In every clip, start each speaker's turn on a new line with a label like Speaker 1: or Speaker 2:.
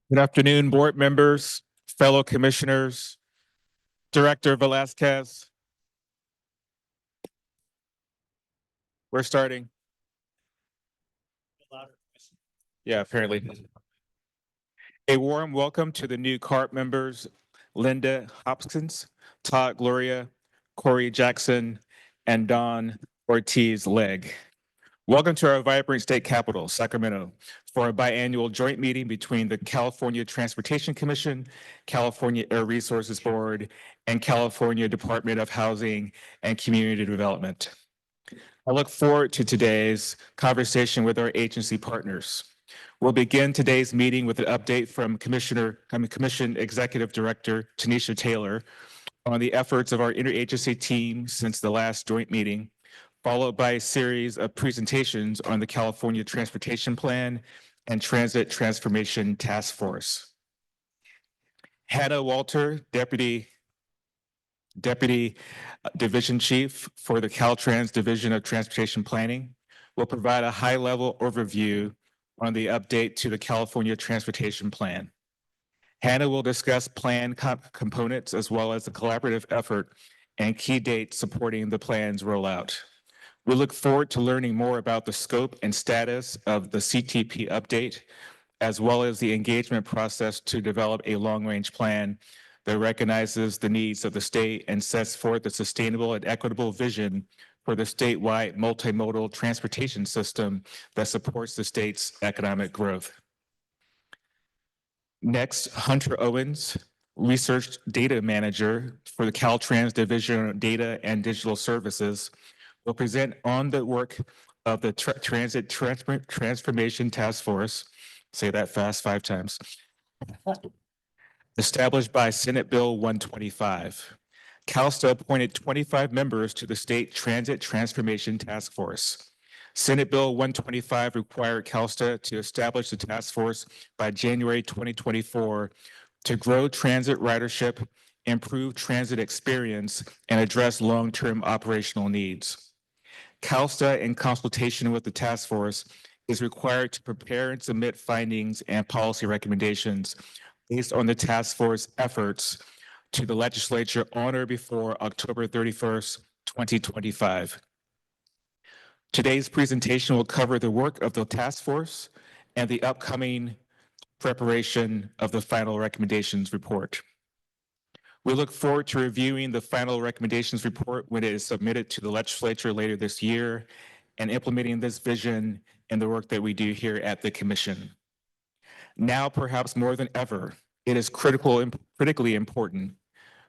Speaker 1: Good afternoon, board members, fellow commissioners, Director Velasquez. We're starting. Yeah, apparently. A warm welcome to the new CARB members, Linda Hopkins, Todd Gloria, Corey Jackson, and Don Ortiz-Legg. Welcome to our vibrant state capital, Sacramento, for a biannual joint meeting between the California Transportation Commission, California Air Resources Board, and California Department of Housing and Community Development. I look forward to today's conversation with our agency partners. We'll begin today's meeting with an update from Commission Executive Director Tanisha Taylor on the efforts of our interagency team since the last joint meeting, followed by a series of presentations on the California Transportation Plan and Transit Transformation Task Force. Hannah Walter, Deputy Division Chief for the Caltrans Division of Transportation Planning, will provide a high-level overview on the update to the California Transportation Plan. Hannah will discuss plan components as well as the collaborative effort and key dates supporting the plan's rollout. We look forward to learning more about the scope and status of the CTP update, as well as the engagement process to develop a long-range plan that recognizes the needs of the state and sets forth a sustainable and equitable vision for the statewide multimodal transportation system that supports the state's economic growth. Next, Hunter Owens, Research Data Manager for the Caltrans Division of Data and Digital Services, will present on the work of the Transit Transformation Task Force, say that fast 5 times, established by Senate Bill 125. CalSTA appointed 25 members to the State Transit Transformation Task Force. Senate Bill 125 required CalSTA to establish the task force by January 2024 to grow transit ridership, improve transit experience, and address long-term operational needs. CalSTA, in consultation with the task force, is required to prepare and submit findings and policy recommendations based on the task force efforts to the legislature on or before October 31st, 2025. Today's presentation will cover the work of the task force and the upcoming preparation of the final recommendations report. We look forward to reviewing the final recommendations report when it is submitted to the legislature later this year and implementing this vision in the work that we do here at the Commission. Now, perhaps more than ever, it is critically important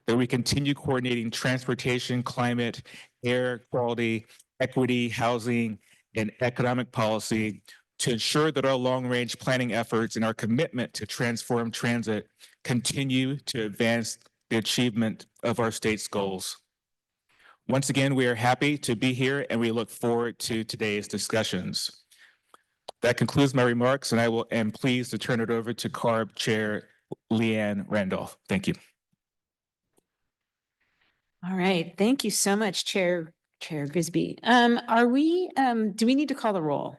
Speaker 1: that we continue coordinating transportation, climate, air quality, equity, housing, and economic policy to ensure that our long-range planning efforts and our commitment to transform transit continue to advance the achievement of our state's goals. Once again, we are happy to be here and we look forward to today's discussions. That concludes my remarks, and I am pleased to turn it over to CARB Chair Leanne Randolph. Thank you.
Speaker 2: All right. Thank you so much, Chair Grisby. Do we need to call the roll?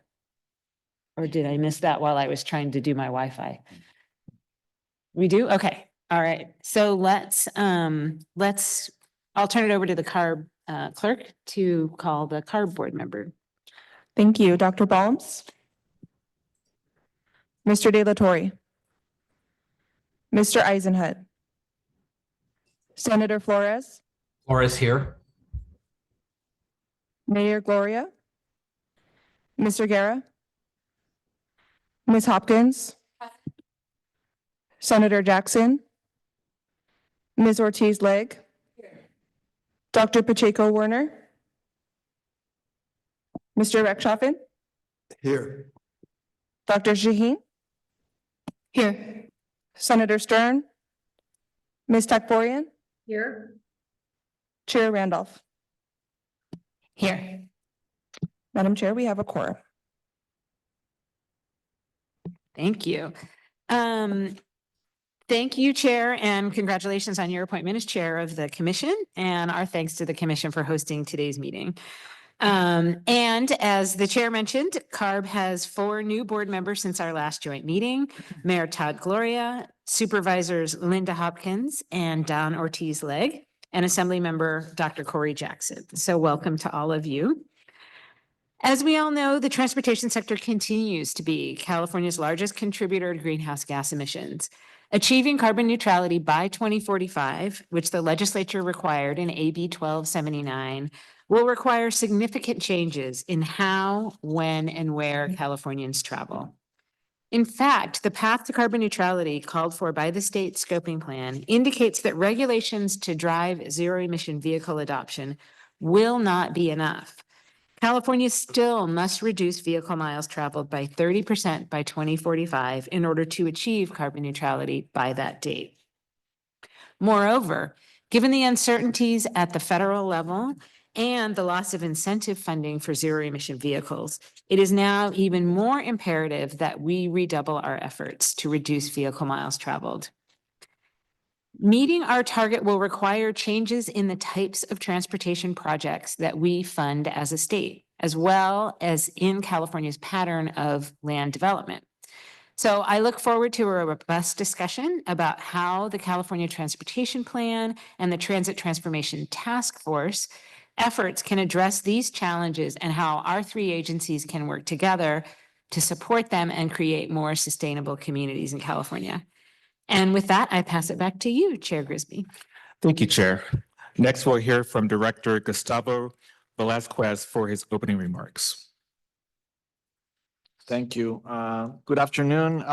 Speaker 2: Or did I miss that while I was trying to do my Wi-Fi? We do? Okay. All right. So I'll turn it over to the CARB clerk to call the CARB board member.
Speaker 3: Thank you. Dr. Balms. Mr. De La Torre. Mr. Eisenhut. Senator Flores.
Speaker 4: Flores here.
Speaker 3: Mayor Gloria. Mr. Guerra. Ms. Hopkins. Senator Jackson. Ms. Ortiz-Legg. Dr. Pacheco Werner. Mr. Rechtschaffen.
Speaker 5: Here.
Speaker 3: Dr. Shaheen. Here. Senator Stern. Ms. Takborian.
Speaker 2: Here.
Speaker 3: Chair Randolph.
Speaker 2: Here.
Speaker 3: Madam Chair, we have a quorum.
Speaker 2: Thank you. Thank you, Chair, and congratulations on your appointment as Chair of the Commission, and our thanks to the Commission for hosting today's meeting. And as the chair mentioned, CARB has 4 new board members since our last joint meeting. Mayor Todd Gloria, Supervisors Linda Hopkins and Don Ortiz-Legg, and Assembly Member Dr. Corey Jackson. So welcome to all of you. As we all know, the transportation sector continues to be California's largest contributor to greenhouse gas emissions. Achieving carbon neutrality by 2045, which the legislature required in AB 1279, will require significant changes in how, when, and where Californians travel. In fact, the path to carbon neutrality called for by the state scoping plan indicates that regulations to drive zero-emission vehicle adoption will not be enough. California still must reduce vehicle miles traveled by 30% by 2045 in order to achieve carbon neutrality by that date. Moreover, given the uncertainties at the federal level and the loss of incentive funding for zero-emission vehicles, it is now even more imperative that we redouble our efforts to reduce vehicle miles traveled. Meeting our target will require changes in the types of transportation projects that we fund as a state, as well as in California's pattern of land development. So I look forward to a robust discussion about how the California Transportation Plan and the Transit Transformation Task Force efforts can address these challenges and how our 3 agencies can work together to support them and create more sustainable communities in California. And with that, I pass it back to you, Chair Grisby.
Speaker 1: Thank you, Chair. Next, we'll hear from Director Gustavo Velasquez for his opening remarks.
Speaker 4: Thank you. Good afternoon,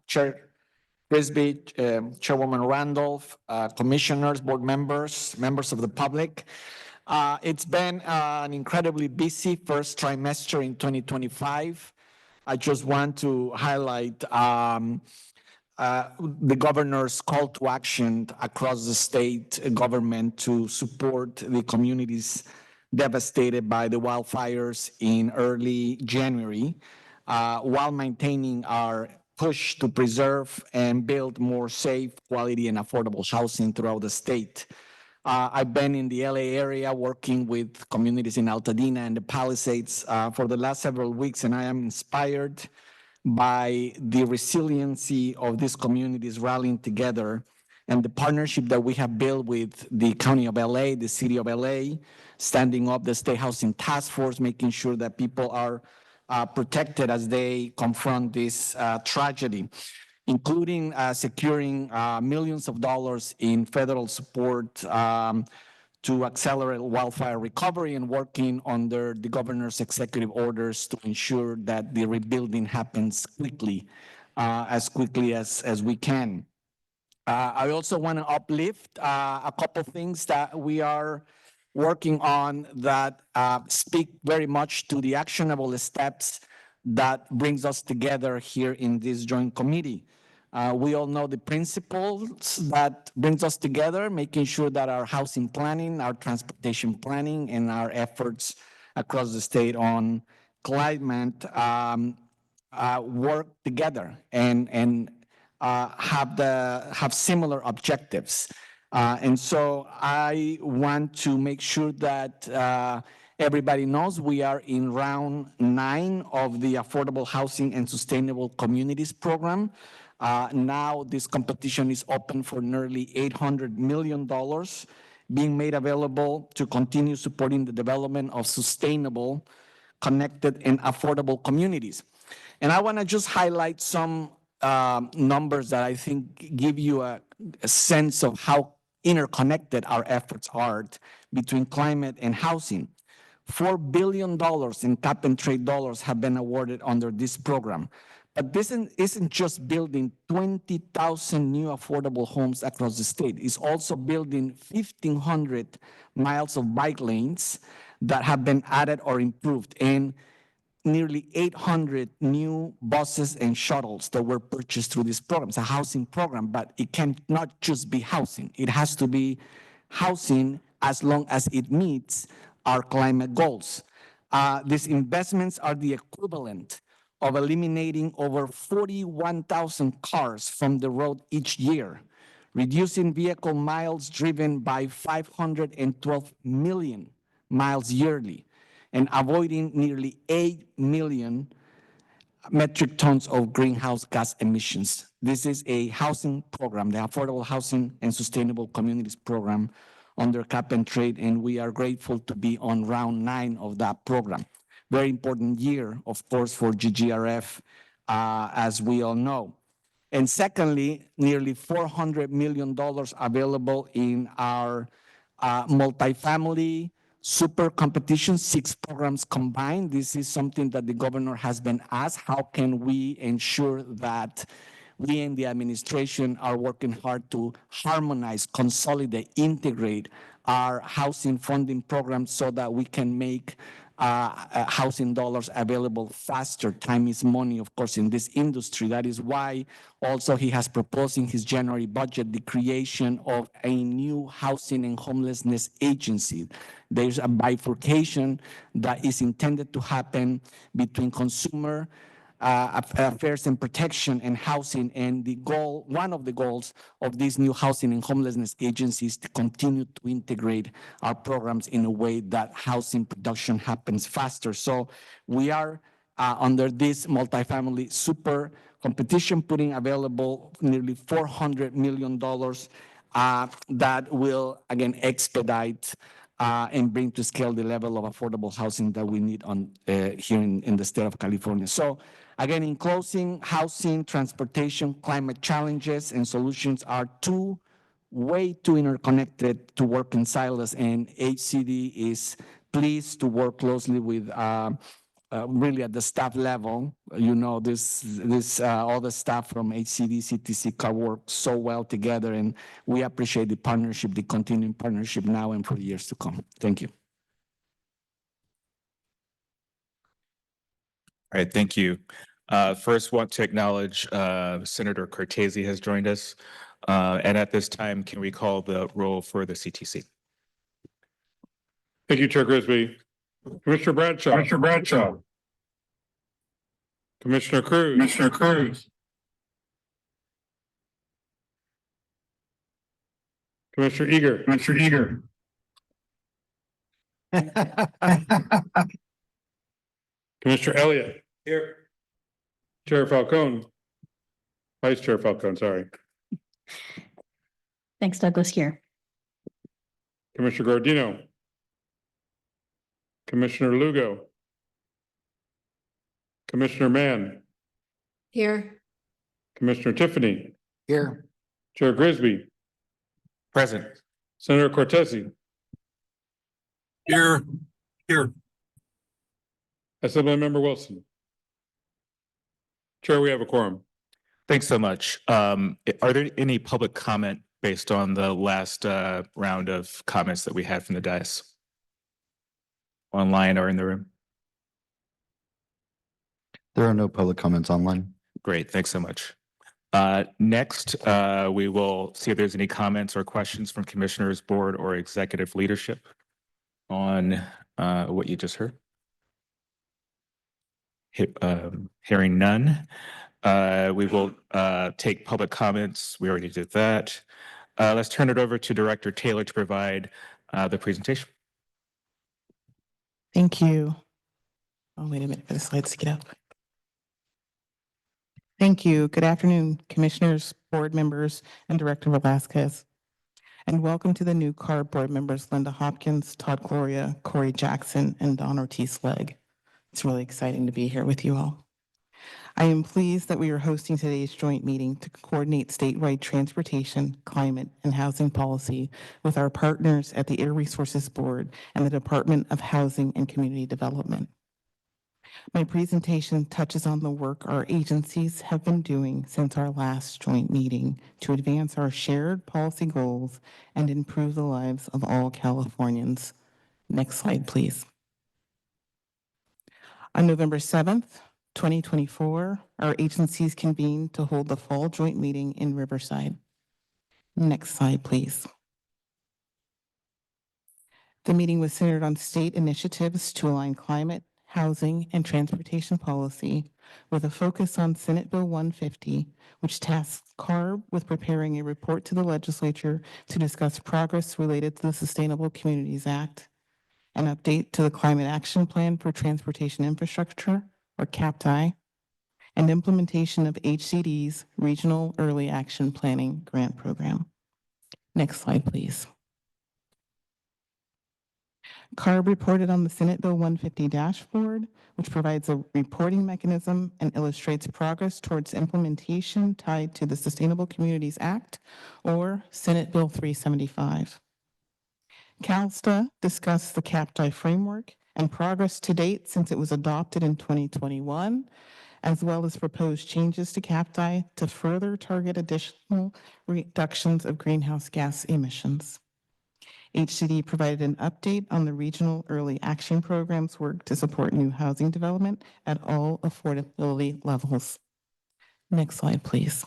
Speaker 4: Chair Grisby, Chairwoman Randolph, commissioners, board members, members of the public. It's been an incredibly busy first trimester in 2025. I just want to highlight the governor's call to action across the state government to support the communities devastated by the wildfires in early January, while maintaining our push to preserve and build more safe, quality, and affordable housing throughout the state. I've been in the LA area working with communities in Altadena and the Palisades for the last several weeks, and I am inspired by the resiliency of these communities rallying together and the partnership that we have built with the County of LA, the City of LA, standing up the State Housing Task Force, making sure that people are protected as they confront this tragedy, including securing millions of dollars in federal support to accelerate wildfire recovery and working under the governor's executive orders to ensure that the rebuilding happens quickly, as quickly as we can. I also want to uplift a couple things that we are working on that speak very much to the actionable steps that brings us together here in this joint committee. We all know the principles that brings us together, making sure that our housing planning, our transportation planning, and our efforts across the state on climate work together and have similar objectives. And so I want to make sure that everybody knows we are in round 9 of the Affordable Housing and Sustainable Communities Program. Now this competition is open for nearly $800 million being made available to continue supporting the development of sustainable, connected, and affordable communities. And I want to just highlight some numbers that I think give you a sense of how interconnected our efforts are between climate and housing. $4 billion in cap and trade dollars have been awarded under this program. But this isn't just building 20,000 new affordable homes across the state. It's also building 1,500 miles of bike lanes that have been added or improved, and nearly 800 new buses and shuttles that were purchased through this program. It's a housing program, but it cannot just be housing. It has to be housing as long as it meets our climate goals. These investments are the equivalent of eliminating over 41,000 cars from the road each year, reducing vehicle miles driven by 512 million miles yearly, and avoiding nearly 8 million metric tons of greenhouse gas emissions. This is a housing program, the Affordable Housing and Sustainable Communities Program under Cap and Trade, and we are grateful to be on round 9 of that program. Very important year, of course, for GGRF, as we all know. And secondly, nearly $400 million available in our multifamily super competition, 6 programs combined. This is something that the governor has been asked. How can we ensure that we in the administration are working hard to harmonize, consolidate, integrate our housing funding programs so that we can make housing dollars available faster? Time is money, of course, in this industry. That is why also he has proposed in his January budget the creation of a new housing and homelessness agency. There's a bifurcation that is intended to happen between consumer affairs and protection and housing, and the goal, one of the goals of this new housing and homelessness agency is to continue to integrate our programs in a way that housing production happens faster. So we are under this multifamily super competition putting available nearly $400 million that will again expedite and bring to scale the level of affordable housing that we need on here in the state of California. So again, in closing, housing, transportation, climate challenges, and solutions are way too interconnected to work in silos, and HCD is pleased to work closely with really at the staff level. You know, all the staff from HCD, CTC-CARB work so well together, and we appreciate the partnership, the continuing partnership now and for years to come. Thank you.
Speaker 1: All right, thank you. First, want to acknowledge Senator Cortese has joined us. And at this time, can we call the roll for the CTC?
Speaker 5: Thank you, Chair Grisby. Commissioner Bradshaw. Commissioner Bradshaw. Commissioner Cruz. Commissioner Cruz. Commissioner Eager. Commissioner Eager. Commissioner Elliott. Here. Chair Falcone. Vice Chair Falcone, sorry.
Speaker 6: Thanks, Douglas. Here.
Speaker 5: Commissioner Gordino. Commissioner Lugo. Commissioner Mann.
Speaker 6: Here.
Speaker 5: Commissioner Tiffany.
Speaker 4: Here.
Speaker 5: Chair Grisby.
Speaker 1: Present.
Speaker 5: Senator Cortese.
Speaker 1: Here. Here.
Speaker 5: Assemblymember Wilson. Chair, we have a quorum.
Speaker 1: Thanks so much. Are there any public comment based on the last round of comments that we had from the dais? Online or in the room?
Speaker 7: There are no public comments online.
Speaker 1: Great, thanks so much. Next, we will see if there's any comments or questions from commissioners, board, or executive leadership on what you just heard. Hearing none, we will take public comments. We already did that. Let's turn it over to Director Taylor to provide the presentation.
Speaker 8: Thank you. Oh, wait a minute for the slides to get up. Thank you. Good afternoon, commissioners, board members, and Director Velasquez. And welcome to the new CARB board members, Linda Hopkins, Todd Gloria, Corey Jackson, and Don Ortiz-Legg. It's really exciting to be here with you all. I am pleased that we are hosting today's joint meeting to coordinate statewide transportation, climate, and housing policy with our partners at the Air Resources Board and the Department of Housing and Community Development. My presentation touches on the work our agencies have been doing since our last joint meeting to advance our shared policy goals and improve the lives of all Californians. Next slide, please. On November 7th, 2024, our agencies convened to hold the fall joint meeting in Riverside. Next slide, please. The meeting was centered on state initiatives to align climate, housing, and transportation policy with a focus on Senate Bill 150, which tasks CARB with preparing a report to the legislature to discuss progress related to the Sustainable Communities Act, an update to the Climate Action Plan for Transportation Infrastructure, or CAPTI, and implementation of HCD's Regional Early Action Planning Grant Program. Next slide, please. CARB reported on the Senate Bill 150 dashboard, which provides a reporting mechanism and illustrates progress towards implementation tied to the Sustainable Communities Act, or Senate Bill 375. CalSTA discussed the CAPTI framework and progress to date since it was adopted in 2021, as well as proposed changes to CAPTI to further target additional reductions of greenhouse gas emissions. HCD provided an update on the Regional Early Action Program's work to support new housing development at all affordability levels. Next slide, please.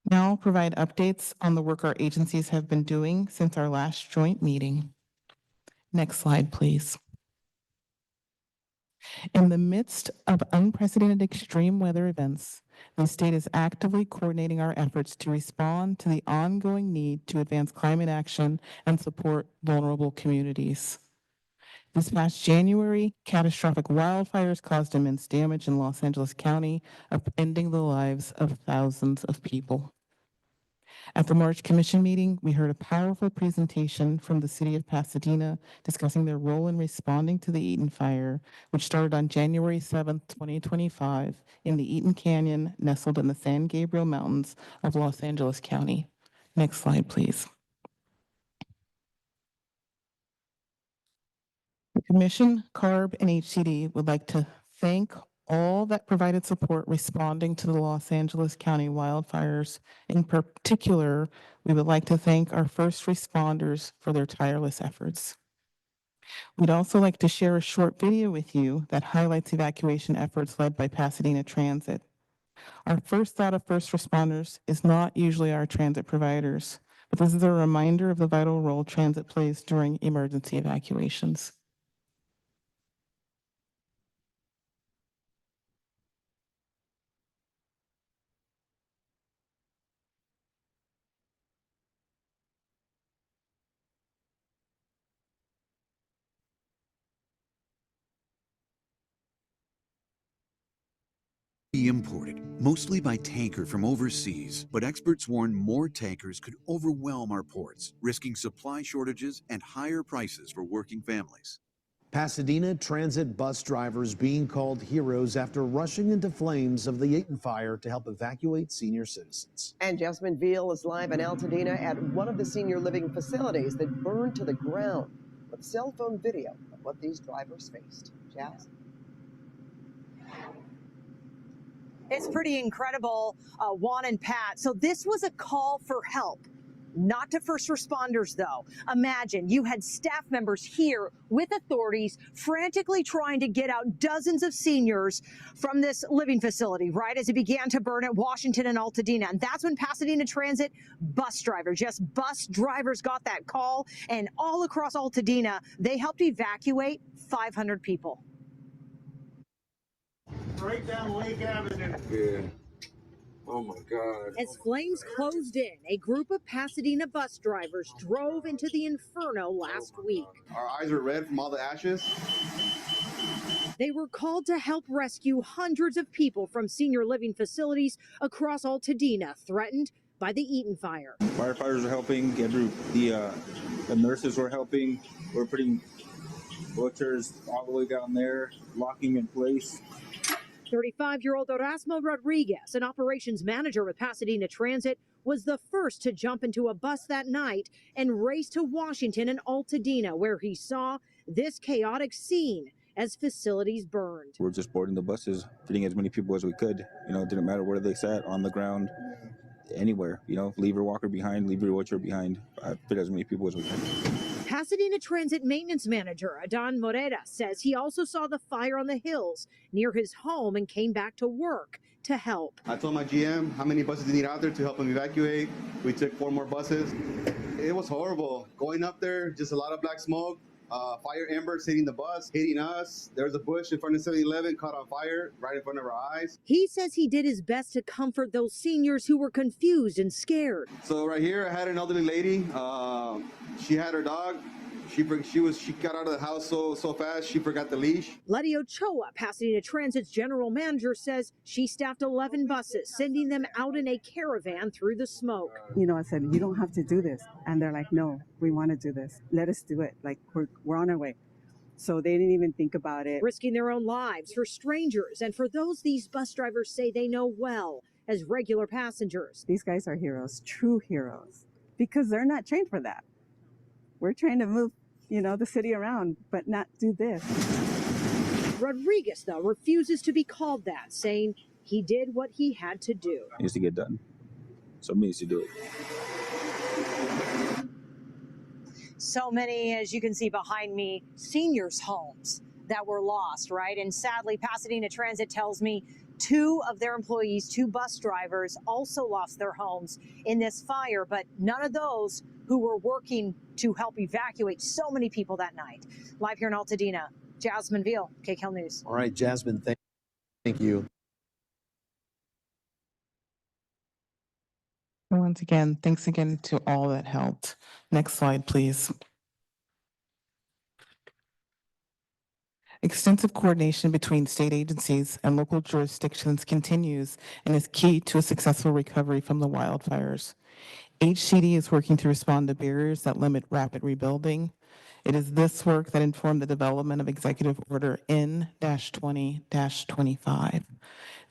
Speaker 8: Now I'll provide updates on the work our agencies have been doing since our last joint meeting. Next slide, please. In the midst of unprecedented extreme weather events, the state is actively coordinating our efforts to respond to the ongoing need to advance climate action and support vulnerable communities. This past January, catastrophic wildfires caused immense damage in Los Angeles County, upending the lives of thousands of people. At the March Commission meeting, we heard a powerful presentation from the city of Pasadena discussing their role in responding to the Eaton fire, which started on January 7th, 2025 in the Eaton Canyon, nestled in the San Gabriel Mountains of Los Angeles County. Next slide, please. The Commission, CARB, and HCD would like to thank all that provided support responding to the Los Angeles County wildfires. In particular, we would like to thank our first responders for their tireless efforts. We'd also like to share a short video with you that highlights evacuation efforts led by Pasadena Transit. Our first thought of first responders is not usually our transit providers, but this is a reminder of the vital role transit plays during emergency evacuations.
Speaker 9: Imported, mostly by tanker from overseas, but experts warn more tankers could overwhelm our ports, risking supply shortages and higher prices for working families.
Speaker 10: Pasadena transit bus drivers being called heroes after rushing into flames of the Eaton fire to help evacuate senior citizens.
Speaker 11: And Jasmine Veal is live in Altadena at one of the senior living facilities that burned to the ground with cell phone video of what these drivers faced. Jazz?
Speaker 12: It's pretty incredible, Juan and Pat. So this was a call for help, not to first responders, though. Imagine you had staff members here with authorities frantically trying to get out dozens of seniors from this living facility, right, as it began to burn at Washington and Altadena. And that's when Pasadena Transit bus drivers, yes, bus drivers got that call. And all across Altadena, they helped evacuate 500 people.
Speaker 5: Right down Lake Avenue. Yeah. Oh my God.
Speaker 12: As flames closed in, a group of Pasadena bus drivers drove into the inferno last week.
Speaker 13: Our eyes are red from all the ashes.
Speaker 12: They were called to help rescue hundreds of people from senior living facilities across Altadena threatened by the Eaton fire.
Speaker 14: Firefighters were helping, the nurses were helping. We're putting butchers all the way down there, locking in place.
Speaker 12: 35-year-old Erasmo Rodriguez, an operations manager with Pasadena Transit, was the first to jump into a bus that night and race to Washington and Altadena, where he saw this chaotic scene as facilities burned.
Speaker 14: We're just boarding the buses, getting as many people as we could. You know, it didn't matter where they sat, on the ground, anywhere. You know, leave your walker behind, leave your wheelchair behind. Fit as many people as we can.
Speaker 12: Pasadena Transit maintenance manager Adan Morera says he also saw the fire on the hills near his home and came back to work to help.
Speaker 13: I told my GM how many buses they need out there to help them evacuate. We took 4 more buses. It was horrible. Going up there, just a lot of black smoke. Fire embers hitting the bus, hitting us. There was a bush in front of 7-Eleven caught on fire right in front of our eyes.
Speaker 12: He says he did his best to comfort those seniors who were confused and scared.
Speaker 13: So right here, I had an elderly lady. She had her dog. She got out of the house so fast she forgot the leash.
Speaker 12: Letty Ochoa, Pasadena Transit's general manager, says she staffed 11 buses, sending them out in a caravan through the smoke.
Speaker 15: You know, I said, you don't have to do this. And they're like, no, we want to do this. Let us do it. Like, we're on our way. So they didn't even think about it.
Speaker 12: Risking their own lives for strangers and for those these bus drivers say they know well as regular passengers.
Speaker 15: These guys are heroes, true heroes, because they're not trained for that. We're trained to move, you know, the city around, but not do this.
Speaker 12: Rodriguez, though, refuses to be called that, saying he did what he had to do.
Speaker 14: It needs to get done. Somebody needs to do it.
Speaker 12: So many, as you can see behind me, seniors' homes that were lost, right? And sadly, Pasadena Transit tells me 2 of their employees, 2 bus drivers, also lost their homes in this fire, but none of those who were working to help evacuate so many people that night. Live here in Altadena, Jasmine Veal, KCAL News.
Speaker 10: All right, Jasmine, thank you.
Speaker 8: Once again, thanks again to all that helped. Next slide, please. Extensive coordination between state agencies and local jurisdictions continues and is key to a successful recovery from the wildfires. HCD is working to respond to barriers that limit rapid rebuilding. It is this work that informed the development of Executive Order N-20-25.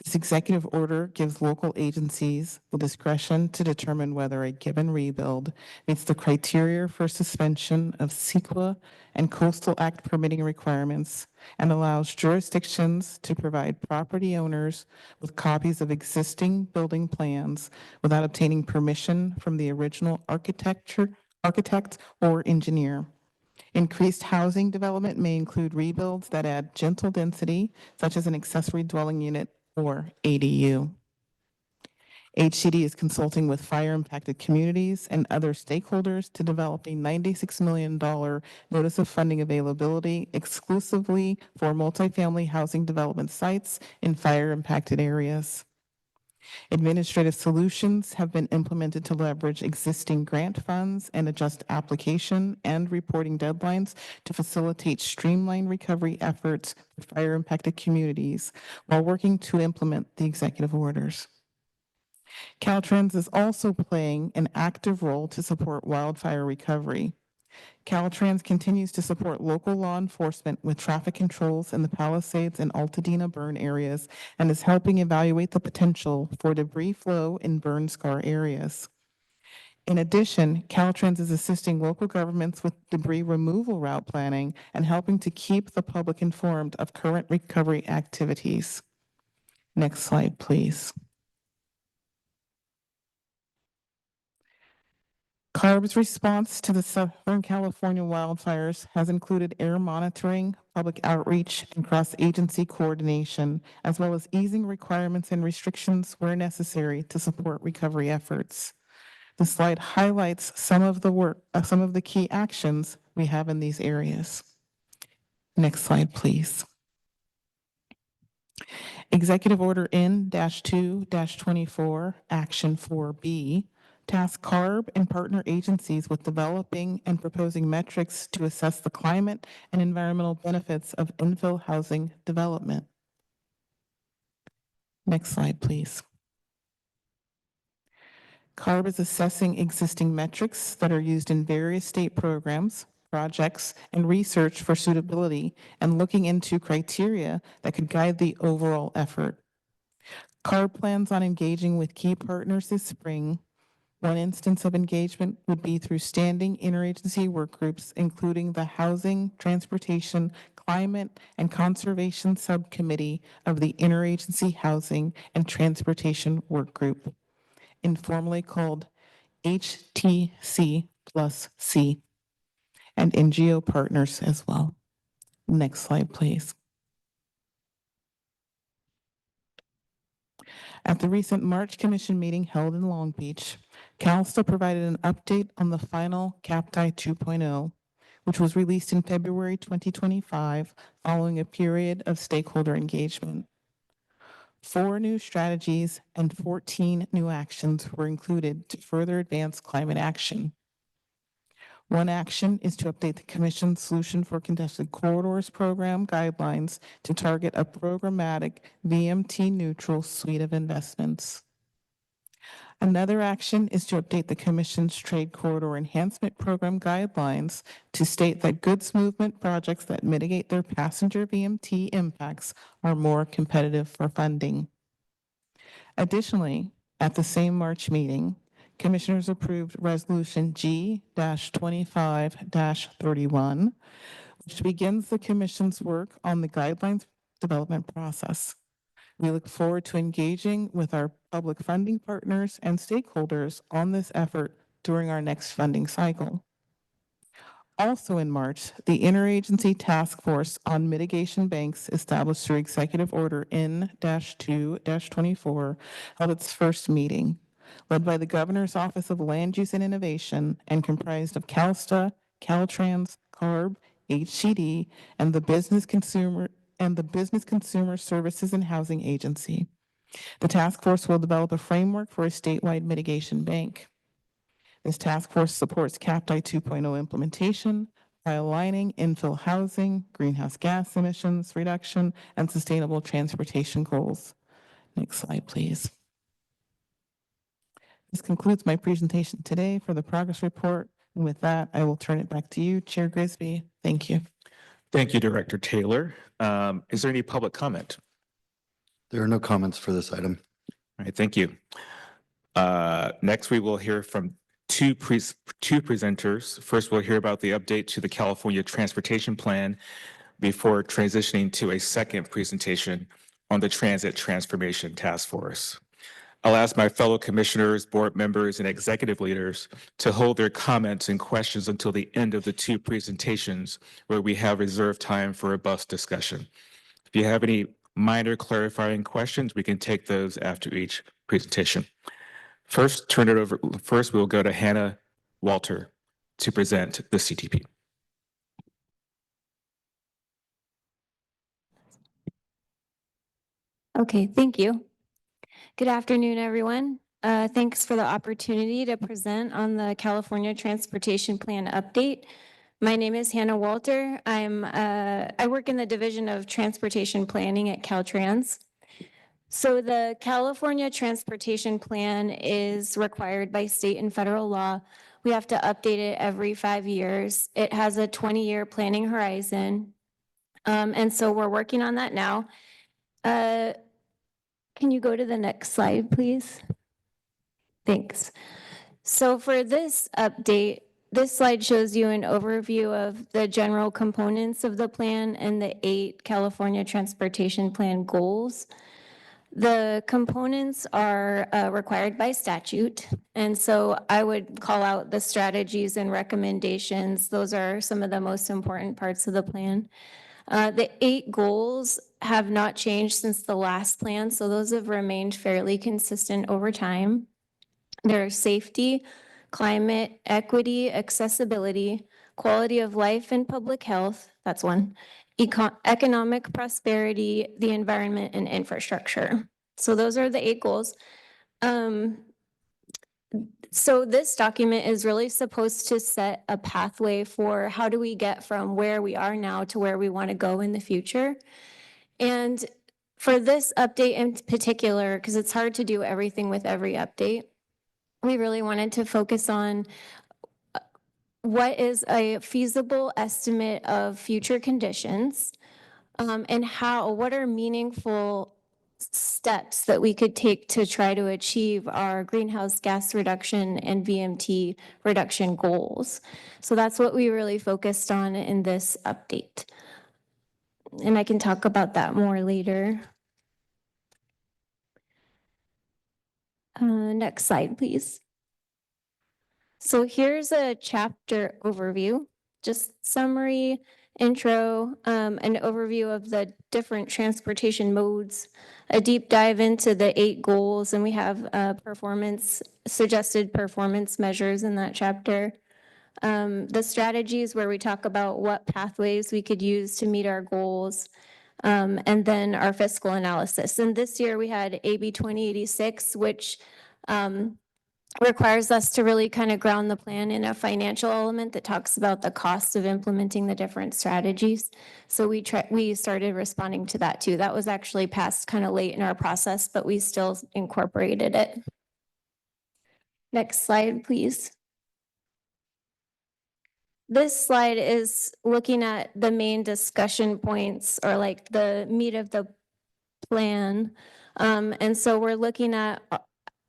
Speaker 8: This executive order gives local agencies the discretion to determine whether a given rebuild meets the criteria for suspension of CEQA and Coastal Act permitting requirements and allows jurisdictions to provide property owners with copies of existing building plans without obtaining permission from the original architect or engineer. Increased housing development may include rebuilds that add gentle density, such as an accessory dwelling unit or ADU. HCD is consulting with fire-impacted communities and other stakeholders to develop a $96 million notice of funding availability exclusively for multifamily housing development sites in fire-impacted areas. Administrative solutions have been implemented to leverage existing grant funds and adjust application and reporting deadlines to facilitate streamlined recovery efforts for fire-impacted communities while working to implement the executive orders. Caltrans is also playing an active role to support wildfire recovery. Caltrans continues to support local law enforcement with traffic controls in the Palisades and Altadena burn areas and is helping evaluate the potential for debris flow in burn scar areas. In addition, Caltrans is assisting local governments with debris removal route planning and helping to keep the public informed of current recovery activities. Next slide, please. CARB's response to the Southern California wildfires has included air monitoring, public outreach, and cross-agency coordination, as well as easing requirements and restrictions where necessary to support recovery efforts. The slide highlights some of the key actions we have in these areas. Next slide, please. Executive Order N-2-24, Action 4B, task CARB and partner agencies with developing and proposing metrics to assess the climate and environmental benefits of infill housing development. Next slide, please. CARB is assessing existing metrics that are used in various state programs, projects, and research for suitability and looking into criteria that could guide the overall effort. CARB plans on engaging with key partners this spring. One instance of engagement would be through standing interagency work groups, including the Housing, Transportation, Climate, and Conservation Subcommittee of the Interagency Housing and Transportation Work Group, informally called HTC+C, and NGO partners as well. Next slide, please. At the recent March Commission meeting held in Long Beach, CalSTA provided an update on the final CAPTI 2.0, which was released in February 2025 following a period of stakeholder engagement. 4 new strategies and 14 new actions were included to further advance climate action. One action is to update the Commission's Solution for Contested Corridors Program guidelines to target a programmatic VMT-neutral suite of investments. Another action is to update the Commission's Trade Corridor Enhancement Program guidelines to state that goods movement projects that mitigate their passenger VMT impacts are more competitive for funding. Additionally, at the same March meeting, Commissioners approved Resolution G-25-31, which begins the Commission's work on the guidelines development process. We look forward to engaging with our public funding partners and stakeholders on this effort during our next funding cycle. Also in March, the Interagency Task Force on Mitigation Banks, established through Executive Order N-2-24, held its first meeting, led by the Governor's Office of Land Use and Innovation and comprised of CalSTA, Caltrans, CARB, HCD, and the Business Consumer Services and Housing Agency. The task force will develop a framework for a statewide mitigation bank. This task force supports CAPTI 2.0 implementation by aligning infill housing, greenhouse gas emissions reduction, and sustainable transportation goals. Next slide, please. This concludes my presentation today for the progress report. And with that, I will turn it back to you, Chair Grisby. Thank you.
Speaker 1: Thank you, Director Taylor. Is there any public comment?
Speaker 7: There are no comments for this item.
Speaker 1: All right, thank you. Next, we will hear from two presenters. First, we'll hear about the update to the California Transportation Plan before transitioning to a second presentation on the Transit Transformation Task Force. I'll ask my fellow commissioners, board members, and executive leaders to hold their comments and questions until the end of the two presentations, where we have reserved time for a robust discussion. If you have any minor clarifying questions, we can take those after each presentation. First, we'll go to Hannah Walter to present the CTP.
Speaker 16: Okay, thank you. Good afternoon, everyone. Thanks for the opportunity to present on the California Transportation Plan update. My name is Hannah Walter. I work in the Division of Transportation Planning at Caltrans. So the California Transportation Plan is required by state and federal law. We have to update it every 5 years. It has a 20-year planning horizon. And so we're working on that now. Can you go to the next slide, please? Thanks. So for this update, this slide shows you an overview of the general components of the plan and the 8 California Transportation Plan goals. The components are required by statute, and so I would call out the strategies and recommendations. Those are some of the most important parts of the plan. The 8 goals have not changed since the last plan, so those have remained fairly consistent over time. They're safety, climate, equity, accessibility, quality of life and public health, that's one, economic prosperity, the environment, and infrastructure. So those are the 8 goals. So this document is really supposed to set a pathway for how do we get from where we are now to where we want to go in the future. And for this update in particular, because it's hard to do everything with every update, we really wanted to focus on what is a feasible estimate of future conditions, and what are meaningful steps that we could take to try to achieve our greenhouse gas reduction and VMT reduction goals. So that's what we really focused on in this update. And I can talk about that more later. Next slide, please. So here's a chapter overview, just summary, intro, an overview of the different transportation modes, a deep dive into the 8 goals, and we have suggested performance measures in that chapter. The strategies where we talk about what pathways we could use to meet our goals, and then our fiscal analysis. And this year we had AB 2086, which requires us to really kind of ground the plan in a financial element that talks about the cost of implementing the different strategies. So we started responding to that too. That was actually passed kind of late in our process, but we still incorporated it. Next slide, please. This slide is looking at the main discussion points or like the meat of the plan. And so we're looking at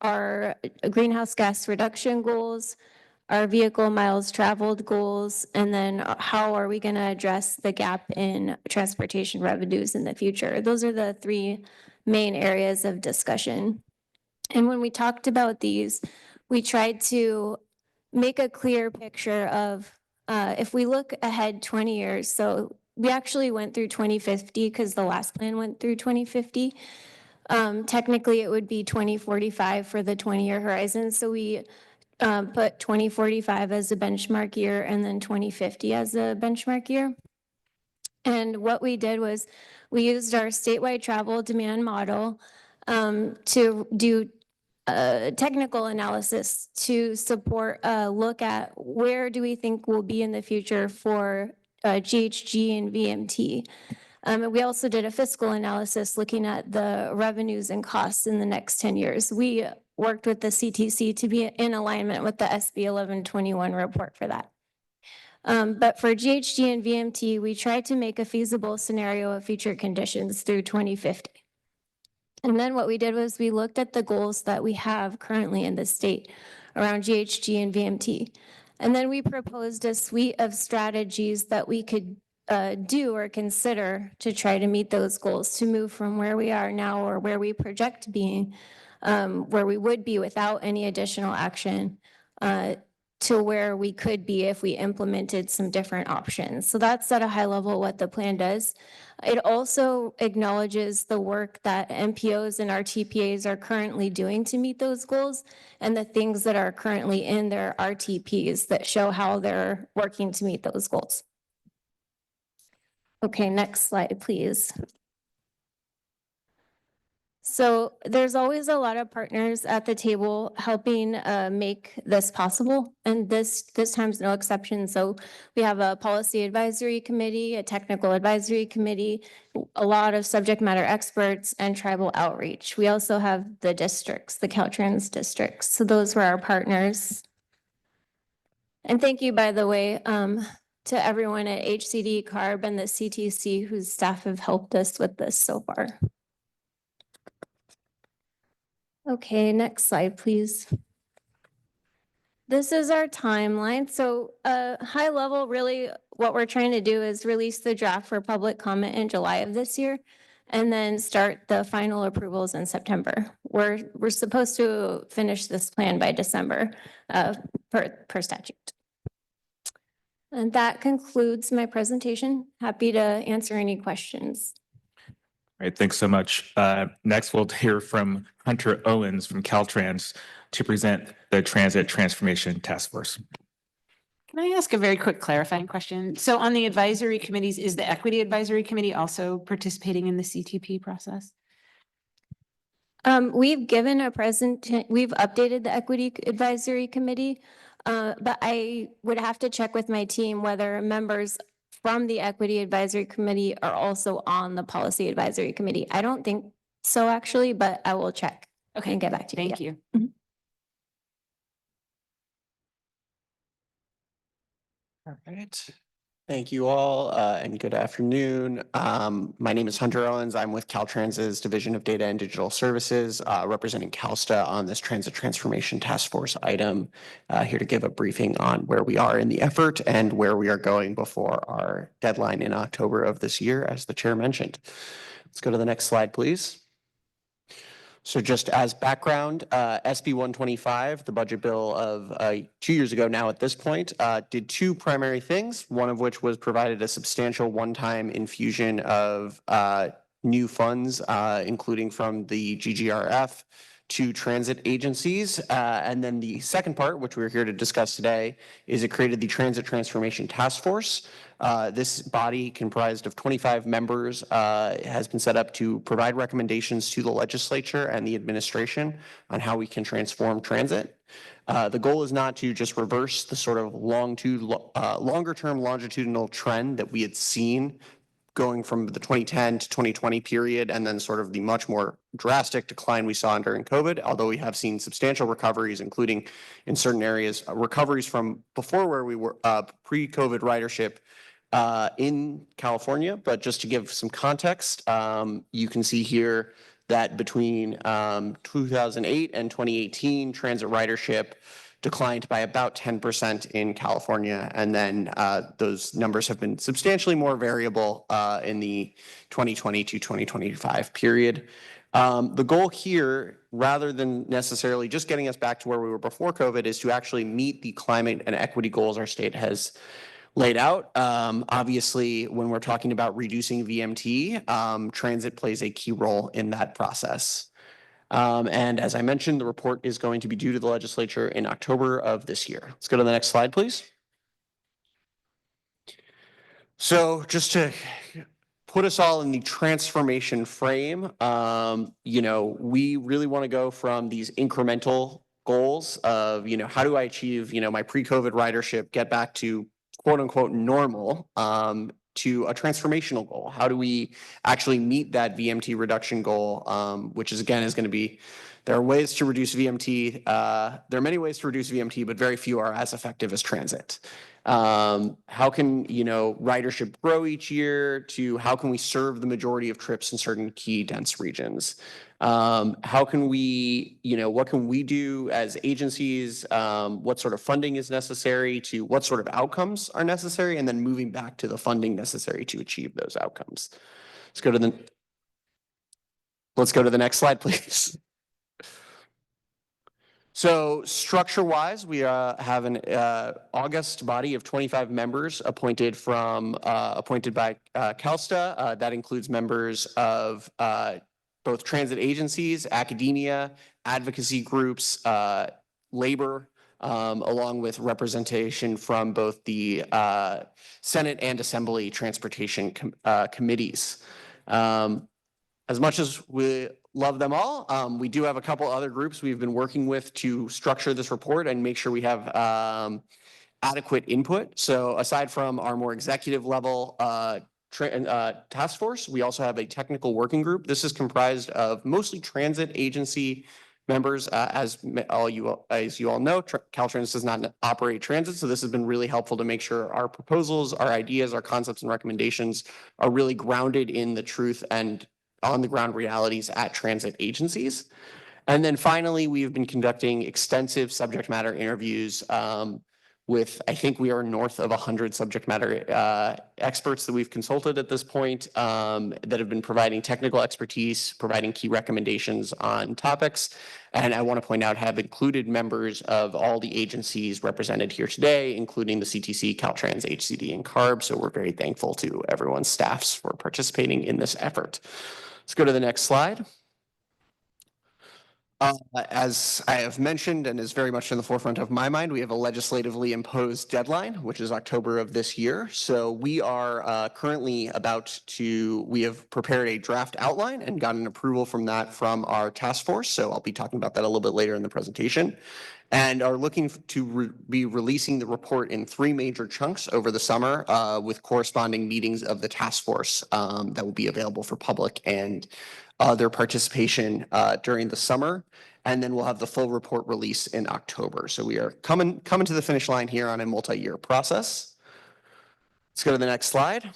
Speaker 16: our greenhouse gas reduction goals, our vehicle miles traveled goals, and then how are we going to address the gap in transportation revenues in the future? Those are the three main areas of discussion. And when we talked about these, we tried to make a clear picture of if we look ahead 20 years, so we actually went through 2050 because the last plan went through 2050. Technically, it would be 2045 for the 20-year horizon. So we put 2045 as a benchmark year and then 2050 as a benchmark year. And what we did was we used our statewide travel demand model to do technical analysis to support a look at where do we think we'll be in the future for GHG and VMT. And we also did a fiscal analysis looking at the revenues and costs in the next 10 years. We worked with the CTC to be in alignment with the SB 1121 report for that. But for GHG and VMT, we tried to make a feasible scenario of future conditions through 2050. And then what we did was we looked at the goals that we have currently in the state around GHG and VMT. And then we proposed a suite of strategies that we could do or consider to try to meet those goals, to move from where we are now or where we project being, where we would be without any additional action, to where we could be if we implemented some different options. So that's at a high level what the plan does. It also acknowledges the work that MPOs and RTPAs are currently doing to meet those goals and the things that are currently in their RTPs that show how they're working to meet those goals. Okay, next slide, please. So there's always a lot of partners at the table helping make this possible, and this time's no exception. So we have a policy advisory committee, a technical advisory committee, a lot of subject matter experts, and tribal outreach. We also have the districts, the Caltrans districts. So those were our partners. And thank you, by the way, to everyone at HCD, CARB, and the CTC whose staff have helped us with this so far. Okay, next slide, please. This is our timeline. So high level, really what we're trying to do is release the draft for public comment in July of this year and then start the final approvals in September. We're supposed to finish this plan by December per statute. And that concludes my presentation. Happy to answer any questions.
Speaker 1: All right, thanks so much. Next, we'll hear from Hunter Owens from Caltrans to present the Transit Transformation Task Force.
Speaker 2: Can I ask a very quick clarifying question? So on the advisory committees, is the Equity Advisory Committee also participating in the CTP process?
Speaker 16: We've given a we've updated the Equity Advisory Committee, but I would have to check with my team whether members from the Equity Advisory Committee are also on the Policy Advisory Committee. I don't think so, actually, but I will check. Okay, and get back to you.
Speaker 2: Thank you.
Speaker 17: All right. Thank you all, and good afternoon. My name is Hunter Owens. I'm with Caltrans's Division of Data and Digital Services, representing CalSTA on this Transit Transformation Task Force item, here to give a briefing on where we are in the effort and where we are going before our deadline in October of this year, as the chair mentioned. Let's go to the next slide, please. So just as background, SB 125, the budget bill of 2 years ago now at this point, did two primary things, one of which was provided a substantial one-time infusion of new funds, including from the GGRF, to transit agencies. And then the second part, which we're here to discuss today, is it created the Transit Transformation Task Force. This body, comprised of 25 members, has been set up to provide recommendations to the legislature and the administration on how we can transform transit. The goal is not to just reverse the sort of longer-term longitudinal trend that we had seen going from the 2010 to 2020 period, and then sort of the much more drastic decline we saw during COVID, although we have seen substantial recoveries, including in certain areas, recoveries from before where we were pre-COVID ridership in California. But just to give some context, you can see here that between 2008 and 2018, transit ridership declined by about 10% in California. And then those numbers have been substantially more variable in the 2020 to 2025 period. The goal here, rather than necessarily just getting us back to where we were before COVID, is to actually meet the climate and equity goals our state has laid out. Obviously, when we're talking about reducing VMT, transit plays a key role in that process. And as I mentioned, the report is going to be due to the legislature in October of this year. Let's go to the next slide, please. So just to put us all in the transformation frame, we really want to go from these incremental goals of, how do I achieve, my pre-COVID ridership, get back to quote unquote normal, to a transformational goal. How do we actually meet that VMT reduction goal, which is going to be, there are ways to reduce VMT. There are many ways to reduce VMT, but very few are as effective as transit. How can, ridership grow each year, to how can we serve the majority of trips in certain key dense regions? How can we, what can we do as agencies? What sort of funding is necessary, to what sort of outcomes are necessary, and then moving back to the funding necessary to achieve those outcomes. Let's go to the next slide, please. So structure-wise, we have an August body of 25 members appointed by CalSTA. That includes members of both transit agencies, academia, advocacy groups, labor, along with representation from both the Senate and Assembly transportation committees. As much as we love them all, we do have a couple other groups we've been working with to structure this report and make sure we have adequate input. So aside from our more executive level task force, we also have a technical working group. This is comprised of mostly transit agency members. As you all know, Caltrans does not operate transit, so this has been really helpful to make sure our proposals, our ideas, our concepts and recommendations are really grounded in the truth and on the ground realities at transit agencies. And then finally, we've been conducting extensive subject matter interviews with, I think we are north of 100 subject matter experts that we've consulted at this point, that have been providing technical expertise, providing key recommendations on topics. And I want to point out, have included members of all the agencies represented here today, including the CTC, Caltrans, HCD, and CARB. So we're very thankful to everyone's staffs for participating in this effort. Let's go to the next slide. As I have mentioned, and is very much in the forefront of my mind, we have a legislatively imposed deadline, which is October of this year. So we are currently we have prepared a draft outline and gotten approval from our task force. So I'll be talking about that a little bit later in the presentation, and are looking to be releasing the report in 3 major chunks over the summer, with corresponding meetings of the task force that will be available for public and other participation during the summer. And then we'll have the full report release in October. So we are coming to the finish line here on a multi-year process. Let's go to the next slide.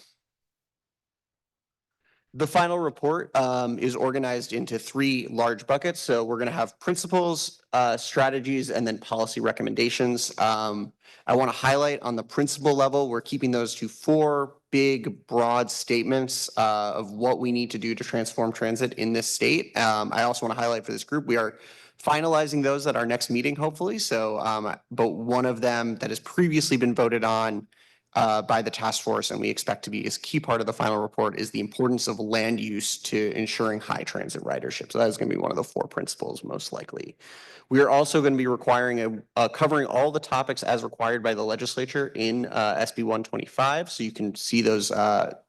Speaker 17: The final report is organized into 3 large buckets. So we're going to have principles, strategies, and then policy recommendations. I want to highlight on the principle level, we're keeping those to 4 big, broad statements of what we need to do to transform transit in this state. I also want to highlight for this group, we are finalizing those at our next meeting, hopefully. So, but one of them that has previously been voted on by the task force, and we expect to be a key part of the final report, is the importance of land use to ensuring high transit ridership. So that is going to be one of the 4 principles most likely. We are also going to be requiring covering all the topics as required by the legislature in SB 125. So you can see those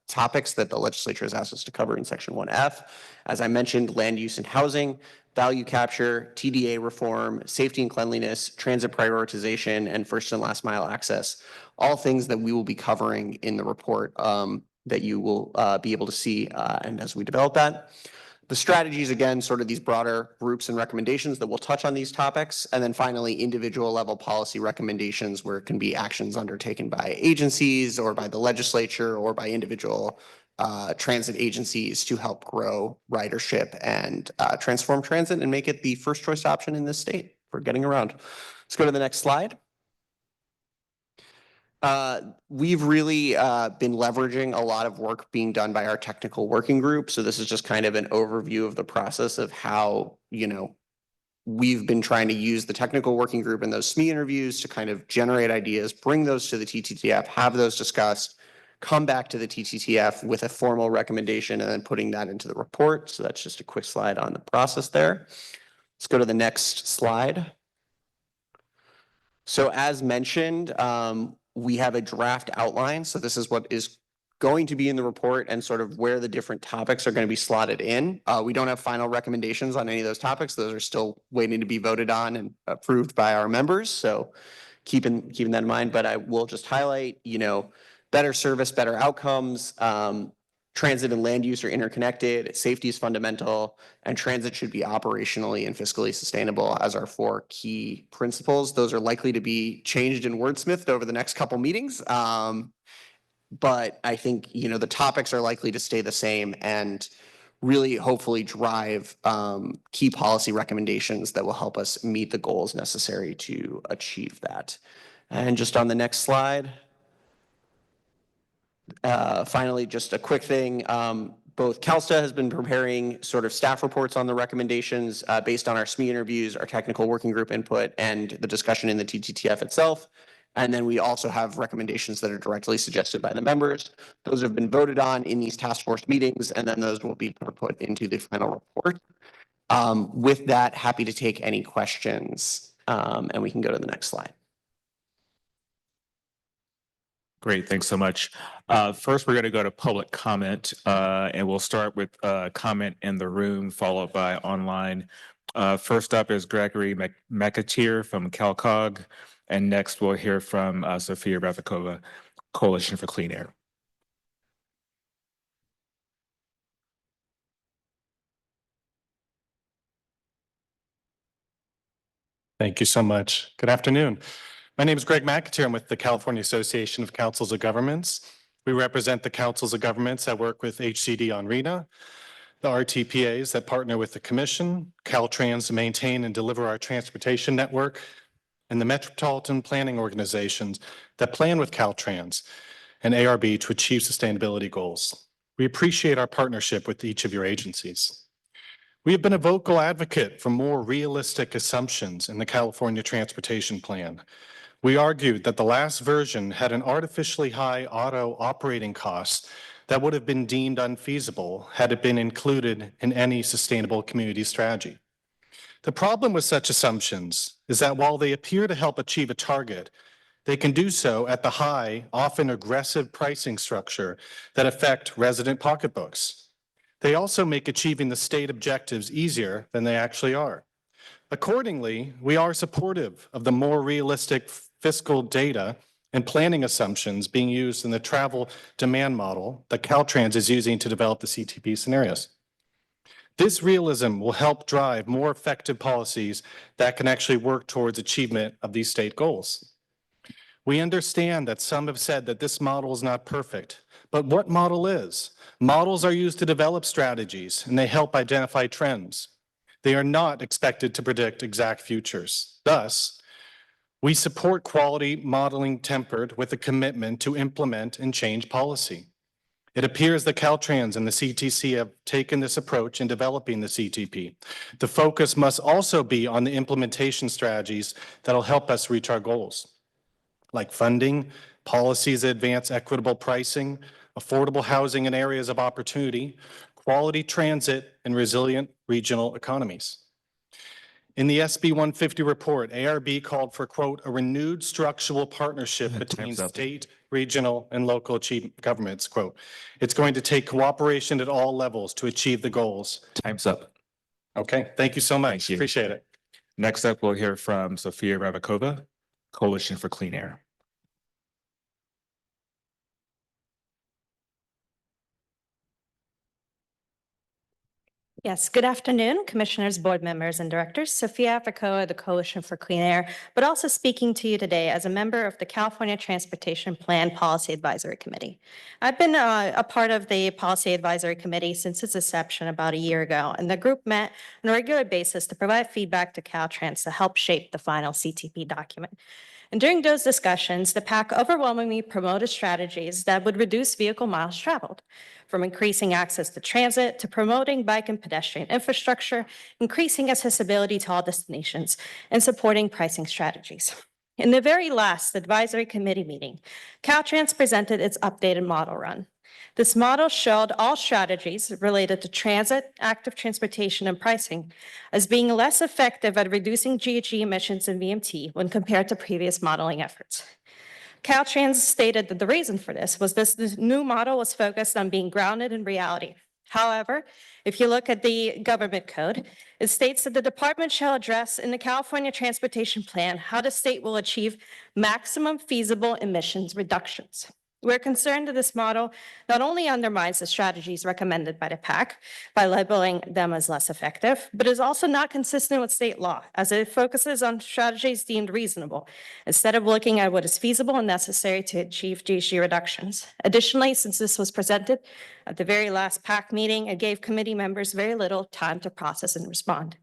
Speaker 17: topics that the legislature has asked us to cover in section 1F. As I mentioned, land use and housing, value capture, TDA reform, safety and cleanliness, transit prioritization, and first and last mile access. All things that we will be covering in the report that you will be able to see and as we develop that. The strategies, again, sort of these broader groups and recommendations that will touch on these topics. And then finally, individual level policy recommendations where it can be actions undertaken by agencies or by the legislature or by individual transit agencies to help grow ridership and transform transit and make it the first choice option in this state for getting around. Let's go to the next slide. We've really been leveraging a lot of work being done by our technical working group. So this is just kind of an overview of the process of how, we've been trying to use the technical working group in those SME interviews to kind of generate ideas, bring those to the TTTF, have those discussed, come back to the TTTF with a formal recommendation and then putting that into the report. So that's just a quick slide on the process there. Let's go to the next slide. So as mentioned, we have a draft outline. So this is what is going to be in the report and sort of where the different topics are going to be slotted in. We don't have final recommendations on any of those topics. Those are still waiting to be voted on and approved by our members. So keeping that in mind, but I will just highlight, better service, better outcomes. Transit and land use are interconnected. Safety is fundamental, and transit should be operationally and fiscally sustainable as our 4 key principles. Those are likely to be changed and wordsmithed over the next couple meetings. But I think, the topics are likely to stay the same and really hopefully drive key policy recommendations that will help us meet the goals necessary to achieve that. And just on the next slide. Finally, just a quick thing. Both CalSTA has been preparing sort of staff reports on the recommendations based on our SME interviews, our technical working group input, and the discussion in the TTTF itself. And then we also have recommendations that are directly suggested by the members. Those have been voted on in these task force meetings, and then those will be put into the final report. With that, happy to take any questions, and we can go to the next slide.
Speaker 1: Great, thanks so much. First, we're going to go to public comment, and we'll start with comment in the room, followed by online. First up is Gregory McAteer from CalCog, and next we'll hear from Sophia Rathakova, Coalition for Clean Air.
Speaker 18: Thank you so much. Good afternoon. My name is Greg McAteer. I'm with the California Association of Councils of Governments. We represent the councils of governments that work with HCD on RENA, the RTPAs that partner with the Commission, Caltrans to maintain and deliver our transportation network, and the Metropolitan Planning Organizations that plan with Caltrans and ARB to achieve sustainability goals. We appreciate our partnership with each of your agencies. We have been a vocal advocate for more realistic assumptions in the California Transportation Plan. We argued that the last version had an artificially high auto operating cost that would have been deemed unfeasible had it been included in any sustainable community strategy. The problem with such assumptions is that while they appear to help achieve a target, they can do so at the high, often aggressive pricing structure that affect resident pocketbooks. They also make achieving the state objectives easier than they actually are. Accordingly, we are supportive of the more realistic fiscal data and planning assumptions being used in the travel demand model that Caltrans is using to develop the CTP scenarios. This realism will help drive more effective policies that can actually work towards achievement of these state goals. We understand that some have said that this model is not perfect, but what model is? Models are used to develop strategies and they help identify trends. They are not expected to predict exact futures. Thus, we support quality modeling tempered with a commitment to implement and change policy. It appears that Caltrans and the CTC have taken this approach in developing the CTP. The focus must also be on the implementation strategies that'll help us reach our goals, like funding, policies that advance equitable pricing, affordable housing in areas of opportunity, quality transit, and resilient regional economies. In the SB 150 report, ARB called for, quote, a renewed structural partnership between state, regional, and local governments, quote. It's going to take cooperation at all levels to achieve the goals.
Speaker 1: Time's up.
Speaker 18: Okay, thank you so much. Appreciate it.
Speaker 1: Next up, we'll hear from Sofia Ravakova, Coalition for Clean Air.
Speaker 19: Yes, good afternoon, commissioners, board members, and directors. Sofia Ravakova, the Coalition for Clean Air, but also speaking to you today as a member of the California Transportation Plan Policy Advisory Committee. I've been a part of the Policy Advisory Committee since its inception about a year ago, and the group met on a regular basis to provide feedback to Caltrans to help shape the final CTP document. And during those discussions, the PAC overwhelmingly promoted strategies that would reduce vehicle miles traveled, from increasing access to transit to promoting bike and pedestrian infrastructure, increasing accessibility to all destinations, and supporting pricing strategies. In the very last advisory committee meeting, Caltrans presented its updated model run. This model showed all strategies related to transit, active transportation, and pricing as being less effective at reducing GHG emissions in VMT when compared to previous modeling efforts. Caltrans stated that the reason for this was this new model was focused on being grounded in reality. However, if you look at the government code, it states that the department shall address in the California Transportation Plan how the state will achieve maximum feasible emissions reductions. We're concerned that this model not only undermines the strategies recommended by the PAC by labeling them as less effective, but is also not consistent with state law as it focuses on strategies deemed reasonable instead of looking at what is feasible and necessary to achieve GHG reductions. Additionally, since this was presented at the very last PAC meeting, it gave committee members very little time to process and respond.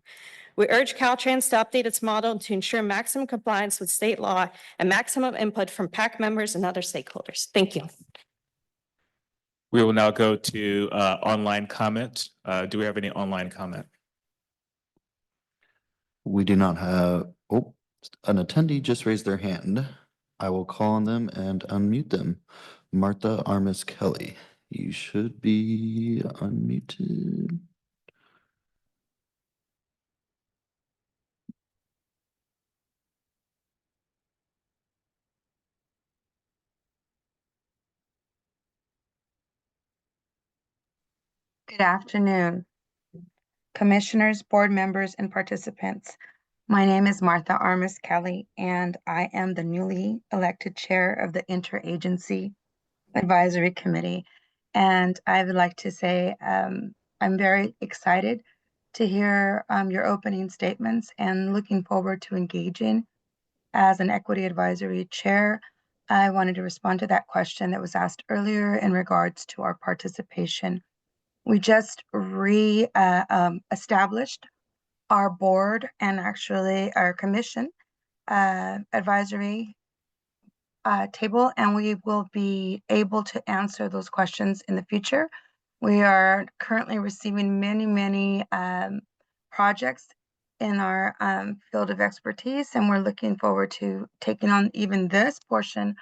Speaker 19: We urge Caltrans to update its model to ensure maximum compliance with state law and maximum input from PAC members and other stakeholders. Thank you.
Speaker 1: We will now go to online comment. Do we have any online comment?
Speaker 7: We do not have, oh, an attendee just raised their hand. I will call on them and unmute them. Martha Armis Kelly, you should be unmuted.
Speaker 20: Good afternoon, commissioners, board members, and participants. My name is Martha Armis Kelly, and I am the newly elected chair of the Interagency Advisory Committee. And I would like to say I'm very excited to hear your opening statements and looking forward to engaging as an equity advisory chair. I wanted to respond to that question that was asked earlier in regards to our participation. We just established our board and actually our commission advisory table, and we will be able to answer those questions in the future. We are currently receiving many projects in our field of expertise, and we're looking forward to taking on even this portion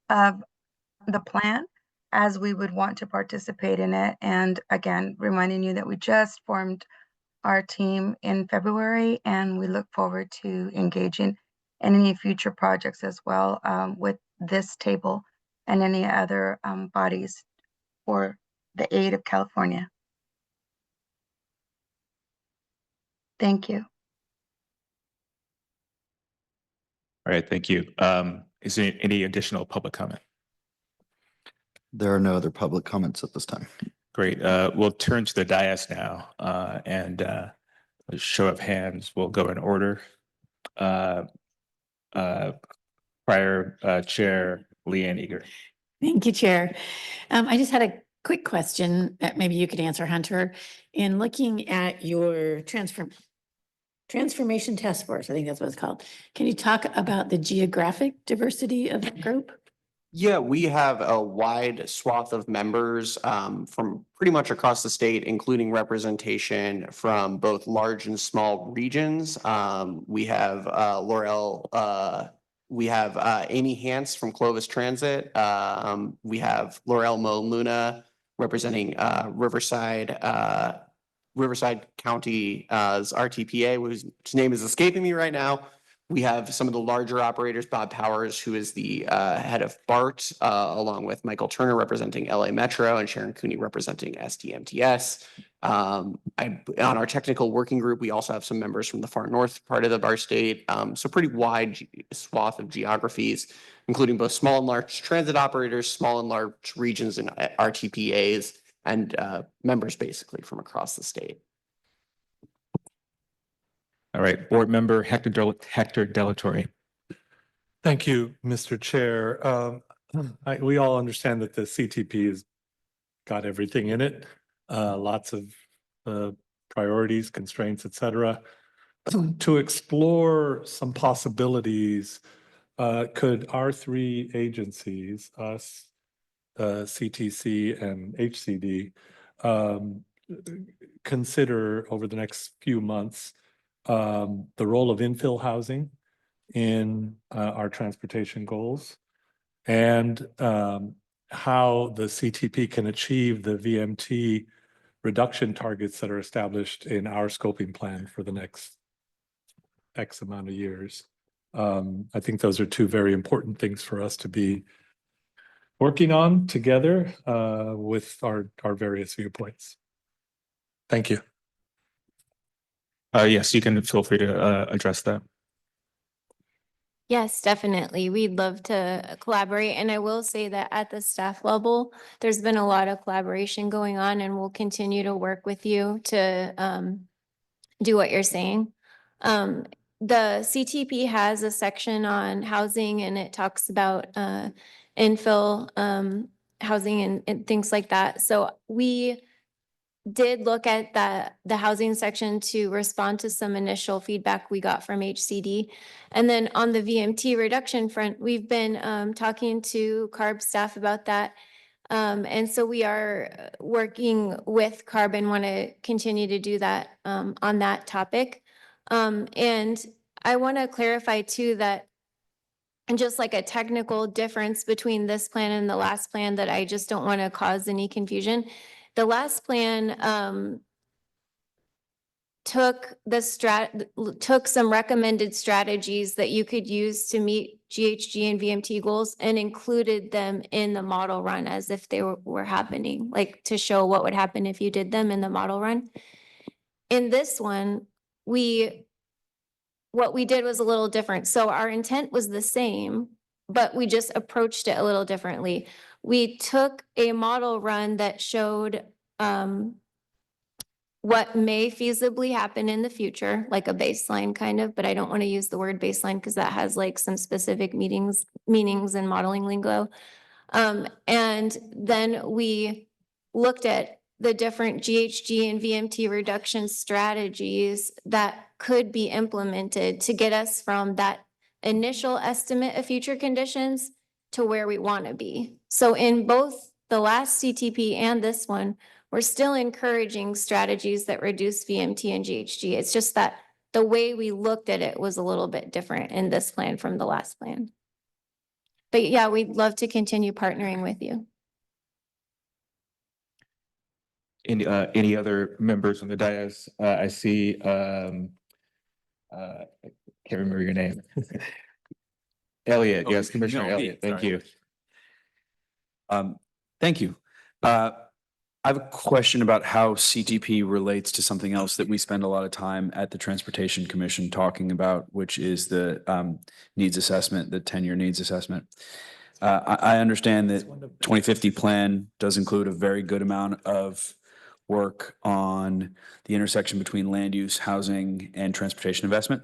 Speaker 20: of the plan as we would want to participate in it. And again, reminding you that we just formed our team in February, and we look forward to engaging in any future projects as well with this table and any other bodies for the aid of California. Thank you.
Speaker 1: All right, thank you. Is there any additional public comment?
Speaker 7: There are no other public comments at this time.
Speaker 1: Great. We'll turn to the dais now, and a show of hands will go in order. Prior Chair Leanne Eager.
Speaker 6: Thank you, Chair. I just had a quick question that maybe you could answer, Hunter. In looking at your transformation task force, I think that's what it's called. Can you talk about the geographic diversity of the group?
Speaker 17: Yeah, we have a wide swath of members from pretty much across the state, including representation from both large and small regions. We have Laurel We have Amy Hance from Clovis Transit. We have Laurel Mo Luna representing Riverside County's RTPA, whose name is escaping me right now. We have some of the larger operators, Bob Powers, who is the head of BART, along with Michael Turner representing LA Metro and Sharon Cooney representing SDMTS. On our technical working group, we also have some members from the far north part of our state. So pretty wide swath of geographies, including both small and large transit operators, small and large regions and RTPAs, and members basically from across the state.
Speaker 1: All right, Board Member Hector Delatorre.
Speaker 21: Thank you, Mr. Chair. We all understand that the CTP has got everything in it, lots of priorities, constraints, et cetera. To explore some possibilities, could our three agencies, us, CTC and HCD, consider over the next few months the role of infill housing in our transportation goals, and how the CTP can achieve the VMT reduction targets that are established in our scoping plan for the next X amount of years. I think those are two very important things for us to be working on together with our various viewpoints. Thank you.
Speaker 1: Yes, you can feel free to address that.
Speaker 16: Yes, definitely. We'd love to collaborate. And I will say that at the staff level, there's been a lot of collaboration going on, and we'll continue to work with you to do what you're saying. The CTP has a section on housing, and it talks about infill housing and things like that. So we did look at the housing section to respond to some initial feedback we got from HCD. And then on the VMT reduction front, we've been talking to CARB staff about that. And so we are working with CARB and want to continue to do that on that topic. And I want to clarify too that, and just like a technical difference between this plan and the last plan, that I just don't want to cause any confusion. The last plan took some recommended strategies that you could use to meet GHG and VMT goals and included them in the model run as if they were happening, like to show what would happen if you did them in the model run. In this one, what we did was a little different. So our intent was the same, but we just approached it a little differently. We took a model run that showed what may feasibly happen in the future, like a baseline kind of, but I don't want to use the word baseline because that has like some specific meanings and modeling lingo. And then we looked at the different GHG and VMT reduction strategies that could be implemented to get us from that initial estimate of future conditions to where we want to be. So in both the last CTP and this one, we're still encouraging strategies that reduce VMT and GHG. It's just that the way we looked at it was a little bit different in this plan from the last plan. But yeah, we'd love to continue partnering with you.
Speaker 1: Any other members on the dais? I see, can't remember your name. Elliott, yes, Commissioner Elliott, thank you.
Speaker 22: Thank you. I have a question about how CTP relates to something else that we spend a lot of time at the Transportation Commission talking about, which is the needs assessment, the 10-year needs assessment. I understand that 2050 plan does include a very good amount of work on the intersection between land use, housing, and transportation investment.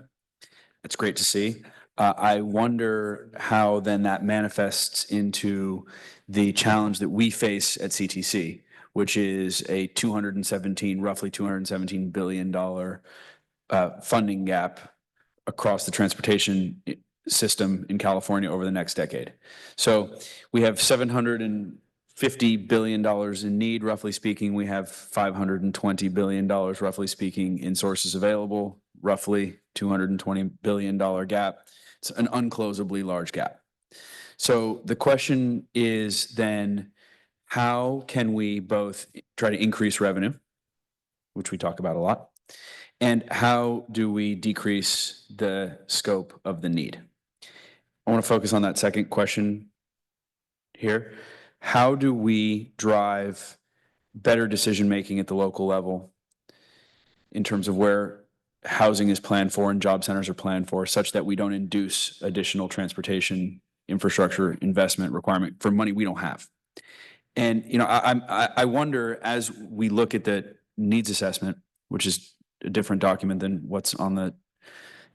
Speaker 22: It's great to see. I wonder how then that manifests into the challenge that we face at CTC, which is a roughly $217 billion funding gap across the transportation system in California over the next decade. So we have $750 billion in need, roughly speaking. We have $520 billion, roughly speaking, in sources available, roughly $220 billion gap. It's an unclosably large gap. So the question is then, how can we both try to increase revenue, which we talk about a lot, and how do we decrease the scope of the need? I want to focus on that second question here. How do we drive better decision-making at the local level in terms of where housing is planned for and job centers are planned for, such that we don't induce additional transportation infrastructure investment requirement for money we don't have? And, you know, I wonder, as we look at the needs assessment, which is a different document than what's on the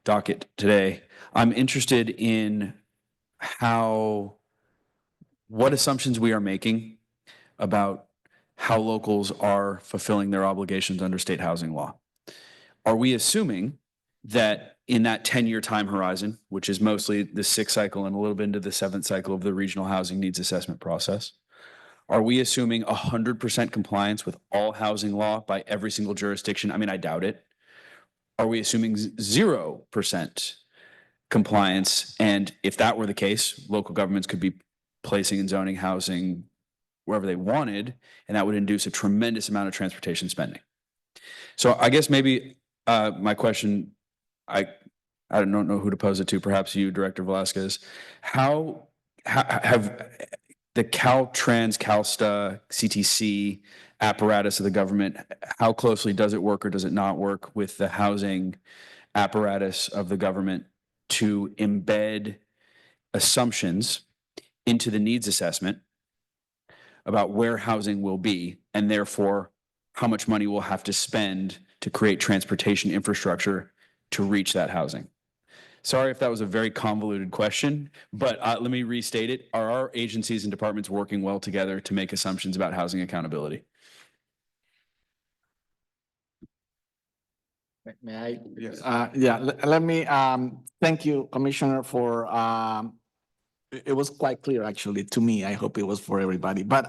Speaker 22: docket today, I'm interested in what assumptions we are making about how locals are fulfilling their obligations under state housing law. Are we assuming that in that 10-year time horizon, which is mostly the 6th cycle and a little bit into the 7th cycle of the regional housing needs assessment process, are we assuming 100% compliance with all housing law by every single jurisdiction? I mean, I doubt it. Are we assuming 0% compliance? And if that were the case, local governments could be placing and zoning housing wherever they wanted, and that would induce a tremendous amount of transportation spending. So I guess maybe my question, I don't know who to pose it to, perhaps you, Director Velasquez. How have the Caltrans, CalSTA, CTC apparatus of the government, how closely does it work or does it not work with the housing apparatus of the government to embed assumptions into the needs assessment about where housing will be, and therefore how much money we'll have to spend to create transportation infrastructure to reach that housing? Sorry if that was a very convoluted question, but let me restate it. Are our agencies and departments working well together to make assumptions about housing accountability?
Speaker 3: May I?
Speaker 1: Yes.
Speaker 3: Let me, thank you, Commissioner, for, it was quite clear actually to me. I hope it was for everybody, but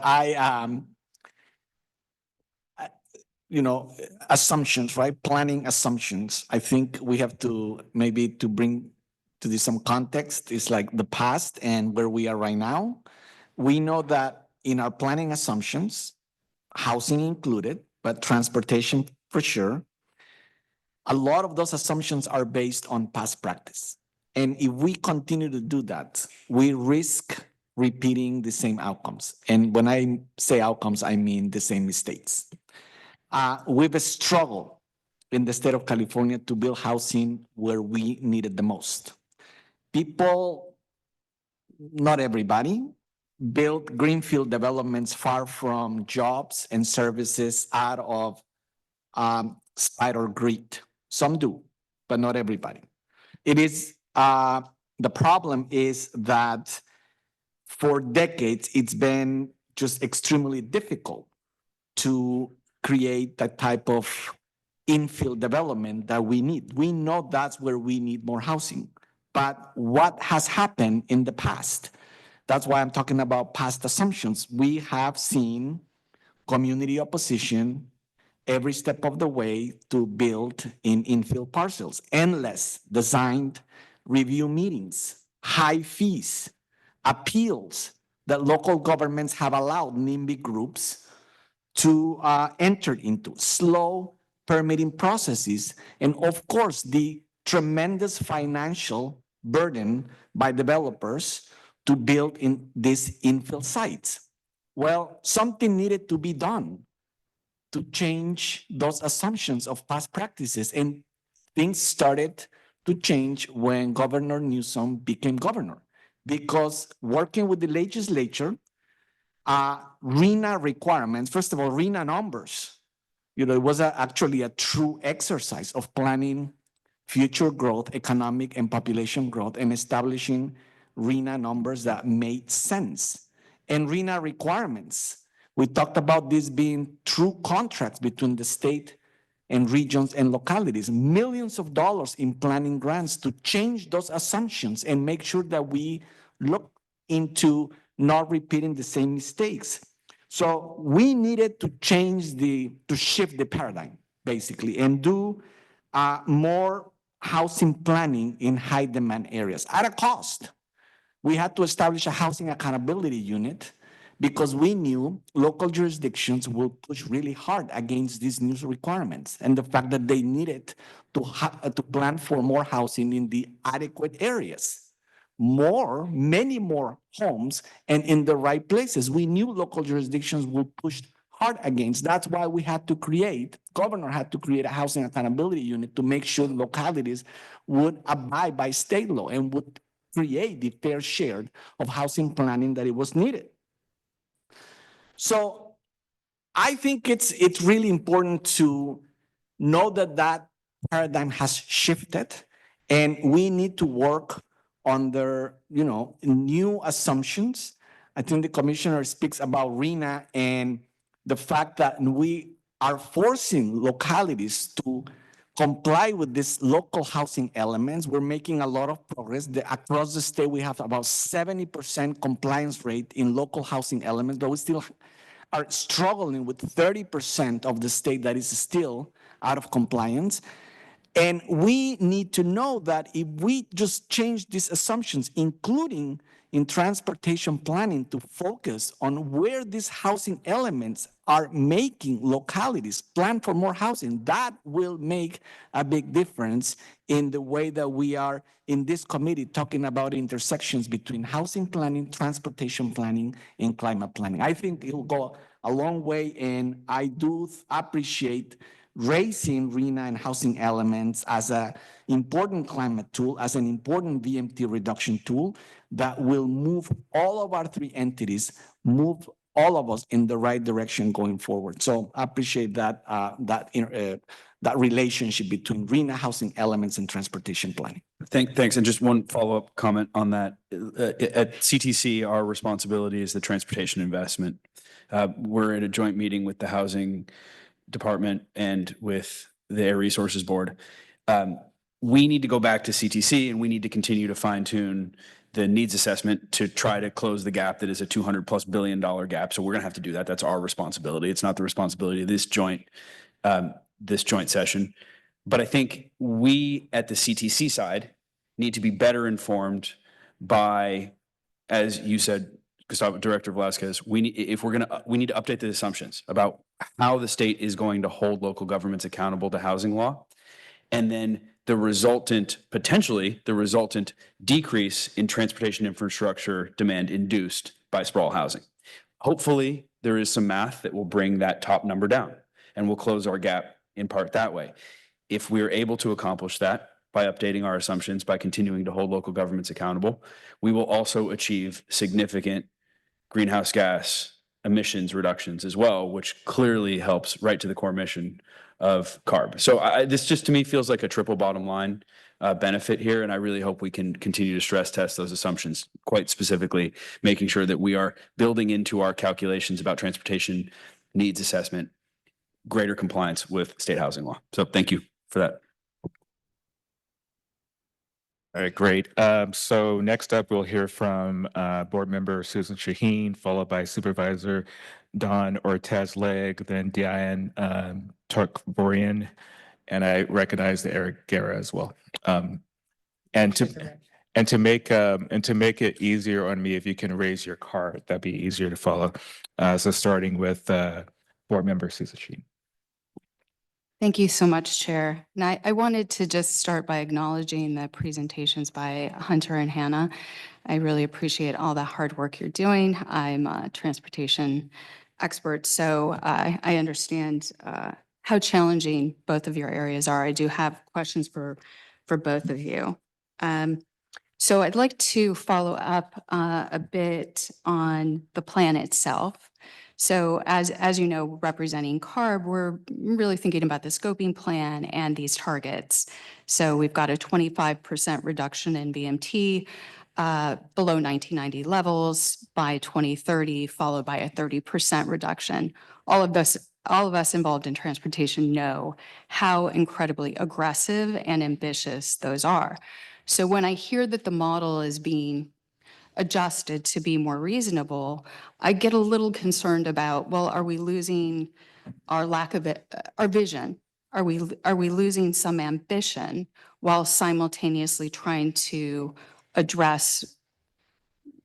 Speaker 3: you know, assumptions, right? Planning assumptions. I think we have to maybe to bring to this some context. It's like the past and where we are right now. We know that in our planning assumptions, housing included, but transportation for sure. A lot of those assumptions are based on past practice. And if we continue to do that, we risk repeating the same outcomes. And when I say outcomes, I mean the same mistakes. We've struggled in the state of California to build housing where we need it the most. People, not everybody, build greenfield developments far from jobs and services out of spite or greed. Some do, but not everybody. It is, the problem is that for decades, it's been just extremely difficult to create that type of infill development that we need. We know that's where we need more housing. But what has happened in the past? That's why I'm talking about past assumptions. We have seen community opposition every step of the way to build in infill parcels, endless designed review meetings, high fees, appeals that local governments have allowed NIMBY groups to enter into, slow permitting processes, and of course, the tremendous financial burden by developers to build in these infill sites. Well, something needed to be done to change those assumptions of past practices, and things started to change when Governor Newsom became governor, because working with the legislature, RENA requirements, first of all, RENA numbers, you know, it was actually a true exercise of planning future growth, economic and population growth, and establishing RENA numbers that made sense. And RENA requirements, we talked about this being true contracts between the state and regions and localities, millions of dollars in planning grants to change those assumptions and make sure that we look into not repeating the same mistakes. So we needed to change to shift the paradigm, basically, and do more housing planning in high demand areas at a cost. We had to establish a housing accountability unit because we knew local jurisdictions will push really hard against these new requirements and the fact that they needed to plan for more housing in the adequate areas. Many more homes and in the right places. We knew local jurisdictions will push hard against. That's why governor had to create a housing accountability unit to make sure localities would abide by state law and would create the fair share of housing planning that it was needed. So I think it's really important to know that that paradigm has shifted and we need to work under, new assumptions. I think the commissioner speaks about RENA and the fact that we are forcing localities to comply with these local housing elements. We're making a lot of progress. Across the state, we have about 70% compliance rate in local housing elements, but we still are struggling with 30% of the state that is still out of compliance. And we need to know that if we just change these assumptions, including in transportation planning, to focus on where these housing elements are making localities plan for more housing, that will make a big difference in the way that we are in this committee talking about intersections between housing planning, transportation planning, and climate planning. I think it will go a long way, and I do appreciate raising RENA and housing elements as an important climate tool, as an important VMT reduction tool that will move all of our three entities, move all of us in the right direction going forward. So I appreciate that that relationship between RENA housing elements and transportation planning.
Speaker 22: Thanks. And just one follow-up comment on that. At CTC, our responsibility is the transportation investment. We're in a joint meeting with the housing department and with the Air Resources Board. We need to go back to CTC and we need to continue to fine tune the needs assessment to try to close the gap that is a $200+ billion gap. So we're gonna have to do that. That's our responsibility. It's not the responsibility of this joint session. But I think we at the CTC side need to be better informed by, as you said, Gustavo, Director Velasquez, we need to update the assumptions about how the state is going to hold local governments accountable to housing law. And then potentially the resultant decrease in transportation infrastructure demand induced by sprawl housing. Hopefully there is some math that will bring that top number down and we'll close our gap in part that way. If we're able to accomplish that by updating our assumptions, by continuing to hold local governments accountable, we will also achieve significant greenhouse gas emissions reductions as well, which clearly helps right to the core mission of CARB. So this just to me feels like a triple bottom line benefit here, and I really hope we can continue to stress test those assumptions, quite specifically making sure that we are building into our calculations about transportation needs assessment greater compliance with state housing law. So thank you for that.
Speaker 1: All right, great. So next up, we'll hear from Board Member Susan Shaheen, followed by Supervisor Don Ortiz-Leg, then Diane Tarkvorian, and I recognize the Eric Guerra as well. And to make it easier on me, if you can raise your card, that'd be easier to follow. So starting with Board Member Susan Shaheen.
Speaker 4: Thank you so much, Chair. And I wanted to just start by acknowledging the presentations by Hunter and Hannah. I really appreciate all the hard work you're doing. I'm a transportation expert, so I understand how challenging both of your areas are. I do have questions for both of you. So I'd like to follow up a bit on the plan itself. So as you know, representing CARB, we're really thinking about the scoping plan and these targets. So we've got a 25% reduction in VMT below 1990 levels by 2030, followed by a 30% reduction. All of us involved in transportation know how incredibly aggressive and ambitious those are. So when I hear that the model is being adjusted to be more reasonable, I get a little concerned about, well, are we losing our vision? are we losing some ambition while simultaneously trying to address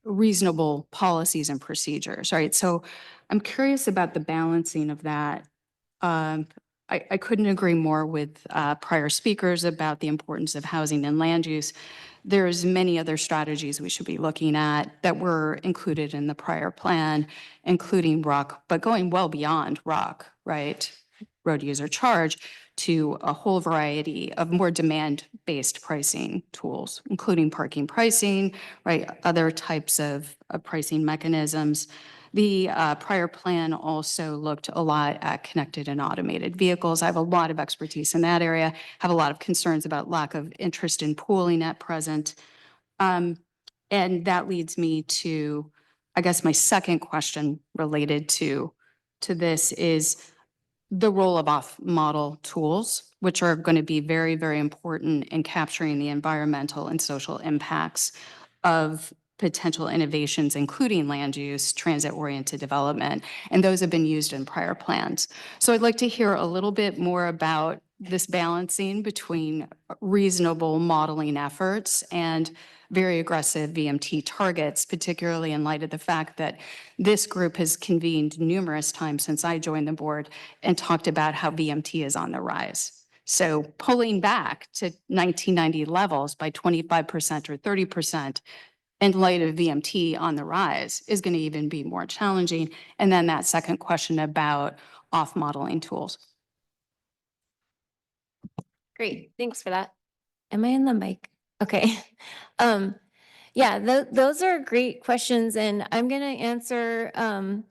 Speaker 4: reasonable policies and procedures, right? So I'm curious about the balancing of that. I couldn't agree more with prior speakers about the importance of housing and land use. There's many other strategies we should be looking at that were included in the prior plan, including ROC, but going well beyond ROC, right? Road user charge, to a whole variety of more demand-based pricing tools, including parking pricing, right? Other types of pricing mechanisms. The prior plan also looked a lot at connected and automated vehicles. I have a lot of expertise in that area, have a lot of concerns about lack of interest in pooling at present. And that leads me to, I guess, my second question related to this is the role of off-model tools, which are going to be very, very important in capturing the environmental and social impacts of potential innovations, including land use, transit-oriented development, and those have been used in prior plans. So I'd like to hear a little bit more about this balancing between reasonable modeling efforts and very aggressive VMT targets, particularly in light of the fact that this group has convened numerous times since I joined the board and talked about how VMT is on the rise. So pulling back to 1990 levels by 25% or 30% in light of VMT on the rise is going to even be more challenging. And then that second question about off-modeling tools.
Speaker 16: Great, thanks for that. Am I in the mic? Okay. Yeah, those are great questions, and I'm gonna answer, I'm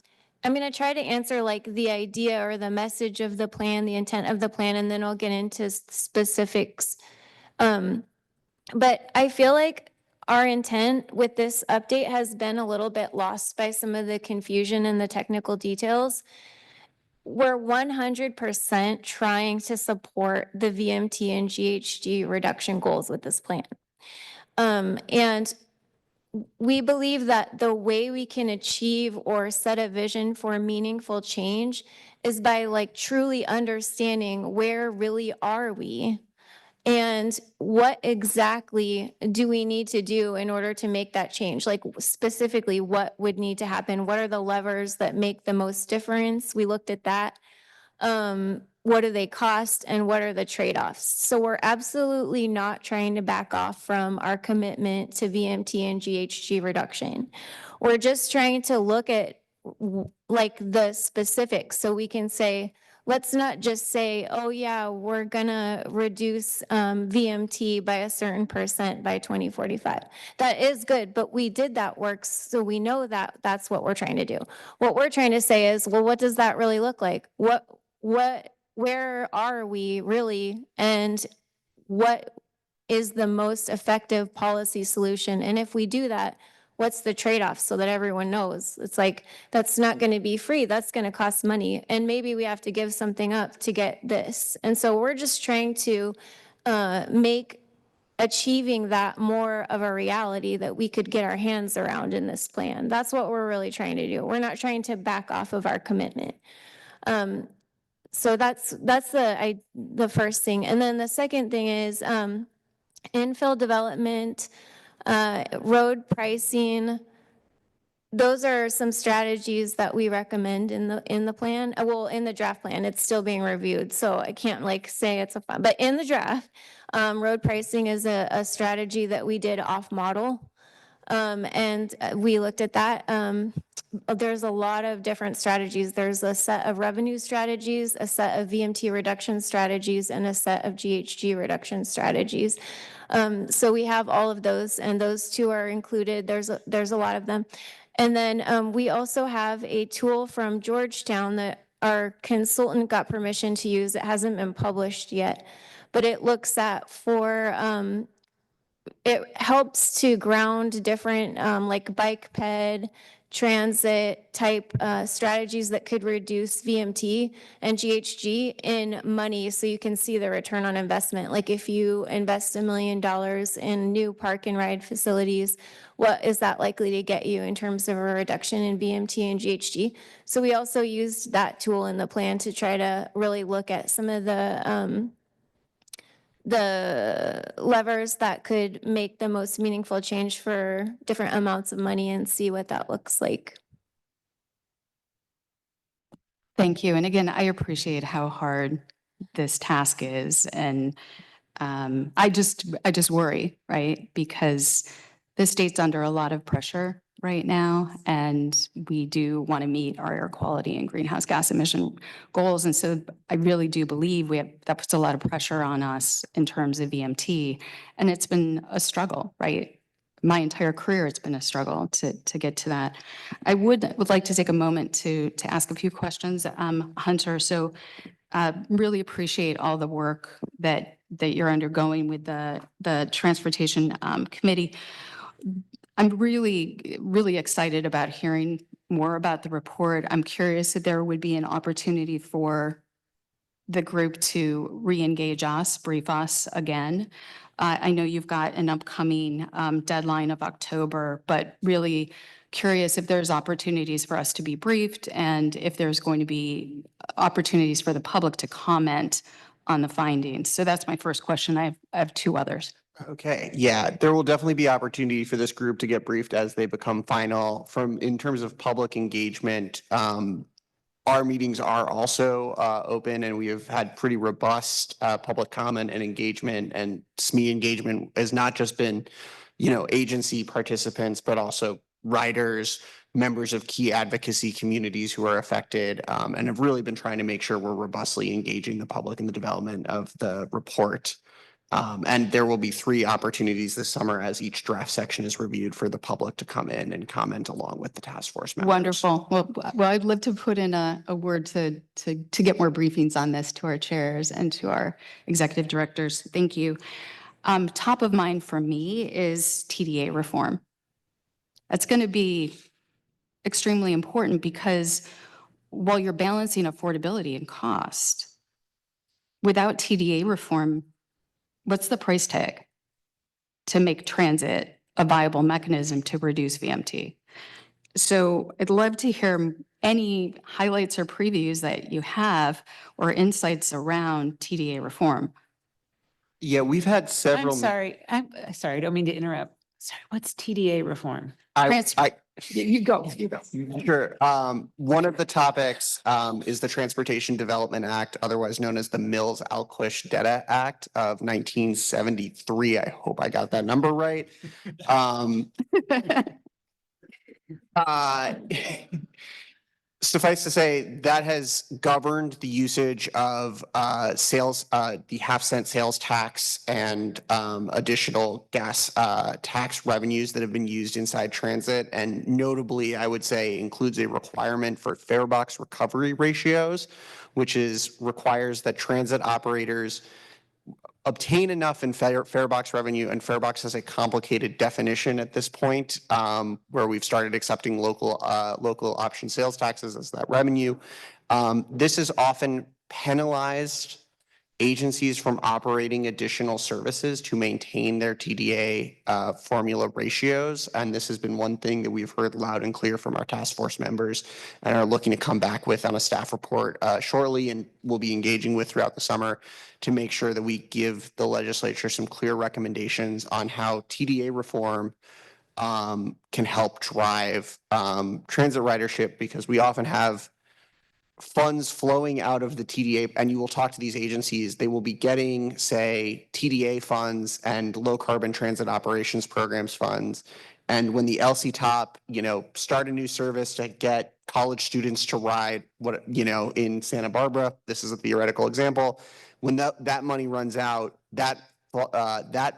Speaker 16: gonna try to answer like the idea or the message of the plan, the intent of the plan, and then I'll get into specifics. But I feel like our intent with this update has been a little bit lost by some of the confusion and the technical details. We're 100% trying to support the VMT and GHG reduction goals with this plan. And we believe that the way we can achieve or set a vision for meaningful change is by like truly understanding where really are we and what exactly do we need to do in order to make that change? Like specifically what would need to happen? What are the levers that make the most difference? We looked at that. What do they cost and what are the trade-offs? So we're absolutely not trying to back off from our commitment to VMT and GHG reduction. We're just trying to look at like the specifics so we can say, let's not just say, oh yeah, we're gonna reduce VMT by a certain percent by 2045. That is good, but we did that work, so we know that that's what we're trying to do. What we're trying to say is, well, what does that really look like? Where are we really, and what is the most effective policy solution? And if we do that, what's the trade-off so that everyone knows? It's like, that's not going to be free. That's going to cost money. And maybe we have to give something up to get this. And so we're just trying to make achieving that more of a reality that we could get our hands around in this plan. That's what we're really trying to do. We're not trying to back off of our commitment. So that's the first thing. And then the second thing is infill development, road pricing. Those are some strategies that we recommend in the plan. Well, in the draft plan, it's still being reviewed, so I can't like say it's a fun. But in the draft, road pricing is a strategy that we did off model, and we looked at that. There's a lot of different strategies. There's a set of revenue strategies, a set of VMT reduction strategies, and a set of GHG reduction strategies. So we have all of those, and those two are included. There's a lot of them. And then we also have a tool from Georgetown that our consultant got permission to use. It hasn't been published yet, but it looks at it helps to ground different like bike ped, transit type strategies that could reduce VMT and GHG in money so you can see the return on investment. Like if you invest $1 million in new park and ride facilities, what is that likely to get you in terms of a reduction in VMT and GHG? So we also used that tool in the plan to try to really look at some of the levers that could make the most meaningful change for different amounts of money and see what that looks like.
Speaker 4: Thank you. And again, I appreciate how hard this task is. And I just worry, right? Because the state's under a lot of pressure right now, and we do want to meet our air quality and greenhouse gas emission goals. And so I really do believe that puts a lot of pressure on us in terms of VMT. And it's been a struggle, right? My entire career, it's been a struggle to get to that. I would like to take a moment to ask a few questions, Hunter. So really appreciate all the work that you're undergoing with the Transportation Committee. I'm really excited about hearing more about the report. I'm curious if there would be an opportunity for the group to re-engage us, brief us again. I know you've got an upcoming deadline of October, but really curious if there's opportunities for us to be briefed and if there's going to be opportunities for the public to comment on the findings. So that's my first question. I have two others.
Speaker 17: Okay, yeah, there will definitely be opportunity for this group to get briefed as they become final. In terms of public engagement, our meetings are also open, and we have had pretty robust public comment and engagement. And SME engagement has not just been, agency participants, but also riders, members of key advocacy communities who are affected, and have really been trying to make sure we're robustly engaging the public in the development of the report. And there will be 3 opportunities this summer as each draft section is reviewed for the public to come in and comment along with the task force members.
Speaker 4: Wonderful. Well, I'd love to put in a word to get more briefings on this to our chairs and to our executive directors. Thank you. Top of mind for me is TDA reform. That's going to be extremely important because while you're balancing affordability and cost, without TDA reform, what's the price tag to make transit a viable mechanism to reduce VMT? So I'd love to hear any highlights or previews that you have or insights around TDA reform.
Speaker 17: Yeah, we've had several.
Speaker 2: I'm sorry, I don't mean to interrupt. Sorry, what's TDA reform?
Speaker 4: You go.
Speaker 17: Sure. One of the topics is the Transportation Development Act, otherwise known as the Mills-Alquish Data Act of 1973. I hope I got that number right. Suffice to say, that has governed the usage of the half-cent sales tax and additional gas tax revenues that have been used inside transit. And notably, I would say, includes a requirement for fare box recovery ratios, which requires that transit operators obtain enough in fare box revenue, and fare box has a complicated definition at this point, where we've started accepting local option sales taxes as that revenue. This has often penalized agencies from operating additional services to maintain their TDA formula ratios. And this has been one thing that we've heard loud and clear from our task force members and are looking to come back with on a staff report shortly, and we'll be engaging with throughout the summer to make sure that we give the legislature some clear recommendations on how TDA reform can help drive transit ridership, because we often have funds flowing out of the TDA, and you will talk to these agencies, they will be getting, say, TDA funds and low carbon transit operations programs funds. And when the LCTOP, start a new service to get college students to ride in Santa Barbara, this is a theoretical example, when that money runs out, that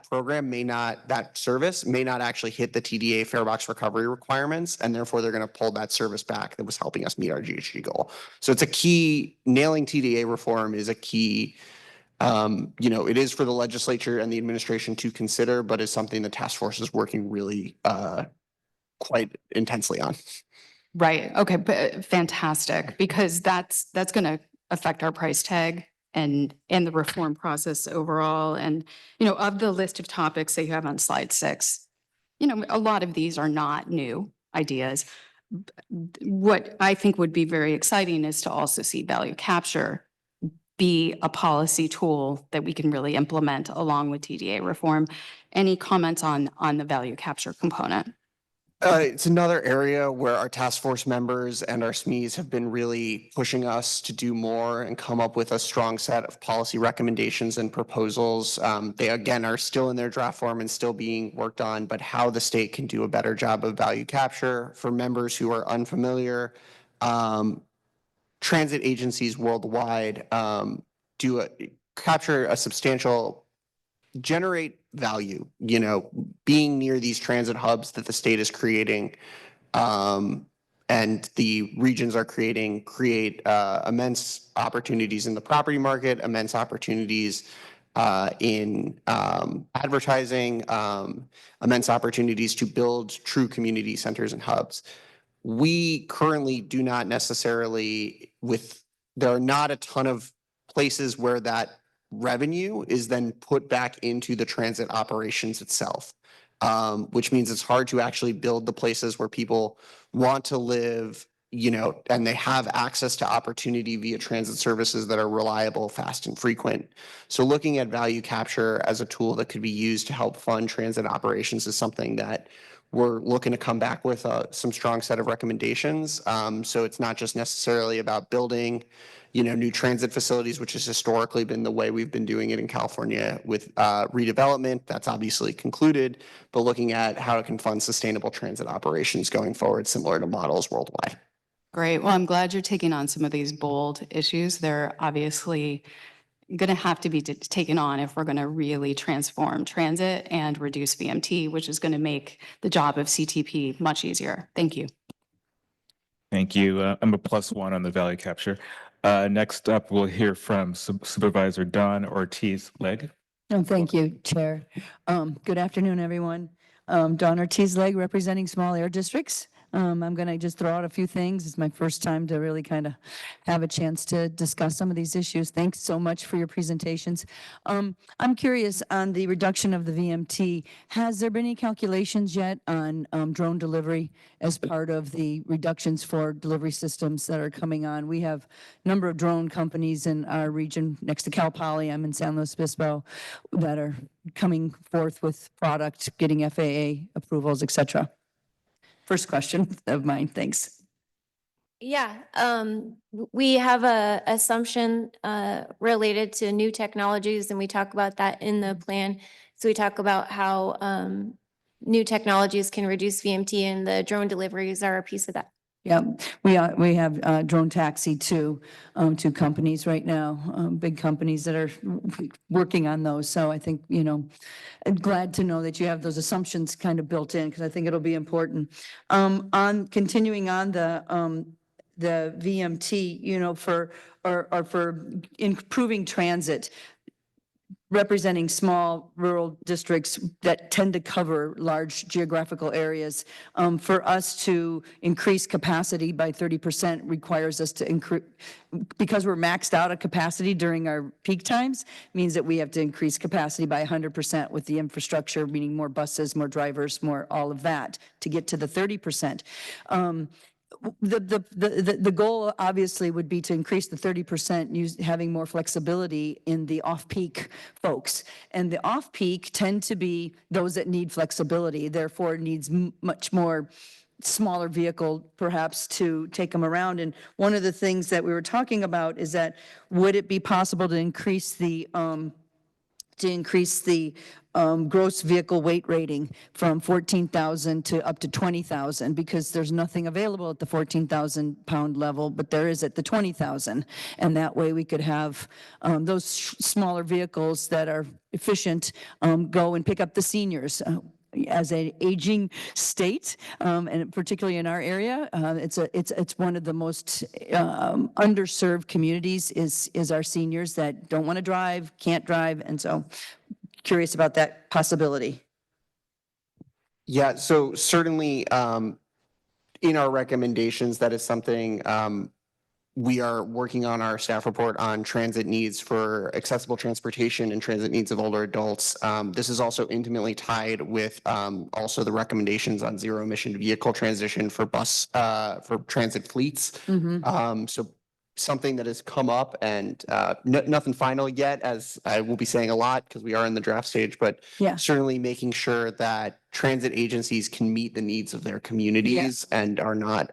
Speaker 17: program that service may not actually hit the TDA fare box recovery requirements, and therefore they're going to pull that service back that was helping us meet our GHG goal. So it's a key, nailing TDA reform is a key, it is for the legislature and the administration to consider, but is something the task force is working really quite intensely on.
Speaker 4: Right. Okay. Fantastic. Because that's going to affect our price tag and the reform process overall. And, of the list of topics that you have on slide 6, a lot of these are not new ideas. What I think would be very exciting is to also see value capture be a policy tool that we can really implement along with TDA reform. Any comments on the value capture component?
Speaker 17: It's another area where our task force members and our SMEs have been really pushing us to do more and come up with a strong set of policy recommendations and proposals. They, again, are still in their draft form and still being worked on, but how the state can do a better job of value capture. For members who are unfamiliar, transit agencies worldwide capture a substantial, generate value, being near these transit hubs that the state is creating and the regions are create immense opportunities in the property market, immense opportunities in advertising, immense opportunities to build true community centers and hubs. We currently do not necessarily there are not a ton of places where that revenue is then put back into the transit operations itself, which means it's hard to actually build the places where people want to live, and they have access to opportunity via transit services that are reliable, fast, and frequent. So looking at value capture as a tool that could be used to help fund transit operations is something that we're looking to come back with some strong set of recommendations. So it's not just necessarily about building, new transit facilities, which has historically been the way we've been doing it in California with redevelopment. That's obviously concluded, but looking at how it can fund sustainable transit operations going forward, similar to models worldwide.
Speaker 4: Great. Well, I'm glad you're taking on some of these bold issues. They're obviously going to have to be taken on if we're going to really transform transit and reduce VMT, which is going to make the job of CTP much easier. Thank you.
Speaker 1: Thank you. I'm a +1 on the value capture. Next up, we'll hear from Supervisor Don Ortiz-Legg.
Speaker 9: Oh, thank you, Chair. Good afternoon, everyone. Don Ortiz-Legg, representing small air districts. I'm going to just throw out a few things. It's my first time to really kind of have a chance to discuss some of these issues. Thanks so much for your presentations. I'm curious on the reduction of the VMT. Has there been any calculations yet on drone delivery as part of the reductions for delivery systems that are coming on? We have a number of drone companies in our region next to Cal Poly. I'm in San Luis Obispo that are coming forth with product, getting FAA approvals, et cetera. First question of mine, thanks.
Speaker 16: Yeah, we have a assumption related to new technologies, and we talk about that in the plan. So we talk about how new technologies can reduce VMT, and the drone deliveries are a piece of that.
Speaker 9: Yeah, we have drone taxi too, 2 companies right now, big companies that are working on those. So I think, I'm glad to know that you have those assumptions kind of built in because I think it'll be important. On continuing on the VMT, for improving transit, representing small rural districts that tend to cover large geographical areas. For us to increase capacity by 30% requires us to increase, because we're maxed out of capacity during our peak times, means that we have to increase capacity by 100% with the infrastructure, meaning more buses, more drivers, more all of that to get to the 30%. The goal obviously would be to increase the 30%, having more flexibility in the off-peak folks. And the off-peak tend to be those that need flexibility, therefore needs much more smaller vehicle perhaps to take them around. And one of the things that we were talking about is that would it be possible to increase the gross vehicle weight rating from 14,000 to up to 20,000, because there's nothing available at the 14,000 pound level, but there is at the 20,000. And that way we could have those smaller vehicles that are efficient go and pick up the seniors. As an aging state, and particularly in our area, it's one of the most underserved communities is our seniors that don't want to drive, can't drive, and so curious about that possibility.
Speaker 17: Yeah, so certainly in our recommendations, that is something we are working on our staff report on transit needs for accessible transportation and transit needs of older adults. This is also intimately tied with also the recommendations on zero emission vehicle transition for for transit fleets. So something that has come up and nothing final yet, as I will be saying a lot because we are in the draft stage, but
Speaker 9: Yeah.
Speaker 17: certainly making sure that transit agencies can meet the needs of their communities and are not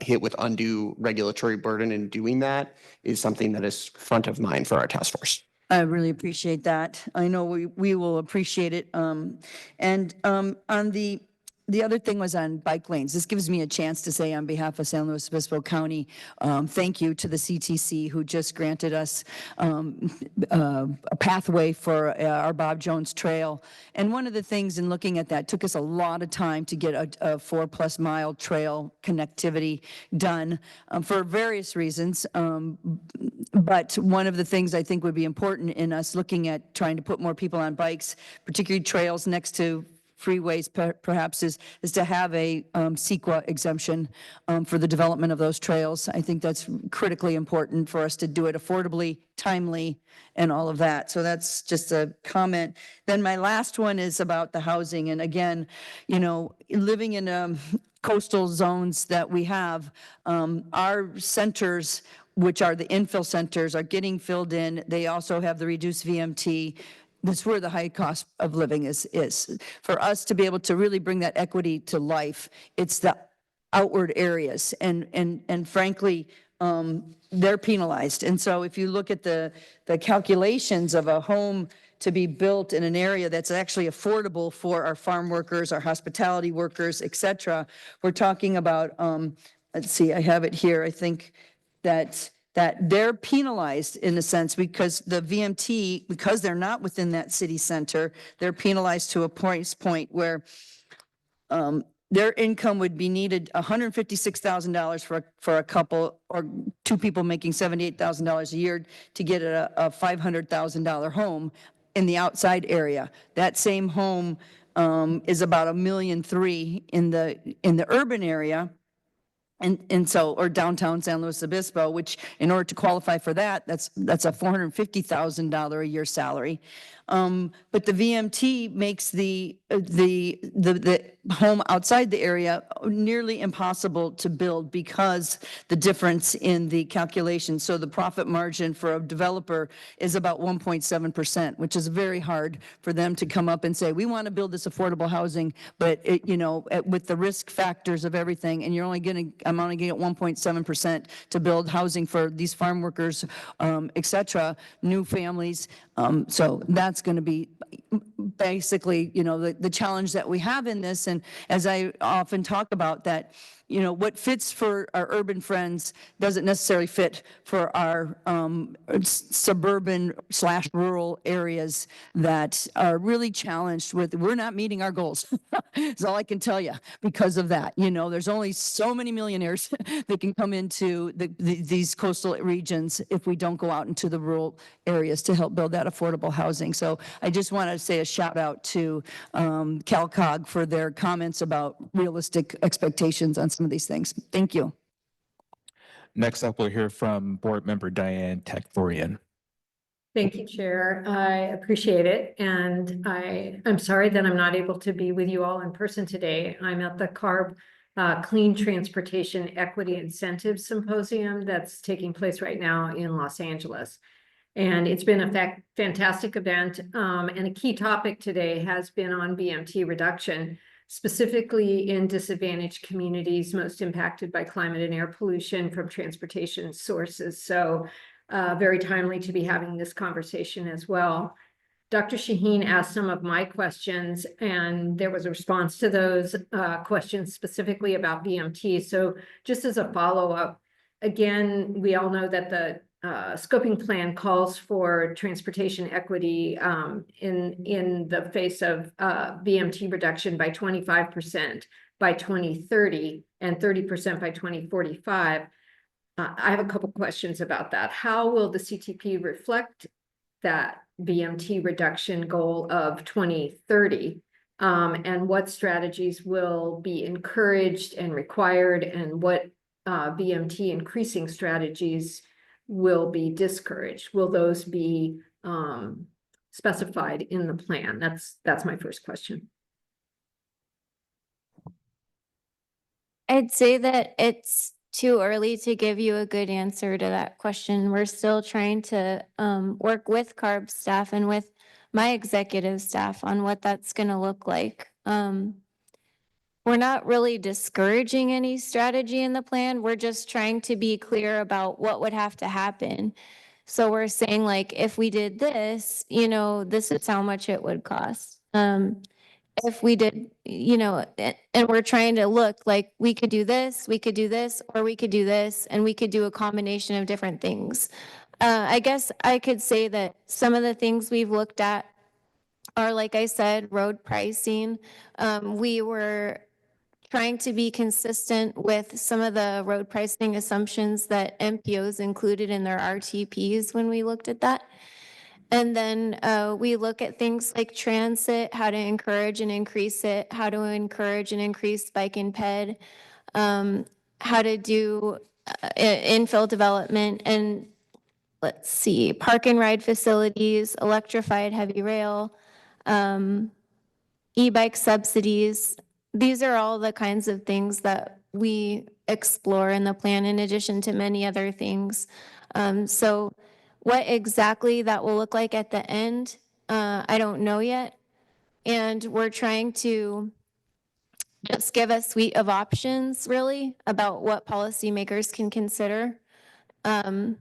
Speaker 17: hit with undue regulatory burden in doing that is something that is front of mind for our task force.
Speaker 9: I really appreciate that. I know we will appreciate it. And on the other thing was on bike lanes. This gives me a chance to say on behalf of San Luis Obispo County, thank you to the CTC who just granted us a pathway for our Bob Jones Trail. And one of the things in looking at that took us a lot of time to get a 4+ mile trail connectivity done for various reasons. But one of the things I think would be important in us looking at trying to put more people on bikes, particularly trails next to freeways perhaps is to have a CEQA exemption for the development of those trails. I think that's critically important for us to do it affordably, timely, and all of that. So that's just a comment. Then my last one is about the housing. And again, you know, living in coastal zones that we have, our centers, which are the infill centers, are getting filled in. They also have the reduced VMT. That's where the high cost of living is. For us to be able to really bring that equity to life, it's the outward areas. And frankly, they're penalized. And so if you look at the calculations of a home to be built in an area that's actually affordable for our farm workers, our hospitality workers, et cetera, we're talking about, let's see, I have it here. I think that they're penalized in a sense because the VMT, because they're not within that city center, they're penalized to a price point where their income would be needed $156,000 for a couple or two people making $78,000 a year to get a $500,000 home in the outside area. That same home is about $1.3 million in the urban area. And so, or downtown San Luis Obispo, which in order to qualify for that, that's a $450,000 a year salary. But the VMT makes the home outside the area nearly impossible to build because the difference in the calculation. So the profit margin for a developer is about 1.7%, which is very hard for them to come up and say, we want to build this affordable housing, but it, you know, with the risk factors of everything, and I'm only going to get 1.7% to build housing for these farm workers, et cetera, new families. So that's going to be basically, you know, the challenge that we have in this. And as I often talk about that, you know, what fits for our urban friends doesn't necessarily fit for our suburban/rural areas that are really challenged with, we're not meeting our goals. That's all I can tell you because of that. You know, there's only so many millionaires that can come into these coastal regions if we don't go out into the rural areas to help build that affordable housing. So I just want to say a shout out to CalCog for their comments about realistic expectations on some of these things. Thank you.
Speaker 1: Next up, we'll hear from Board Member Diane Takforian.
Speaker 5: Thank you, Chair. I appreciate it. And I'm sorry that I'm not able to be with you all in person today. I'm at the CARB Clean Transportation Equity Incentive Symposium that's taking place right now in Los Angeles. And it's been a fantastic event. And a key topic today has been on VMT reduction, specifically in disadvantaged communities most impacted by climate and air pollution from transportation sources. So very timely to be having this conversation as well. Dr. Shaheen asked some of my questions, and there was a response to those questions specifically about VMT. So just as a follow-up, again, we all know that the scoping plan calls for transportation equity in the face of VMT reduction by 25% by 2030 and 30% by 2045. I have a couple questions about that. How will the CTP reflect that VMT reduction goal of 2030 and what strategies will be encouraged and required, and what VMT increasing strategies will be discouraged. Will those be specified in the plan? That's my first question.
Speaker 16: I'd say that it's too early to give you a good answer to that question. We're still trying to work with CARB staff and with my executive staff on what that's going to look like. We're not really discouraging any strategy in the plan. We're just trying to be clear about what would have to happen. So we're saying, like, if we did this, you know, this is how much it would cost. If we did, you know, and we're trying to look like we could do this, or we could do this, and we could do a combination of different things. I guess I could say that some of the things we've looked at are, like I said, road pricing. We were trying to be consistent with some of the road pricing assumptions that MPOs included in their RTPs when we looked at that. And then we look at things like transit, how to encourage and increase it, how to encourage and increase bike and ped, how to do infill development, and let's see, park and ride facilities, electrified heavy rail, e-bike subsidies. These are all the kinds of things that we explore in the plan, in addition to many other things. So what exactly that will look like at the end, I don't know yet. And we're trying to just give a suite of options, really, about what policymakers can consider. And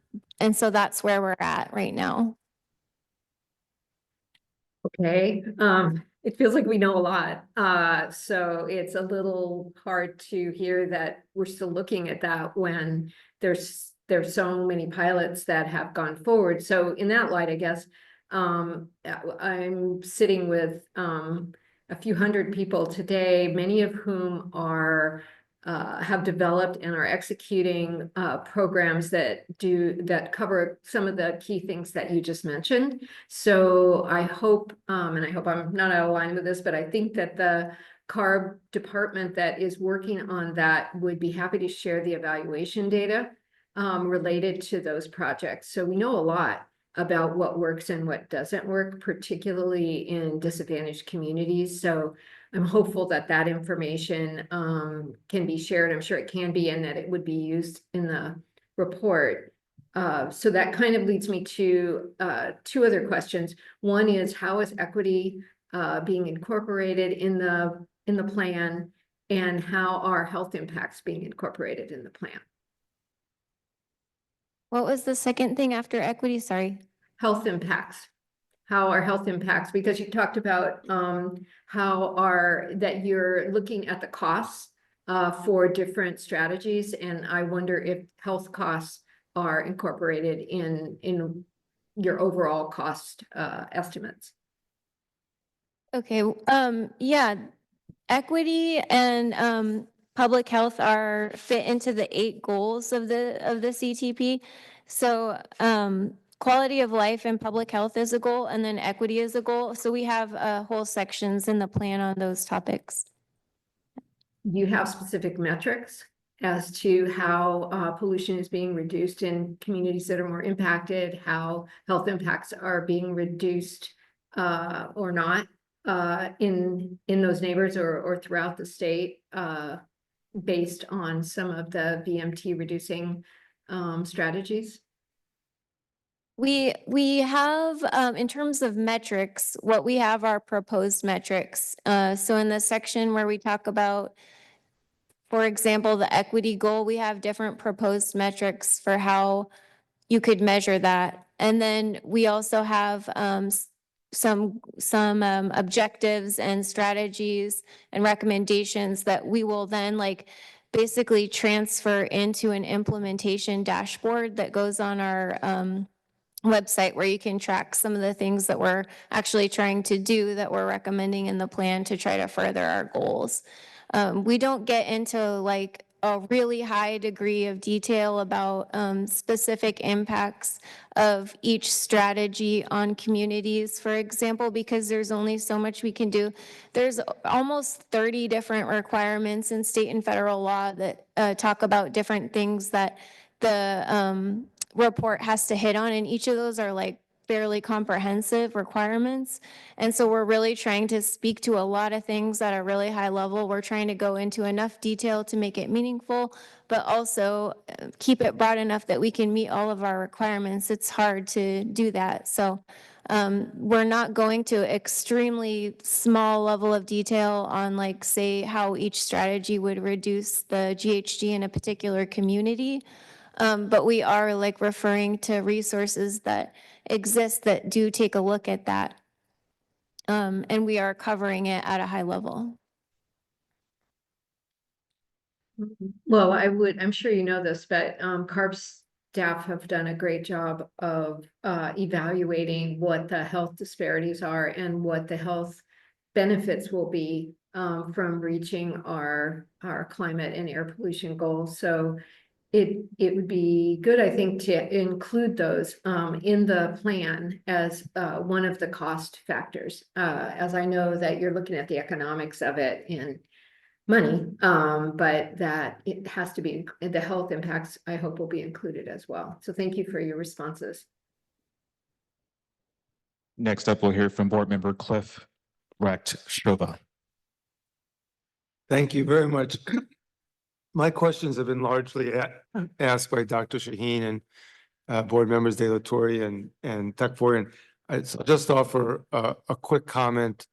Speaker 16: so that's where we're at right now.
Speaker 5: Okay, it feels like we know a lot. So it's a little hard to hear that we're still looking at that when there's so many pilots that have gone forward. So in that light, I guess, I'm sitting with a few hundred people today, many of whom are have developed and are executing programs that cover some of the key things that you just mentioned. So I hope, and I hope I'm not out of line with this, but I think that the CARB department that is working on that would be happy to share the evaluation data related to those projects. So we know a lot about what works and what doesn't work, particularly in disadvantaged communities. So I'm hopeful that that information can be shared. I'm sure it can be, and that it would be used in the report. So that kind of leads me to two other questions. One is, how is equity being incorporated in the plan, and how are health impacts being incorporated in the plan?
Speaker 16: What was the second thing after equity? Sorry.
Speaker 5: Health impacts. How are health impacts? Because you talked about that you're looking at the costs for different strategies, and I wonder if health costs are incorporated in your overall cost estimates.
Speaker 16: Okay, yeah, equity and public health are fit into the 8 goals of the CTP. So quality of life and public health is a goal, and then equity is a goal. So we have whole sections in the plan on those topics.
Speaker 5: Do you have specific metrics as to how pollution is being reduced in communities that are more impacted, how health impacts are being reduced or not in those neighbors or throughout the state based on some of the VMT reducing strategies?
Speaker 16: We have, in terms of metrics, what we have are proposed metrics. So in the section where we talk about, for example, the equity goal, we have different proposed metrics for how you could measure that. And then we also have some objectives and strategies and recommendations that we will then basically transfer into an implementation dashboard that goes on our website, where you can track some of the things that we're actually trying to do, that we're recommending in the plan to try to further our goals. We don't get into a really high degree of detail about specific impacts of each strategy on communities, for example, because there's only so much we can do. There's almost 30 different requirements in state and federal law that talk about different things that the report has to hit on, and each of those are like fairly comprehensive requirements. And so we're really trying to speak to a lot of things at a really high level. We're trying to go into enough detail to make it meaningful, but also keep it broad enough that we can meet all of our requirements. It's hard to do that. So we're not going to extremely small level of detail on, like, say, how each strategy would reduce the GHG in a particular community. But we are like referring to resources that exist that do take a look at that. And we are covering it at a high level.
Speaker 5: Well, I'm sure you know this, but CARB staff have done a great job of evaluating what the health disparities are and what the health benefits will be from reaching our climate and air pollution goals. So it would be good, I think, to include those in the plan as one of the cost factors. As I know that you're looking at the economics of it and money, but that it has to be, the health impacts, I hope, will be included as well. So thank you for your responses.
Speaker 1: Next up, we'll hear from Board Member Cliff Recht-Shova.
Speaker 11: Thank you very much. My questions have been largely asked by Dr. Shaheen and board members De La Torre and Tekforian. So I'll just offer a quick comment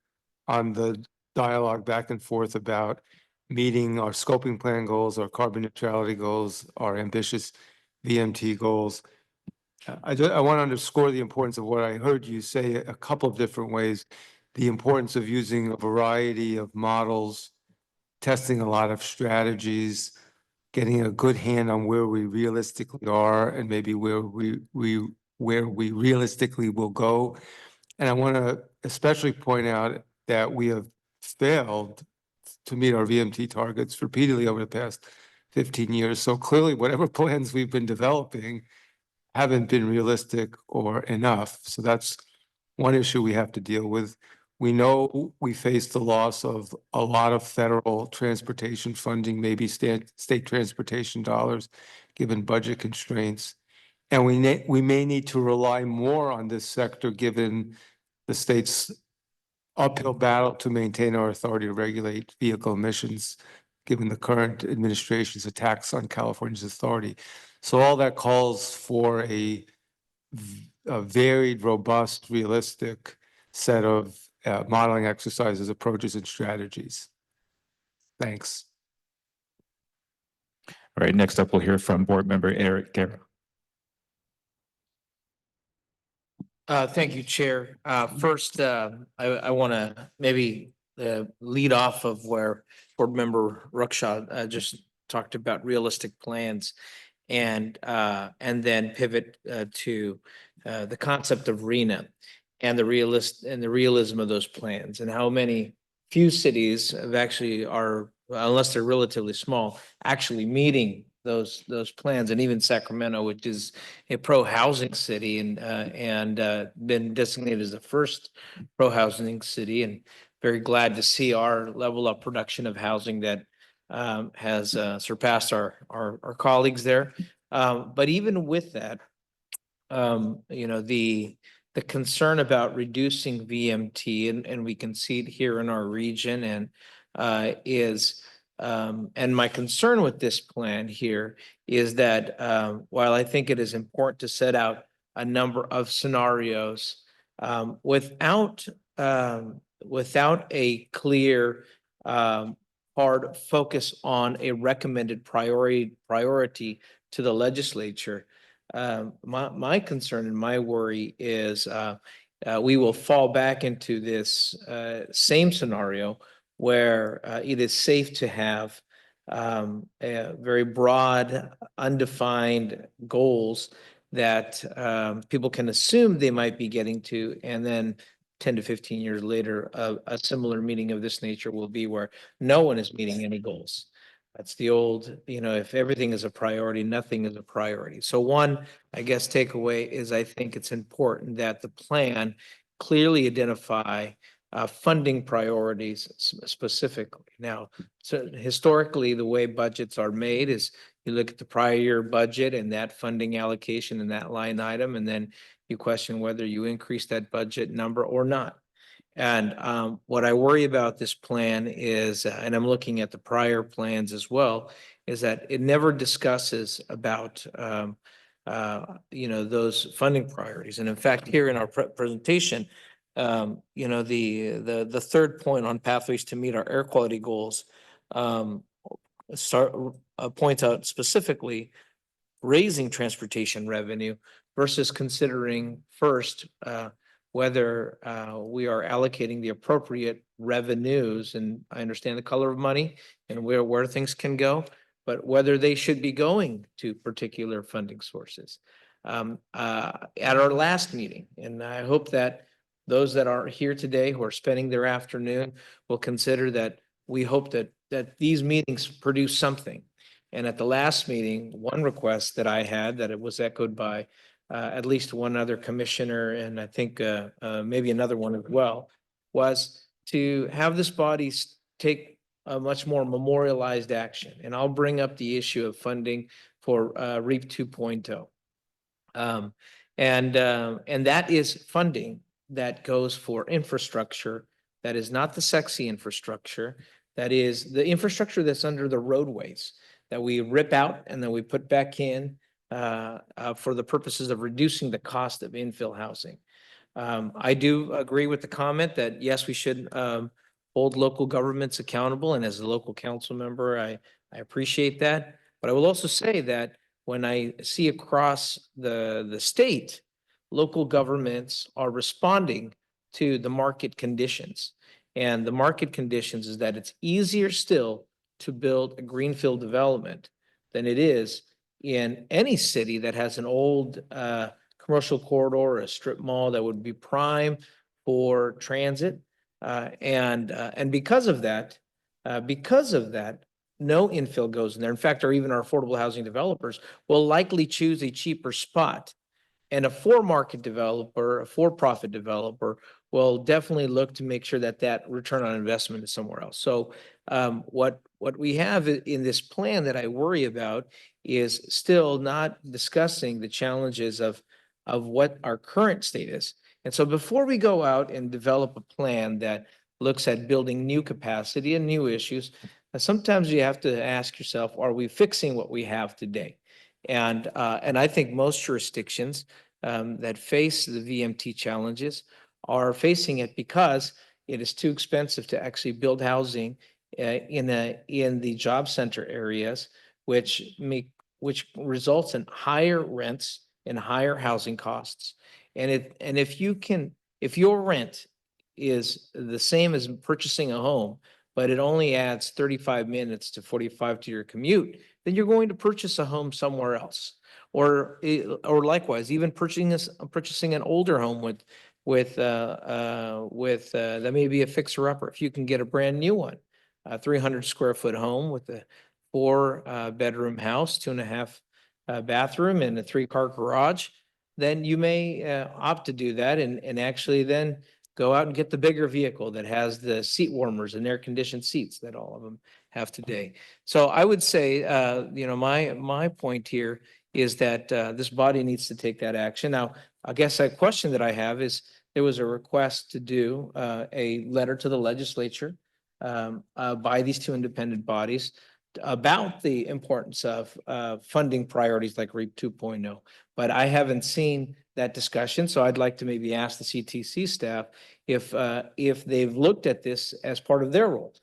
Speaker 11: on the dialogue back and forth about meeting our scoping plan goals, our carbon neutrality goals, our ambitious VMT goals. I want to underscore the importance of what I heard you say a couple of different ways, the importance of using a variety of models, testing a lot of strategies, getting a good hand on where we realistically are and maybe where we realistically will go. And I want to especially point out that we have failed to meet our VMT targets repeatedly over the past 15 years. So clearly, whatever plans we've been developing haven't been realistic or enough. So that's one issue we have to deal with. We know we face the loss of a lot of federal transportation funding, maybe state transportation dollars, given budget constraints. And we may need to rely more on this sector, given the state's uphill battle to maintain our authority to regulate vehicle emissions, given the current administration's attacks on California's authority. So all that calls for a varied, robust, realistic set of modeling exercises, approaches, and strategies. Thanks.
Speaker 1: All right, next up, we'll hear from Board Member Eric Guerra.
Speaker 13: Thank you, Chair. First, I want to maybe lead off of where Board Member Ruckshaw just talked about realistic plans, and then pivot to the concept of RENA and the realism of those plans, and how many few cities have actually are, unless they're relatively small, actually meeting those plans. And even Sacramento, which is a pro-housing city and been designated as the first pro-housing city, and very glad to see our level of production of housing that has surpassed our colleagues there. But even with that, you know, the concern about reducing VMT, and we can see it here in our region, and and my concern with this plan here is that while I think it is important to set out a number of scenarios, without a clear hard focus on a recommended priority to the legislature, my concern and my worry is we will fall back into this same scenario where it is safe to have very broad, undefined goals that people can assume they might be getting to, and then 10 to 15 years later, a similar meeting of this nature will be where no one is meeting any goals. That's the old, if everything is a priority, nothing is a priority. So one, I guess, takeaway is I think it's important that the plan clearly identify funding priorities specifically. Now, so historically, the way budgets are made is you look at the prior year budget and that funding allocation and that line item, and then you question whether you increase that budget number or not. And what I worry about this plan is, and I'm looking at the prior plans as well, is that it never discusses about those funding priorities. And in fact, here in our presentation, the third point on pathways to meet our air quality goals points out specifically raising transportation revenue versus considering first whether we are allocating the appropriate revenues. And I understand the color of money and where things can go, but whether they should be going to particular funding sources. At our last meeting, and I hope that those that are here today who are spending their afternoon will consider that we hope that these meetings produce something. And at the last meeting, one request that I had that it was echoed by at least one other commissioner, and I think maybe another one as well, was to have this body take a much more memorialized action. And I'll bring up the issue of funding for REAP 2.0. And that is funding that goes for infrastructure that is not the sexy infrastructure, that is the infrastructure that's under the roadways that we rip out and then we put back in for the purposes of reducing the cost of infill housing. I do agree with the comment that yes, we should hold local governments accountable. And as a local council member, I appreciate that. But I will also say that when I see across the state, local governments are responding to the market conditions. And the market conditions is that it's easier still to build a greenfield development than it is in any city that has an old commercial corridor or a strip mall that would be prime for transit. And because of that, no infill goes in there. In fact, or even our affordable housing developers will likely choose a cheaper spot. And a for-market developer, a for-profit developer, will definitely look to make sure that return on investment is somewhere else. So what we have in this plan that I worry about is still not discussing the challenges of what our current state is. And so before we go out and develop a plan that looks at building new capacity and new issues, sometimes you have to ask yourself, are we fixing what we have today? And I think most jurisdictions that face the VMT challenges are facing it because it is too expensive to actually build housing in the job center areas, which results in higher rents and higher housing costs. And if your rent is the same as purchasing a home, but it only adds 35 minutes to 45 to your commute, then you're going to purchase a home somewhere else. Or likewise, even purchasing an older home with that may be a fixer-upper. If you can get a brand new one, a 300 square foot home with a 4-bedroom house, 2.5 bathroom, and a 3-car garage, then you may opt to do that and actually then go out and get the bigger vehicle that has the seat warmers and air-conditioned seats that all of them have today. So I would say, my point here is that this body needs to take that action. Now, I guess a question that I have is, there was a request to do a letter to the legislature by these two independent bodies about the importance of funding priorities like REAP 2.0. But I haven't seen that discussion, so I'd like to maybe ask the CTC staff if they've looked at this as part of their role.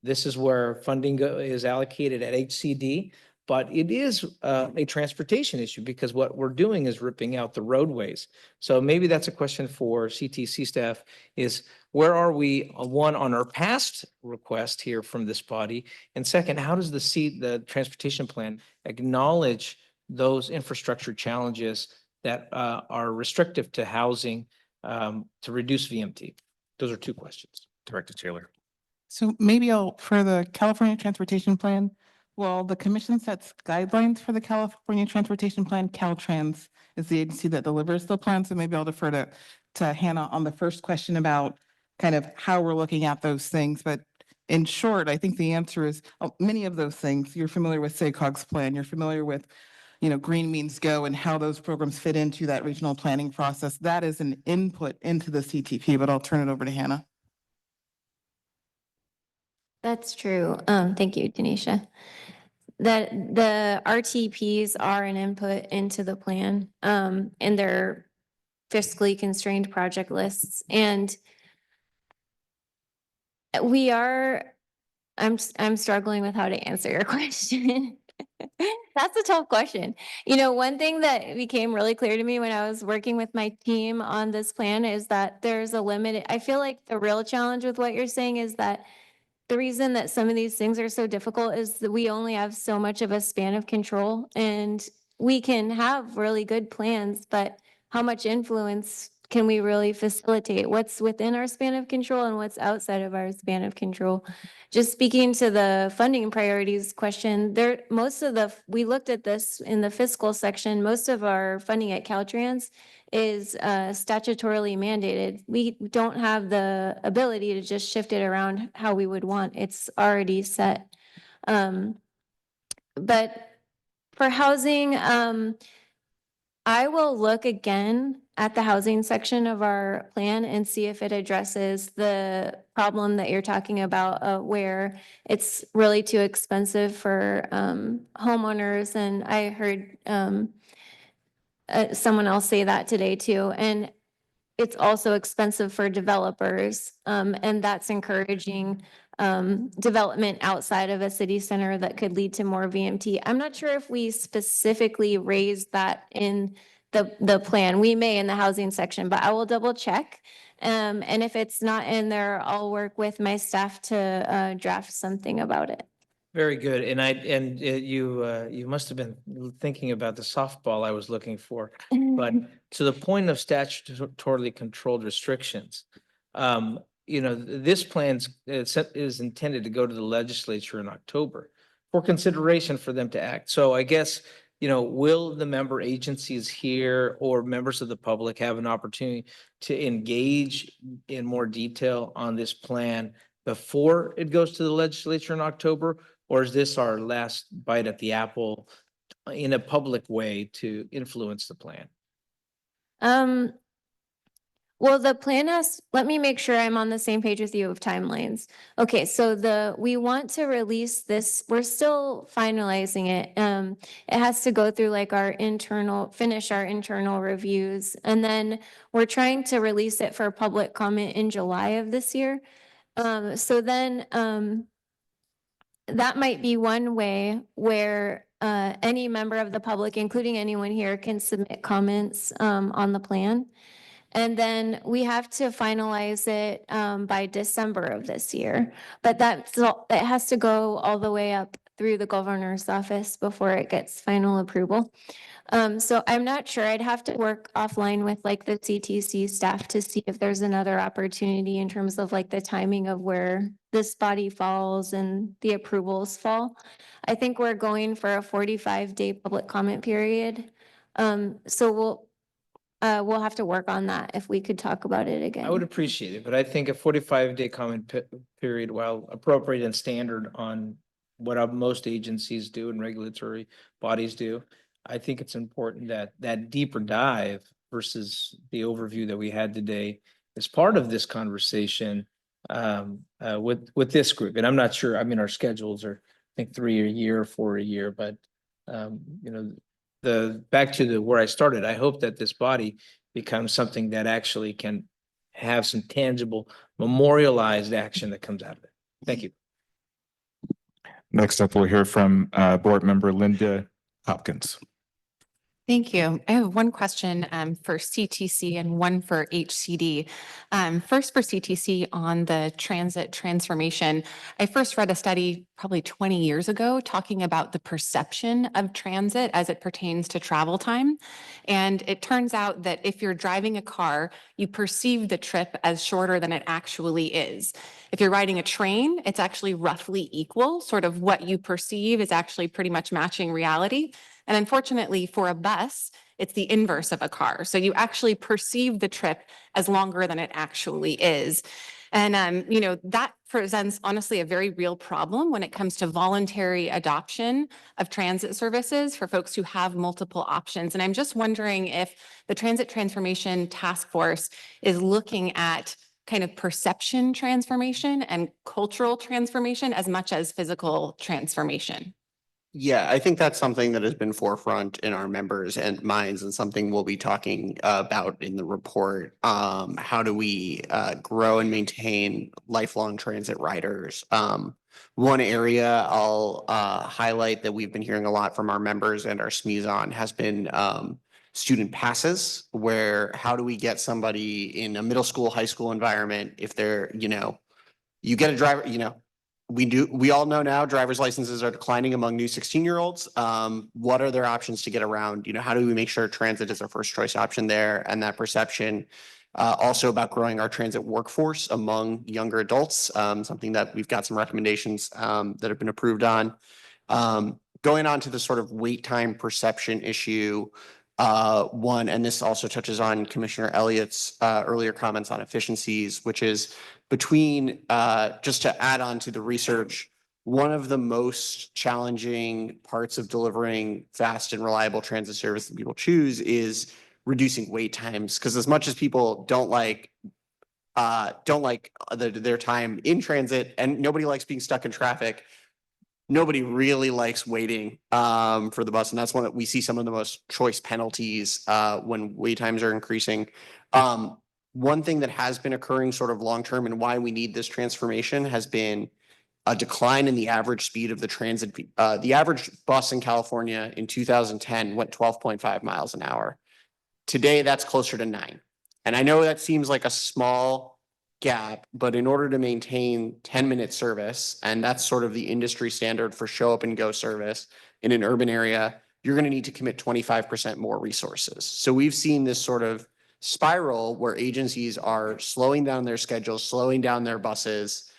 Speaker 13: This is where funding is allocated at HCD, but it is a transportation issue because what we're doing is ripping out the roadways. So maybe that's a question for CTC staff is, where are we, one, on our past request here from this body? And second, how does the transportation plan acknowledge those infrastructure challenges that are restrictive to housing to reduce VMT? Those are two questions.
Speaker 1: Director Taylor.
Speaker 8: So maybe for the California Transportation Plan, Well, the commission sets guidelines for the California Transportation Plan. Caltrans is the agency that delivers the plan. So maybe I'll defer to Hannah on the first question about kind of how we're looking at those things. But in short, I think the answer is many of those things. You're familiar with SACOG's plan. You're familiar with, Green Means Go and how those programs fit into that regional planning process. That is an input into the CTP, but I'll turn it over to Hannah.
Speaker 16: That's true. Thank you, Denisha. That the RTPs are an input into the plan, and they're fiscally constrained project lists. And I'm struggling with how to answer your question. That's a tough question. One thing that became really clear to me when I was working with my team on this plan is that there's a limit. I feel like the real challenge with what you're saying is that the reason that some of these things are so difficult is that we only have so much of a span of control, and we can have really good plans, but how much influence can we really facilitate? What's within our span of control and what's outside of our span of control? Just speaking to the funding priorities question, we looked at this in the fiscal section, most of our funding at Caltrans is statutorily mandated. We don't have the ability to just shift it around how we would want. It's already set. But for housing, I will look again at the housing section of our plan and see if it addresses the problem that you're talking about, where it's really too expensive for homeowners. And I heard someone else say that today too. And it's also expensive for developers, and that's encouraging development outside of a city center that could lead to more VMT. I'm not sure if we specifically raised that in the plan. We may in the housing section, but I will double check. And if it's not in there, I'll work with my staff to draft something about it.
Speaker 13: Very good. And you must have been thinking about the softball I was looking for. But to the point of statutorily controlled restrictions, this plan is intended to go to the legislature in October for consideration for them to act. So I guess, will the member agencies here or members of the public have an opportunity to engage in more detail on this plan before it goes to the legislature in October? Or is this our last bite at the apple in a public way to influence the plan?
Speaker 16: Well, the plan let me make sure I'm on the same page with you of timelines. Okay, so we want to release this, we're still finalizing it. It has to go through like finish our internal reviews. And then we're trying to release it for public comment in July of this year. So then, that might be one way where any member of the public, including anyone here, can submit comments on the plan. And then we have to finalize it by December of this year. But it has to go all the way up through the governor's office before it gets final approval. So I'm not sure. I'd have to work offline with like the CTC staff to see if there's another opportunity in terms of like the timing of where this body falls and the approvals fall. I think we're going for a 45-day public comment period. So we'll have to work on that if we could talk about it again.
Speaker 13: I would appreciate it, but I think a 45-day comment period, while appropriate and standard on what most agencies do and regulatory bodies do, I think it's important that deeper dive versus the overview that we had today is part of this conversation with this group. And I'm not sure, our schedules are, I think 3 a year, 4 a year, but back to where I started, I hope that this body becomes something that actually can have some tangible memorialized action that comes out of it. Thank you.
Speaker 1: Next up, we'll hear from Board Member Linda Hopkins.
Speaker 14: Thank you. I have one question for CTC and one for HCD. First for CTC on the transit transformation. I first read a study probably 20 years ago talking about the perception of transit as it pertains to travel time. And it turns out that if you're driving a car, you perceive the trip as shorter than it actually is. If you're riding a train, it's actually roughly equal. Sort of what you perceive is actually pretty much matching reality. And unfortunately for a bus, it's the inverse of a car. So you actually perceive the trip as longer than it actually is. And, that presents honestly a very real problem when it comes to voluntary adoption of transit services for folks who have multiple options. And I'm just wondering if the Transit Transformation Task Force is looking at kind of perception transformation and cultural transformation as much as physical transformation.
Speaker 17: Yeah, I think that's something that has been forefront in our members and minds and something we'll be talking about in the report. How do we grow and maintain lifelong transit riders? One area I'll highlight that we've been hearing a lot from our members and our SMEs on has been student passes, where how do we get somebody in a middle school, high school environment, if they're, you get a driver, we all know now driver's licenses are declining among new 16-year-olds. What are their options to get around? How do we make sure transit is our first choice option there? And that perception, also about growing our transit workforce among younger adults, something that we've got some recommendations that have been approved on. Going on to the sort of wait time perception issue, one, and this also touches on Commissioner Elliott's earlier comments on efficiencies, which is between, just to add on to the research, one of the most challenging parts of delivering fast and reliable transit service that people choose is reducing wait times. Because as much as people don't like their time in transit, and nobody likes being stuck in traffic, nobody really likes waiting for the bus. And that's one that we see some of the most choice penalties when wait times are increasing. One thing that has been occurring sort of long-term and why we need this transformation has been a decline in the average speed of the transit. The average bus in California in 2010 went 12.5 miles an hour. Today, that's closer to 9. And I know that seems like a small gap, but in order to maintain 10-minute service, and that's sort of the industry standard for show up and go service in an urban area, you're going to need to commit 25% more resources. So we've seen this sort of spiral where agencies are slowing down their schedules, slowing down their buses,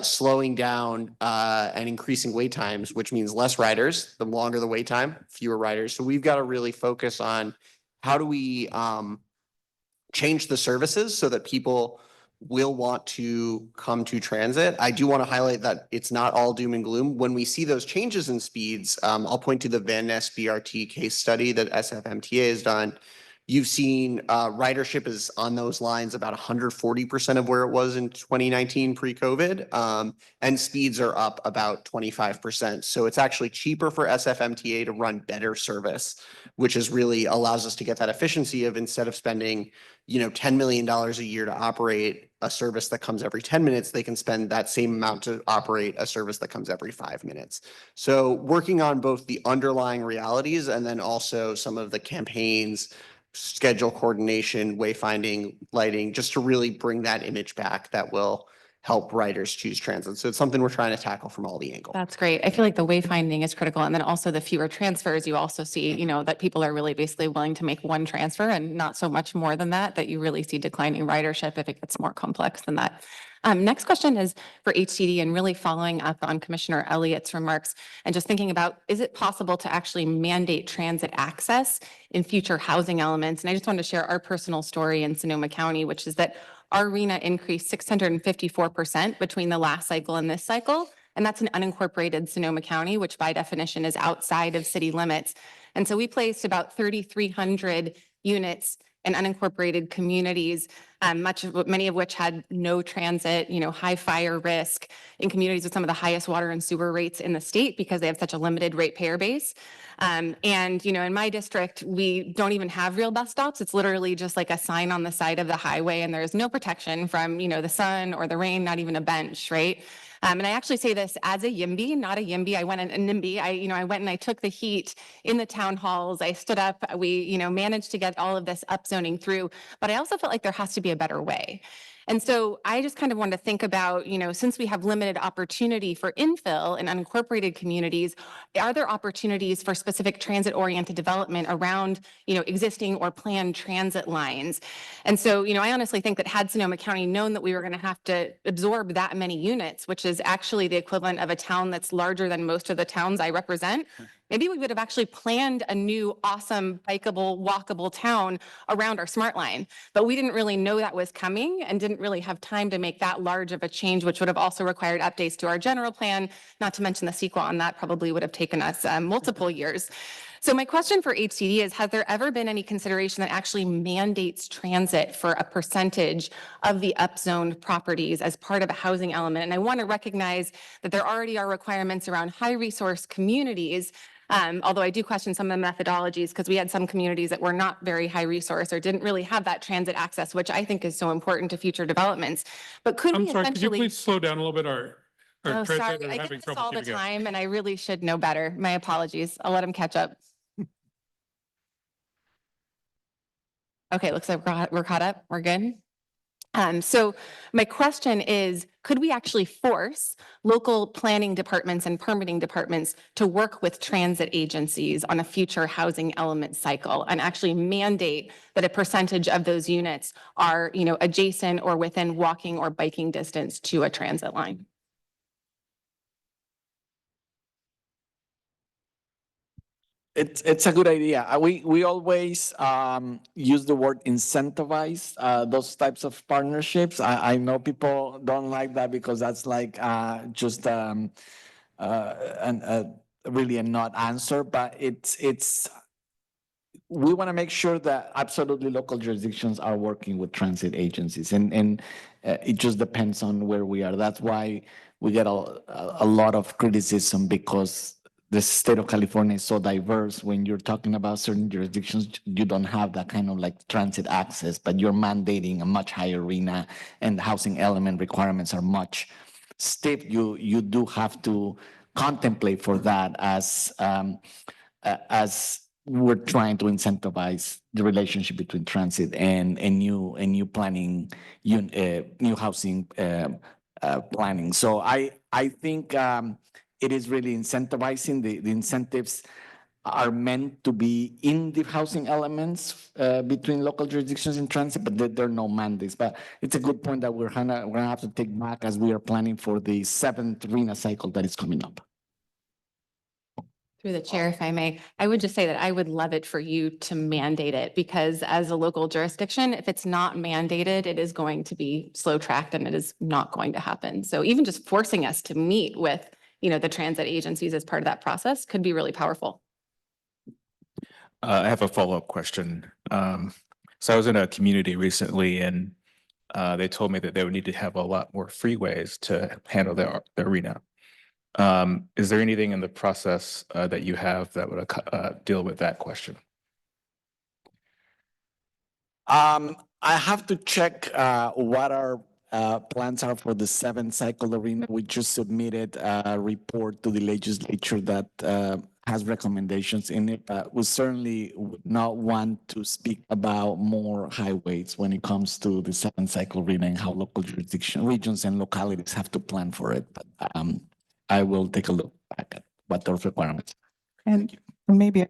Speaker 17: slowing down and increasing wait times, which means less riders. The longer the wait time, fewer riders. So we've got to really focus on how do we change the services so that people will want to come to transit. I do want to highlight that it's not all doom and gloom. When we see those changes in speeds, I'll point to the Van Ness BRT case study that SFMTA has done. You've seen ridership is on those lines about 140% of where it was in 2019 pre-COVID, and speeds are up about 25%. So it's actually cheaper for SFMTA to run better service, which is really allows us to get that efficiency of instead of spending, $10 million a year to operate a service that comes every 10 minutes, they can spend that same amount to operate a service that comes every 5 minutes. So working on both the underlying realities and then also some of the campaigns, schedule coordination, wayfinding, lighting, just to really bring that image back that will help riders choose transit. So it's something we're trying to tackle from all the angles.
Speaker 14: That's great. I feel like the wayfinding is critical. And then also the fewer transfers, you also see, that people are really basically willing to make one transfer and not so much more than that you really see declining ridership if it gets more complex than that. Next question is for HCD and really following up on Commissioner Elliott's remarks and just thinking about, is it possible to actually mandate transit access in future housing elements? And I just wanted to share our personal story in Sonoma County, which is that our RHNA increased 654% between the last cycle and this cycle. And that's an unincorporated Sonoma County, which by definition is outside of city limits. And so we placed about 3,300 units in unincorporated communities, many of which had no transit, high fire risk, in communities with some of the highest water and sewer rates in the state because they have such a limited ratepayer base. And, in my district, we don't even have real bus stops. It's literally just like a sign on the side of the highway, and there's no protection from, the sun or the rain, not even a bench, right? And I actually say this as a YIMBY, not a YIMBY. I went in a NIMBY. I went and I took the heat in the town halls. I stood up. We, managed to get all of this upzoning through. But I also felt like there has to be a better way. And so I just kind of wanted to think about, since we have limited opportunity for infill in unincorporated communities, are there opportunities for specific transit-oriented development around, existing or planned transit lines? And so, I honestly think that had Sonoma County known that we were going to have to absorb that many units, which is actually the equivalent of a town that's larger than most of the towns I represent, maybe we would have actually planned a new, awesome, bikeable, walkable town around our smart line. But we didn't really know that was coming and didn't really have time to make that large of a change, which would have also required updates to our general plan, not to mention the sequel on that probably would have taken us multiple years. So my question for HCD is, has there ever been any consideration that actually mandates transit for a percentage of the upzoned properties as part of a housing element? And I want to recognize that there already are requirements around high resource communities, although I do question some of the methodologies because we had some communities that were not very high resource or didn't really have that transit access, which I think is so important to future developments. But could we
Speaker 21: Sorry, could you
Speaker 14: essentially...
Speaker 21: please slow down a little bit? Our
Speaker 14: Oh, sorry,
Speaker 21: translators are
Speaker 14: I
Speaker 21: having
Speaker 14: get this
Speaker 21: trouble
Speaker 14: all the
Speaker 21: keeping up.
Speaker 14: time and I really should know better. My apologies. I'll let him catch up. Okay, looks like we're caught up. We're good. So my question is, could we actually force local planning departments and permitting departments to work with transit agencies on a future housing element cycle and actually mandate that a percentage of those units are, adjacent or within walking or biking distance to a transit line?
Speaker 3: It's a good idea. We always use the word incentivize those types of partnerships. I know people don't like that because that's like just really a not answer, but we want to make sure that absolutely local jurisdictions are working with transit agencies, and it just depends on where we are. That's why we get a lot of criticism because the state of California is so diverse. When you're talking about certain jurisdictions, you don't have that kind of like transit access, but you're mandating a much higher arena and the housing element requirements are much stiff. You do have to contemplate for that as we're trying to incentivize the relationship between transit and new planning, new housing planning. So I think it is really incentivizing. The incentives are meant to be in the housing elements between local jurisdictions and transit, but there are no mandates. But it's a good point that we're gonna have to take back as we are planning for the 7th RENA cycle that is coming up.
Speaker 14: Through the chair, if I may, I would just say that I would love it for you to mandate it, because as a local jurisdiction, if it's not mandated, it is going to be slow tracked and it is not going to happen. So even just forcing us to meet with, the transit agencies as part of that process could be really powerful.
Speaker 1: I have a follow-up question. So I was in a community recently and they told me that they would need to have a lot more freeways to handle the arena. Is there anything in the process that you have that would deal with that question?
Speaker 3: I have to check what our plans are for the 7th cycle arena. We just submitted a report to the legislature that has recommendations in it. We certainly would not want to speak about more highways when it comes to the 7th cycle arena and how local regions and localities have to plan for it. But I will take a look back at what those requirements are.
Speaker 8: And maybe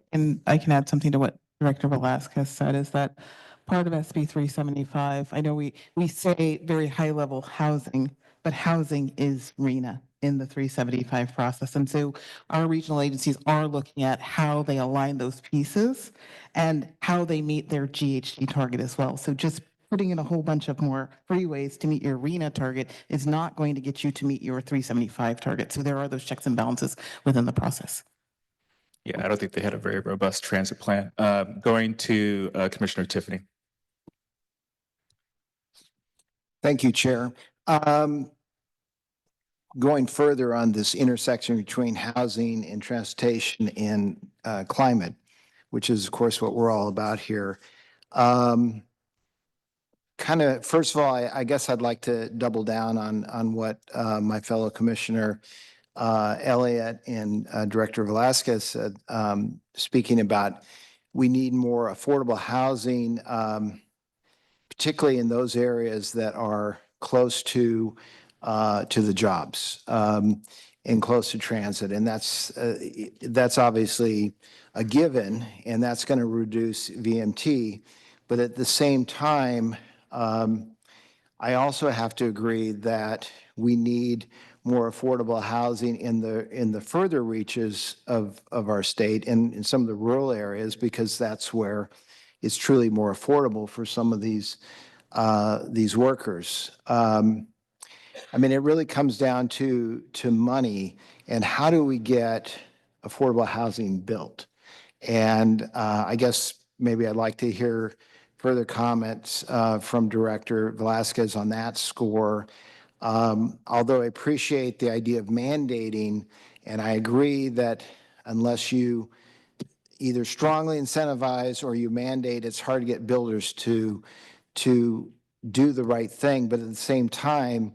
Speaker 8: I can add something to what Director Velasquez said, is that part of SB 375, I know we say very high level housing, but housing is RENA in the 375 process. And so our regional agencies are looking at how they align those pieces and how they meet their GHG target as well. So just putting in a whole bunch of more freeways to meet your RENA target is not going to get you to meet your 375 target. So there are those checks and balances within the process.
Speaker 1: Yeah, I don't think they had a very robust transit plan. Going to Commissioner Tiffany.
Speaker 12: Thank you, Chair. Going further on this intersection between housing and transportation and climate, which is of course what we're all about here. kind of, first of all, I guess I'd like to double down on what my fellow Commissioner Elliott and Director Velasquez said, speaking about we need more affordable housing, particularly in those areas that are close to the jobs and close to transit. And that's obviously a given, and that's going to reduce VMT. But at the same time, I also have to agree that we need more affordable housing in the further reaches of our state and in some of the rural areas, because that's where it's truly more affordable for some of these workers. I mean, it really comes down to money and how do we get affordable housing built? And I guess maybe I'd like to hear further comments from Director Velasquez on that score. Although I appreciate the idea of mandating, and I agree that unless you either strongly incentivize or you mandate, it's hard to get builders to do the right thing. But at the same time,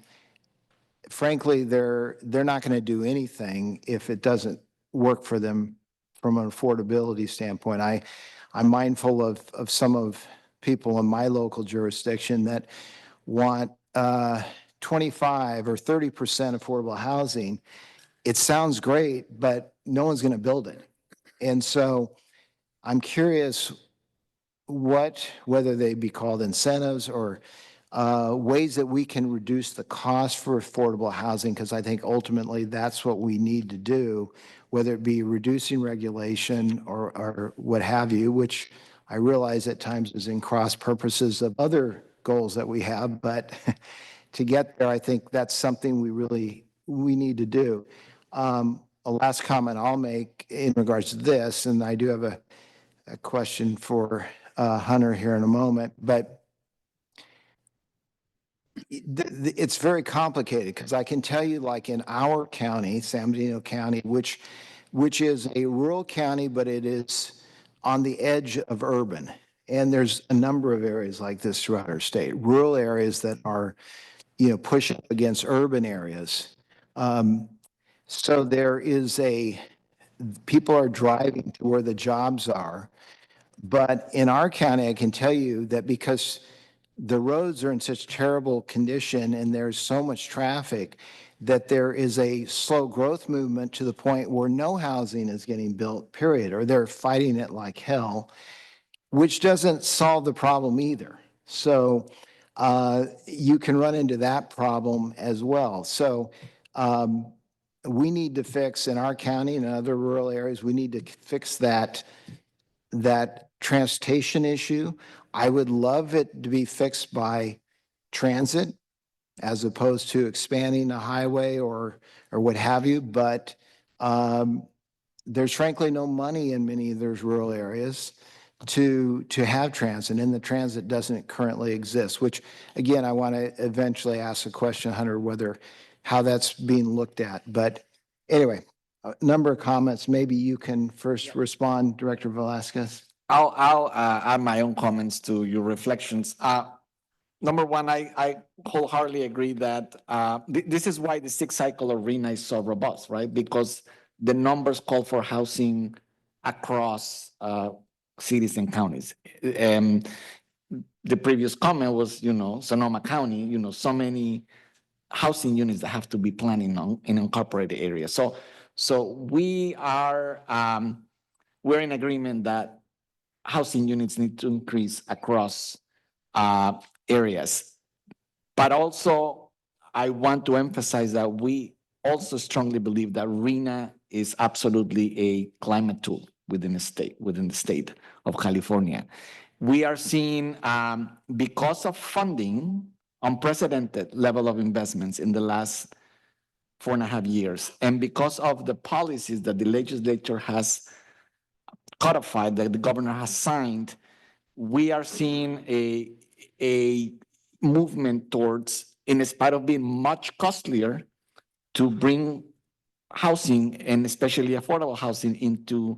Speaker 12: frankly, they're not going to do anything if it doesn't work for them from an affordability standpoint. I'm mindful of some of people in my local jurisdiction that want 25 or 30% affordable housing. It sounds great, but no one's going to build it. And so I'm curious whether they be called incentives or ways that we can reduce the cost for affordable housing, because I think ultimately that's what we need to do, whether it be reducing regulation or what have you, which I realize at times is in cross purposes of other goals that we have. But to get there, I think that's something we need to do. A last comment I'll make in regards to this, and I do have a question for Hunter here in a moment, but it's very complicated because I can tell you, like in our county, San Bernardino County, which is a rural county, but it is on the edge of urban. And there's a number of areas like this throughout our state, rural areas that are, push up against urban areas. So there is people are driving to where the jobs are. But in our county, I can tell you that because the roads are in such terrible condition and there's so much traffic, that there is a slow growth movement to the point where no housing is getting built, period, or they're fighting it like hell, which doesn't solve the problem either. So you can run into that problem as well. So we need to fix in our county and other rural areas, we need to fix that transportation issue. I would love it to be fixed by transit as opposed to expanding a highway or what have you. But there's frankly no money in many of those rural areas to have transit, and the transit doesn't currently exist, which again, I want to eventually ask the question, Hunter, how that's being looked at. But anyway, a number of comments. Maybe you can first respond, Director Velasquez.
Speaker 3: I'll add my own comments to your reflections. Number one, I wholeheartedly agree that this is why the sixth cycle of RENA is so robust, right? Because the numbers call for housing across cities and counties. The previous comment was, Sonoma County, so many housing units that have to be planned in incorporated areas. So we are, we're in agreement that housing units need to increase across areas. But also, I want to emphasize that we also strongly believe that RENA is absolutely a climate tool within the state of California. We are seeing, because of funding, unprecedented level of investments in the last 4.5 years, and because of the policies that the legislature has codified, that the governor has signed, we are seeing a movement towards, in spite of being much costlier, to bring housing and especially affordable housing into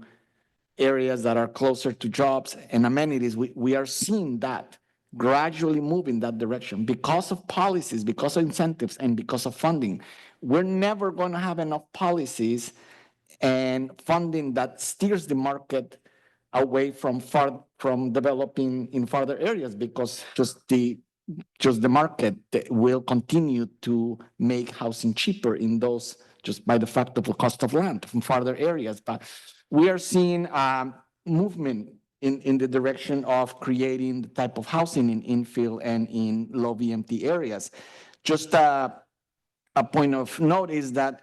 Speaker 3: areas that are closer to jobs and amenities. We are seeing that gradually move in that direction because of policies, because of incentives, and because of funding. We're never going to have enough policies and funding that steers the market away from developing in farther areas, because just the market will continue to make housing cheaper in those, just by the fact of the cost of land from farther areas. But we are seeing movement in the direction of creating the type of housing in infill and in low VMT areas. Just a point of note is that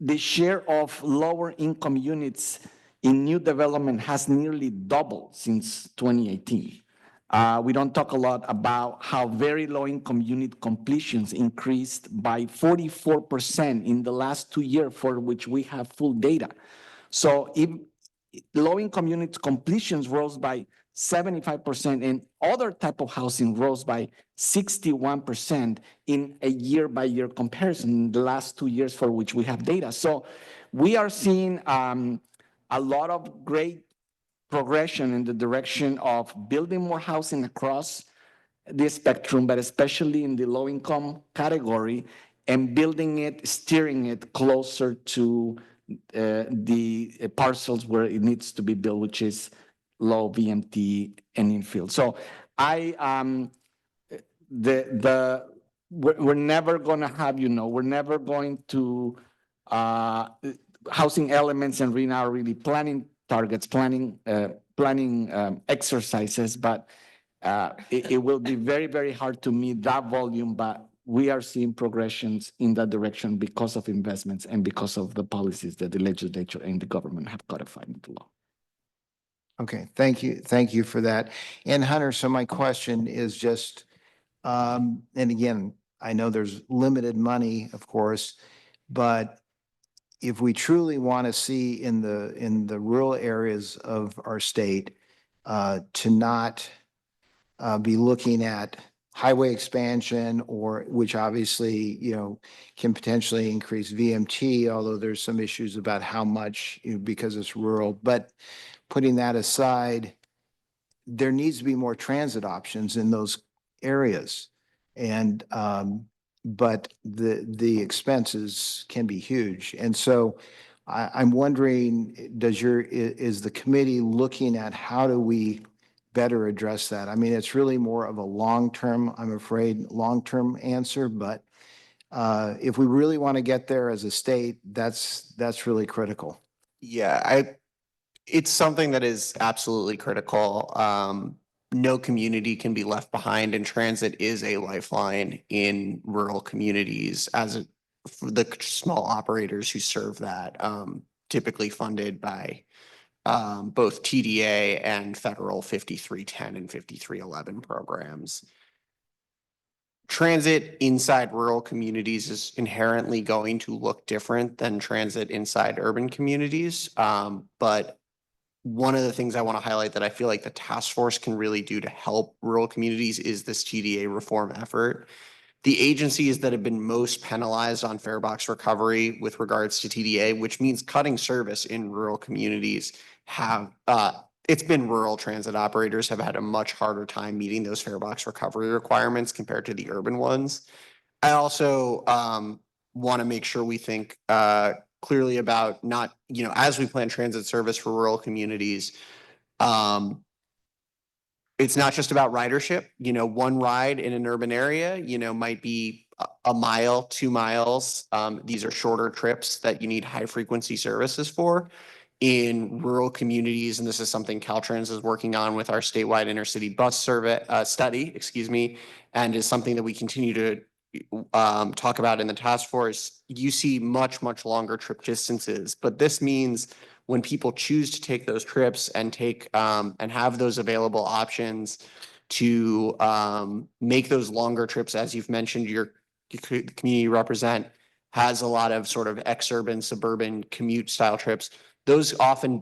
Speaker 3: the share of lower income units in new development has nearly doubled since 2018. We don't talk a lot about how very low income unit completions increased by 44% in the last 2 years, for which we have full data. So if low income units completions rose by 75% and other type of housing rose by 61% in a year-by-year comparison in the last 2 years for which we have data. So we are seeing a lot of great progression in the direction of building more housing across the spectrum, but especially in the low-income category, and building it, steering it closer to the parcels where it needs to be built, which is low VMT and infill. So we're never going to have, we're never going to, housing elements and RENA are really planning targets, planning exercises, but it will be very, very hard to meet that volume, but we are seeing progressions in that direction because of investments and because of the policies that the legislature and the government have codified into law.
Speaker 12: Okay, thank you. Thank you for that. And Hunter, so my question is just, and again, I know there's limited money, of course, but if we truly want to see in the rural areas of our state to not be looking at highway expansion, or which obviously, can potentially increase VMT, although there's some issues about how much, because it's rural. But putting that aside, there needs to be more transit options in those areas. And but the expenses can be huge. And so I'm wondering, is the committee looking at how do we better address that? I mean, it's really more of a long-term, I'm afraid, long-term answer, but if we really want to get there as a state, that's really critical.
Speaker 17: Yeah, it's something that is absolutely critical. No community can be left behind, and transit is a lifeline in rural communities for the small operators who serve that, typically funded by both TDA and federal 5310 and 5311 programs. Transit inside rural communities is inherently going to look different than transit inside urban communities. But one of the things I want to highlight that I feel like the task force can really do to help rural communities is this TDA reform effort. The agencies that have been most penalized on fare box recovery with regards to TDA, which means cutting service in rural communities, it's been rural transit operators have had a much harder time meeting those fare box recovery requirements compared to the urban ones. I also want to make sure we think clearly about not, as we plan transit service for rural communities, it's not just about ridership. One ride in an urban area, might be a mile, 2 miles. These are shorter trips that you need high frequency services for. In rural communities, and this is something Caltrans is working on with our statewide intercity bus study, and is something that we continue to talk about in the task force. You see much, much longer trip distances, but this means when people choose to take those trips and and have those available options to make those longer trips, as you've mentioned, your community represent has a lot of sort of exurban, suburban commute style trips. Those often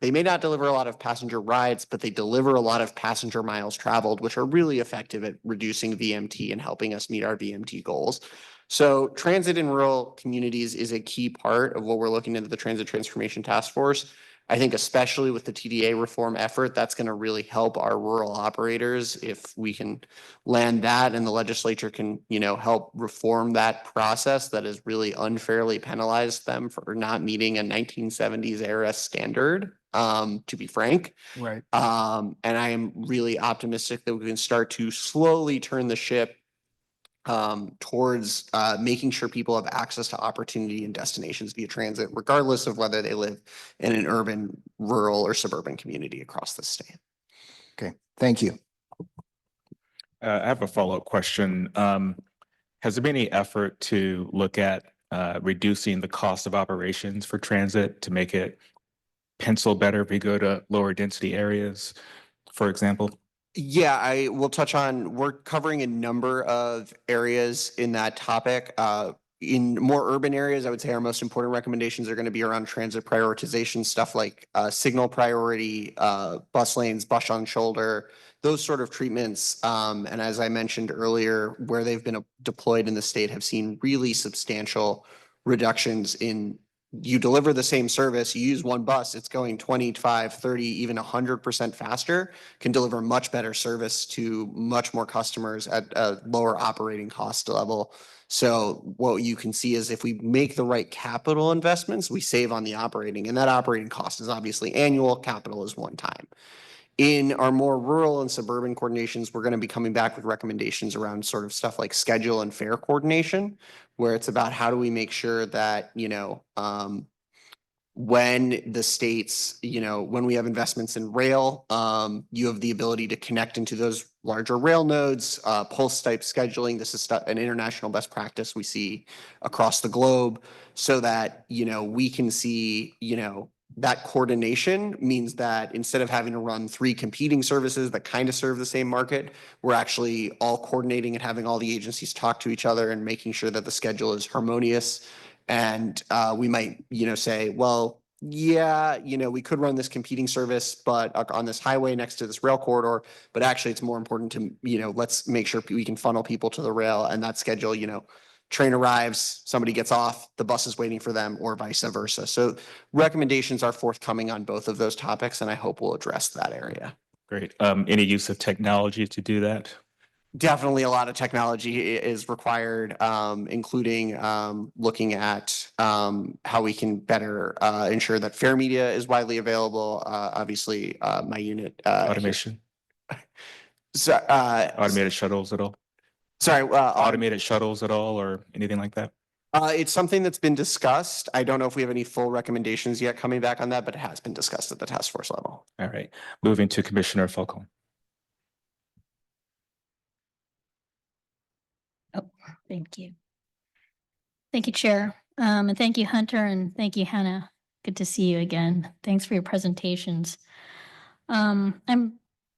Speaker 17: they may not deliver a lot of passenger rides, but they deliver a lot of passenger miles traveled, which are really effective at reducing VMT and helping us meet our VMT goals. So transit in rural communities is a key part of what we're looking into the Transit Transformation Task Force. I think especially with the TDA reform effort, that's going to really help our rural operators if we can land that and the legislature can, help reform that process that has really unfairly penalized them for not meeting a 1970s era standard, to be frank.
Speaker 11: Right.
Speaker 17: And I am really optimistic that we can start to slowly turn the ship towards making sure people have access to opportunity and destinations via transit, regardless of whether they live in an urban, rural, or suburban community across the state.
Speaker 12: Okay, thank you.
Speaker 1: I have a follow-up question. Has there been any effort to look at reducing the cost of operations for transit to make it pencil better if we go to lower density areas, for example?
Speaker 17: Yeah, I will touch on, we're covering a number of areas in that topic. In more urban areas, I would say our most important recommendations are going to be around transit prioritization, stuff like signal priority, bus lanes, bus on shoulder, those sort of treatments. And as I mentioned earlier, where they've been deployed in the state have seen really substantial reductions in, you deliver the same service, you use one bus, it's going 25, 30, even 100% faster, can deliver much better service to much more customers at a lower operating cost level. So what you can see is if we make the right capital investments, we save on the operating, and that operating cost is obviously annual, capital is one time. In our more rural and suburban coordinations, we're going to be coming back with recommendations around sort of stuff like schedule and fare coordination, where it's about how do we make sure that, when the states, when we have investments in rail, you have the ability to connect into those larger rail nodes, pulse type scheduling. This is an international best practice we see across the globe so that, we can see, that coordination means that instead of having to run 3 competing services that kind of serve the same market, we're actually all coordinating and having all the agencies talk to each other and making sure that the schedule is harmonious. And we might, say, well, yeah, we could run this competing service, but on this highway next to this rail corridor, but actually it's more important to, let's make sure we can funnel people to the rail and that schedule, train arrives, somebody gets off, the bus is waiting for them, or vice versa. So recommendations are forthcoming on both of those topics, and I hope we'll address that area.
Speaker 1: Great. Any use of technology to do that?
Speaker 17: Definitely a lot of technology is required, including looking at how we can better ensure that fare media is widely available. Obviously, my unit.
Speaker 1: Automation.
Speaker 17: So,
Speaker 1: automated shuttles at all?
Speaker 17: Sorry.
Speaker 1: Automated shuttles at all or anything like that?
Speaker 17: It's something that's been discussed. I don't know if we have any full recommendations yet coming back on that, but it has been discussed at the task force level.
Speaker 1: All right. Moving to Commissioner Falcone.
Speaker 10: Oh, thank you. Thank you, Chair. And thank you, Hunter, and thank you, Hannah. Good to see you again. Thanks for your presentations. I'm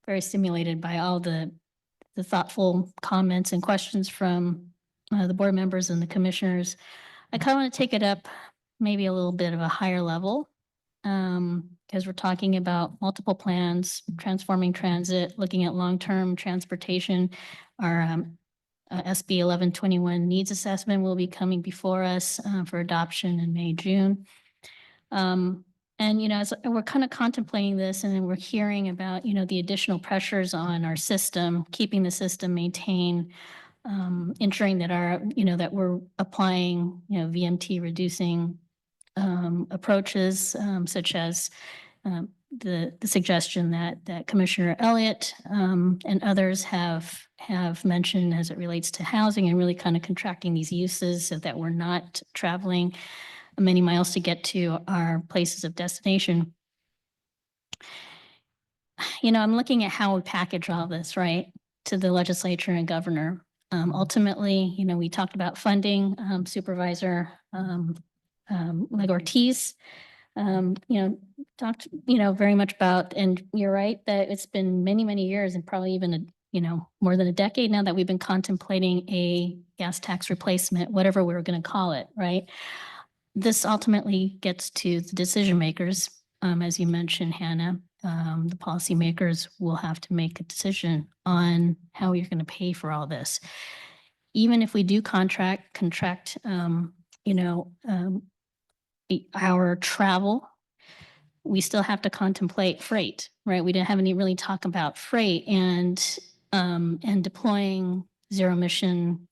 Speaker 10: very stimulated by all the thoughtful comments and questions from the board members and the commissioners. I kind of want to take it up maybe a little bit of a higher level because we're talking about multiple plans, transforming transit, looking at long-term transportation. Our SB 1121 needs assessment will be coming before us for adoption in May, June. And, as we're kind of contemplating this and then we're hearing about, the additional pressures on our system, keeping the system maintained, ensuring that that we're applying, VMT reducing approaches such as the suggestion that Commissioner Elliott and others have mentioned as it relates to housing and really kind of contracting these uses so that we're not traveling many miles to get to our places of destination. I'm looking at how we package all this, right, to the legislature and governor. Ultimately, we talked about funding, Supervisor Ortiz, talked, very much about, and you're right, that it's been many, many years and probably even, more than a decade now that we've been contemplating a gas tax replacement, whatever we were going to call it, right? This ultimately gets to the decision makers, as you mentioned, Hannah. The policymakers will have to make a decision on how you're going to pay for all this. Even if we do contract, our travel, we still have to contemplate freight, right? We didn't have any really talk about freight and deploying zero emission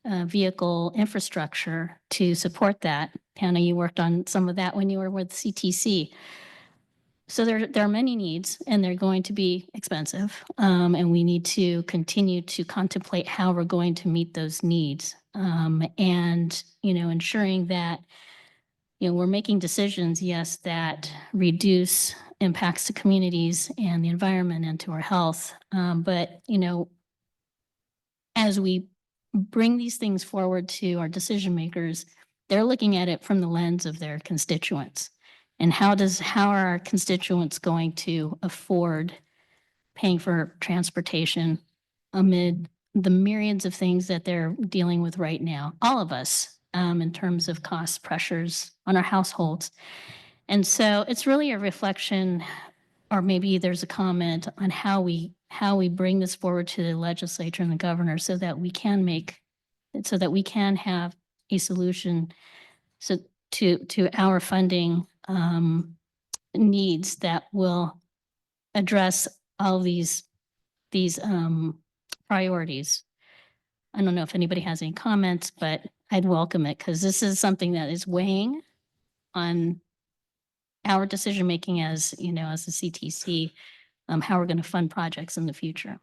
Speaker 10: vehicle infrastructure to support that. Hannah, you worked on some of that when you were with CTC. So there are many needs, and they're going to be expensive, and we need to continue to contemplate how we're going to meet those needs, and ensuring that we're making decisions, yes, that reduce impacts to communities and the environment and to our health, but as we bring these things forward to our decision makers, they're looking at it from the lens of their constituents. And how are our constituents going to afford paying for transportation amid the myriads of things that they're dealing with right now, all of us, in terms of cost pressures on our households. And so it's really a reflection, or maybe there's a comment on how we bring this forward to the legislature and the governor so that we can have a solution to our funding needs that will address all of these priorities. I don't know if anybody has any comments, but I'd welcome it because this is something that is weighing on our decision making as a CTC, how we're going to fund projects in the future.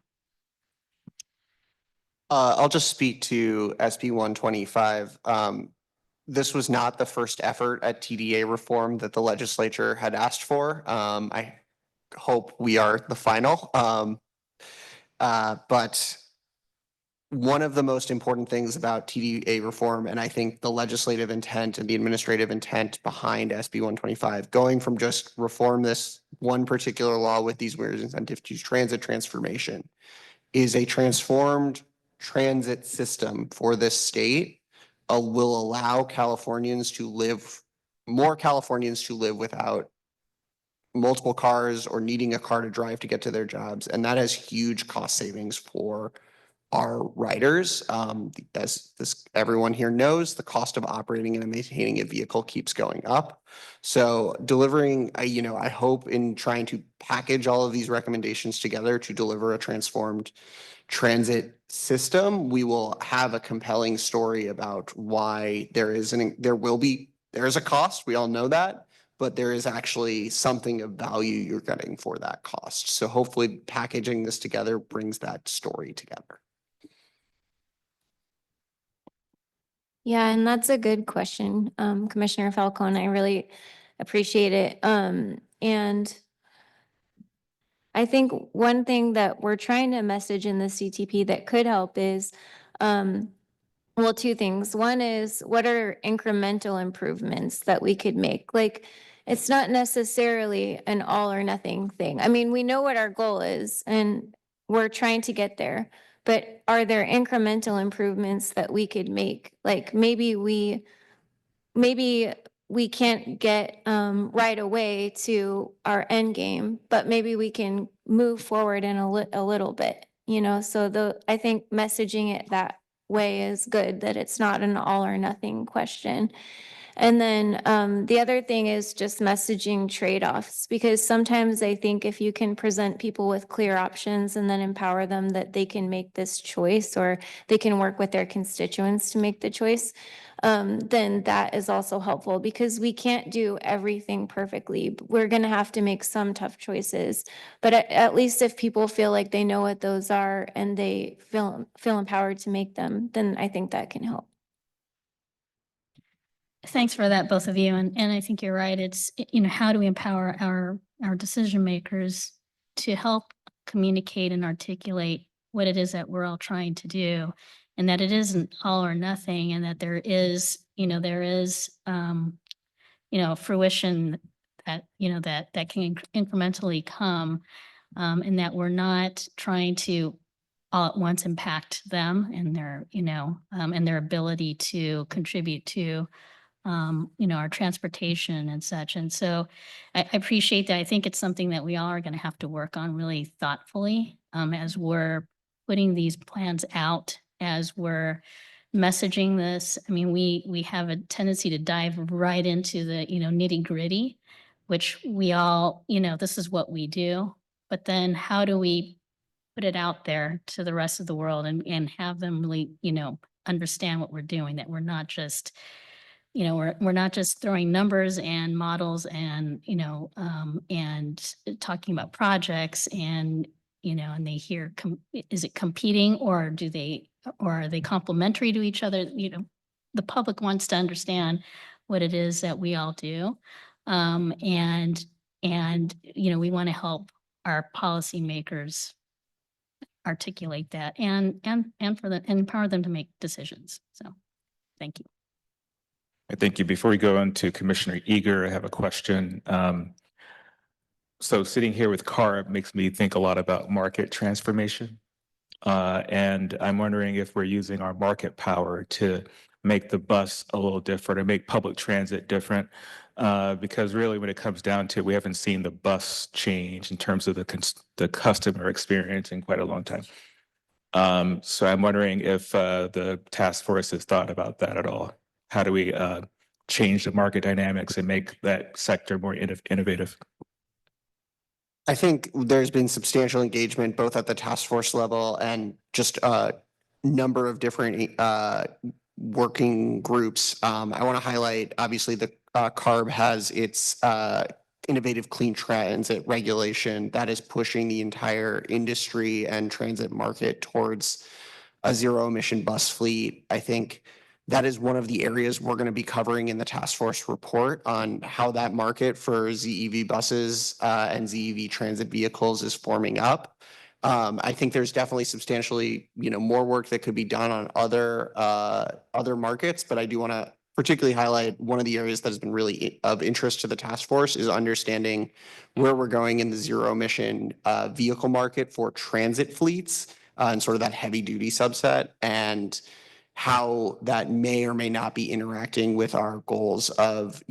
Speaker 17: I'll just speak to SB 125. This was not the first effort at TDA reform that the legislature had asked for. I hope we are the final. But one of the most important things about TDA reform, and I think the legislative intent and the administrative intent behind SB 125, going from just reform this one particular law with these weird incentives to transit transformation, is a transformed transit system for this state will allow more Californians to live without multiple cars or needing a car to drive to get to their jobs. And that has huge cost savings for our riders. As everyone here knows, the cost of operating and maintaining a vehicle keeps going up. So delivering, I hope in trying to package all of these recommendations together to deliver a transformed transit system, we will have a compelling story about why there is a cost. We all know that, but there is actually something of value you're getting for that cost. So hopefully packaging this together brings that story together.
Speaker 16: Yeah, and that's a good question, Commissioner Falcone. I really appreciate it. And I think one thing that we're trying to message in the CTP that could help is, well, two things. One is, what are incremental improvements that we could make? Like, it's not necessarily an all or nothing thing. I mean, we know what our goal is and we're trying to get there, but are there incremental improvements that we could make? Like maybe we can't get right away to our end game, but maybe we can move forward in a little bit, so I think messaging it that way is good, that it's not an all or nothing question. And then the other thing is just messaging trade-offs, because sometimes I think if you can present people with clear options and then empower them that they can make this choice, or they can work with their constituents to make the choice, then that is also helpful, because we can't do everything perfectly. We're going to have to make some tough choices, but at least if people feel like they know what those are and they feel empowered to make them, then I think that can help.
Speaker 10: Thanks for that, both of you. And I think you're right. It's, how do we empower our decision makers to help communicate and articulate what it is that we're all trying to do, and that it isn't all or nothing, and that there is fruition that can incrementally come, and that we're not trying to all at once impact them and their ability to contribute to our transportation and such. And so I appreciate that. I think it's something that we all are going to have to work on really thoughtfully as we're putting these plans out, as we're messaging this. I mean, we have a tendency to dive right into the, nitty gritty, which we all, this is what we do, but then how do we put it out there to the rest of the world and have them really, understand what we're doing, that we're not just, we're not just throwing numbers and models and, and talking about projects and, and they hear, is it competing or are they complementary to each other? The public wants to understand what it is that we all do. And we want to help our policymakers articulate that and for them, empower them to make decisions. So, thank you.
Speaker 1: Thank you. Before we go on to Commissioner Eager, I have a question. So sitting here with CARB makes me think a lot about market transformation. And I'm wondering if we're using our market power to make the bus a little different or make public transit different. Because really when it comes down to it, we haven't seen the bus change in terms of the customer experience in quite a long time. So I'm wondering if the task force has thought about that at all. How do we change the market dynamics and make that sector more innovative?
Speaker 17: I think there's been substantial engagement both at the task force level and just a number of different working groups. I want to highlight, obviously, the CARB has its innovative clean transit regulation that is pushing the entire industry and transit market towards a zero emission bus fleet. I think that is one of the areas we're going to be covering in the task force report on how that market for ZEV buses and ZEV transit vehicles is forming up. I think there's definitely substantially, more work that could be done on other markets, but I do want to particularly highlight one of the areas that has been really of interest to the task force is understanding where we're going in the zero emission vehicle market for transit fleets and sort of that heavy duty subset, and how that may or may not be interacting with our goals of,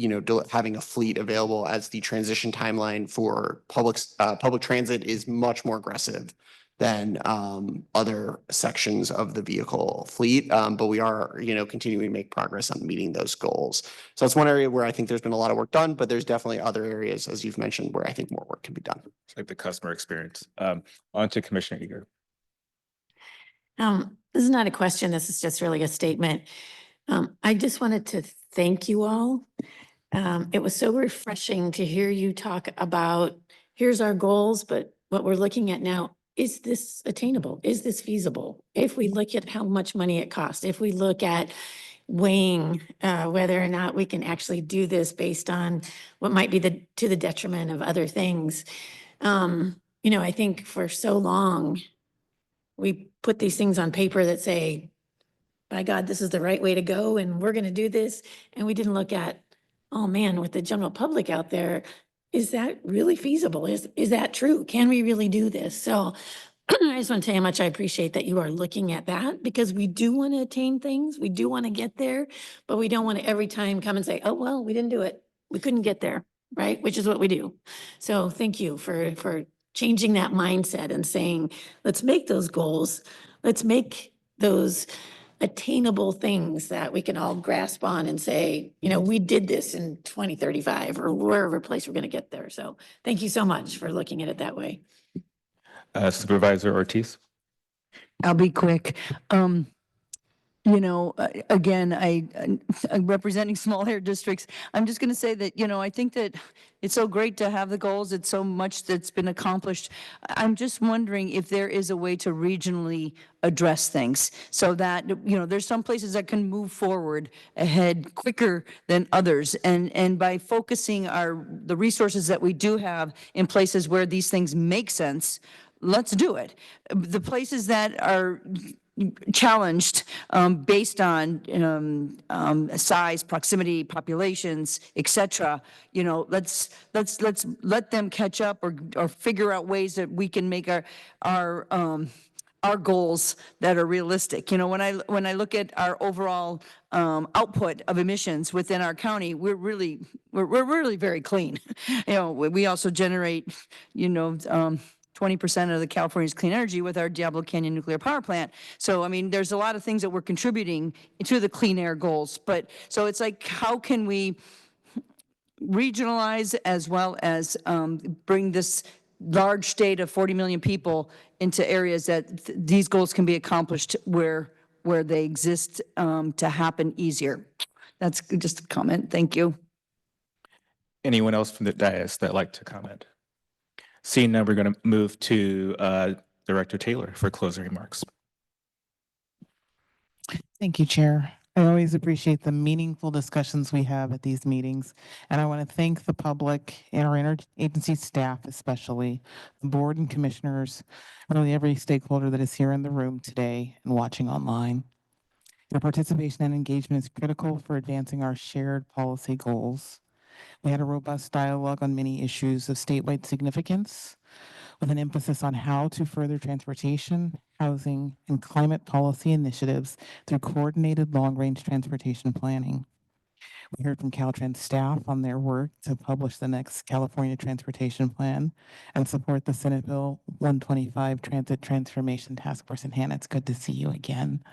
Speaker 17: having a fleet available, as the transition timeline for public transit is much more aggressive than other sections of the vehicle fleet. But we are, continuing to make progress on meeting those goals. So that's one area where I think there's been a lot of work done, but there's definitely other areas, as you've mentioned, where I think more work can be done.
Speaker 1: It's like the customer experience. On to Commissioner Eager.
Speaker 6: This is not a question. This is just really a statement. I just wanted to thank you all. It was so refreshing to hear you talk about, here's our goals, but what we're looking at now, is this attainable? Is this feasible? If we look at how much money it costs, if we look at weighing whether or not we can actually do this based on what might be to the detriment of other things. I think for so long, we put these things on paper that say, by God, this is the right way to go and we're going to do this. And we didn't look at, oh man, with the general public out there, is that really feasible? Is that true? Can we really do this? So I just want to tell you how much I appreciate that you are looking at that, because we do want to attain things. We do want to get there, but we don't want to every time come and say, oh, well, we didn't do it. We couldn't get there, right? Which is what we do. So thank you for changing that mindset and saying, let's make those goals. Let's make those attainable things that we can all grasp on and say, we did this in 2035 or wherever place we're going to get there. So thank you so much for looking at it that way.
Speaker 1: Supervisor Ortiz.
Speaker 9: I'll be quick. Again, I'm representing small air districts. I'm just going to say that, I think that it's so great to have the goals. It's so much that's been accomplished. I'm just wondering if there is a way to regionally address things so that, there's some places that can move forward ahead quicker than others. And by focusing the resources that we do have in places where these things make sense, let's do it. The places that are challenged based on size, proximity, populations, etc. Let's let them catch up or figure out ways that we can make our goals that are realistic. When I look at our overall output of emissions within our county, we're really very clean. We also generate 20% of the California's clean energy with our Diablo Canyon nuclear power plant. So, there's a lot of things that we're contributing to the clean air goals. But so it's like, how can we regionalize as well as bring this large state of 40 million people into areas that these goals can be accomplished where they exist to happen easier. That's just a comment. Thank you.
Speaker 1: Anyone else from the dais that'd like to comment? Seeing none, we're going to move to Director Taylor for closing remarks.
Speaker 8: Thank you, Chair. I always appreciate the meaningful discussions we have at these meetings. And I want to thank the public and our interagency staff, especially the board and commissioners, really every stakeholder that is here in the room today and watching online. Your participation and engagement is critical for advancing our shared policy goals. We had a robust dialogue on many issues of statewide significance, with an emphasis on how to further transportation, housing, and climate policy initiatives through coordinated long-range transportation planning. We heard from Caltrans staff on their work to publish the next California Transportation Plan and support the Senate Bill 125 Transit Transformation Task Force. And Hannah, it's good to see you again.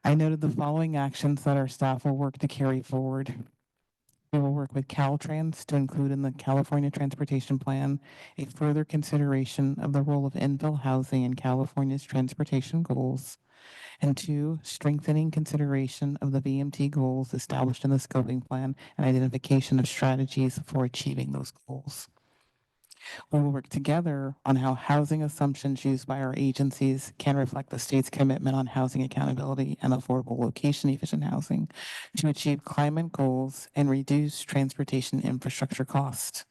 Speaker 8: I noted the following actions that our staff will work to carry forward. We will work with Caltrans to include in the California Transportation Plan a further consideration of the role of infill housing in California's transportation goals. And 2, strengthening consideration of the VMT goals established in the scoping plan and identification of strategies for achieving those goals. We will work together on how housing assumptions used by our agencies can reflect the state's commitment on housing accountability and affordable location-efficient housing to achieve climate goals and reduce transportation infrastructure costs.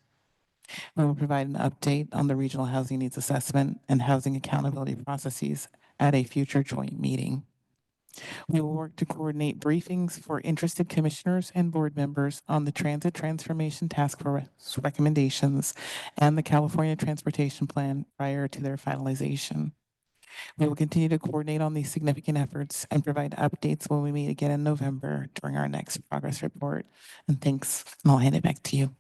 Speaker 8: We will provide an update on the regional housing needs assessment and housing accountability processes at a future joint meeting. We will work to coordinate briefings for interested commissioners and board members on the Transit Transformation Task Force recommendations and the California Transportation Plan prior to their finalization. We will continue to coordinate on these significant efforts and provide updates when we meet again in November during our next progress report. And thanks, and I'll hand it back to you.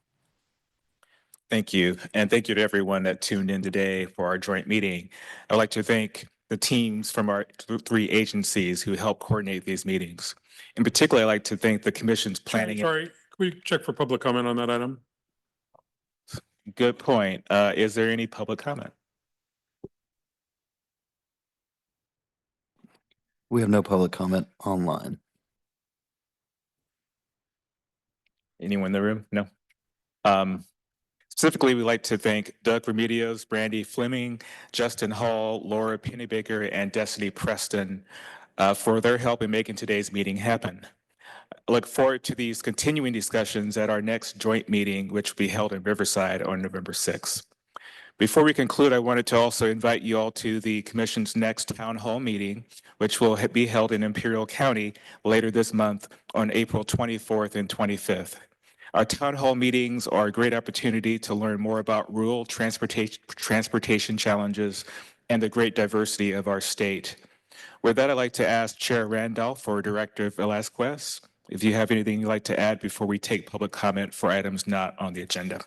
Speaker 1: Thank you. And thank you to everyone that tuned in today for our joint meeting. I'd like to thank the teams from our 3 agencies who help coordinate these meetings. In particular, I'd like to thank the commission's planning.
Speaker 21: Sorry, can we check for public comment on that item?
Speaker 1: Good point. Is there any public comment?
Speaker 7: We have no public comment online.
Speaker 1: Anyone in the room? No. Specifically, we'd like to thank Doug Remedios, Brandy Fleming, Justin Hall, Laura Pennybaker, and Destiny Preston for their help in making today's meeting happen. I look forward to these continuing discussions at our next joint meeting, which will be held in Riverside on November 6th. Before we conclude, I wanted to also invite you all to the Commission's next town hall meeting, which will be held in Imperial County later this month on April 24th and 25th. Our town hall meetings are a great opportunity to learn more about rural transportation challenges and the great diversity of our state. With that, I'd like to ask Chair Randolph or Director Velasquez if you have anything you'd like to add before we take public comment for items not on the agenda.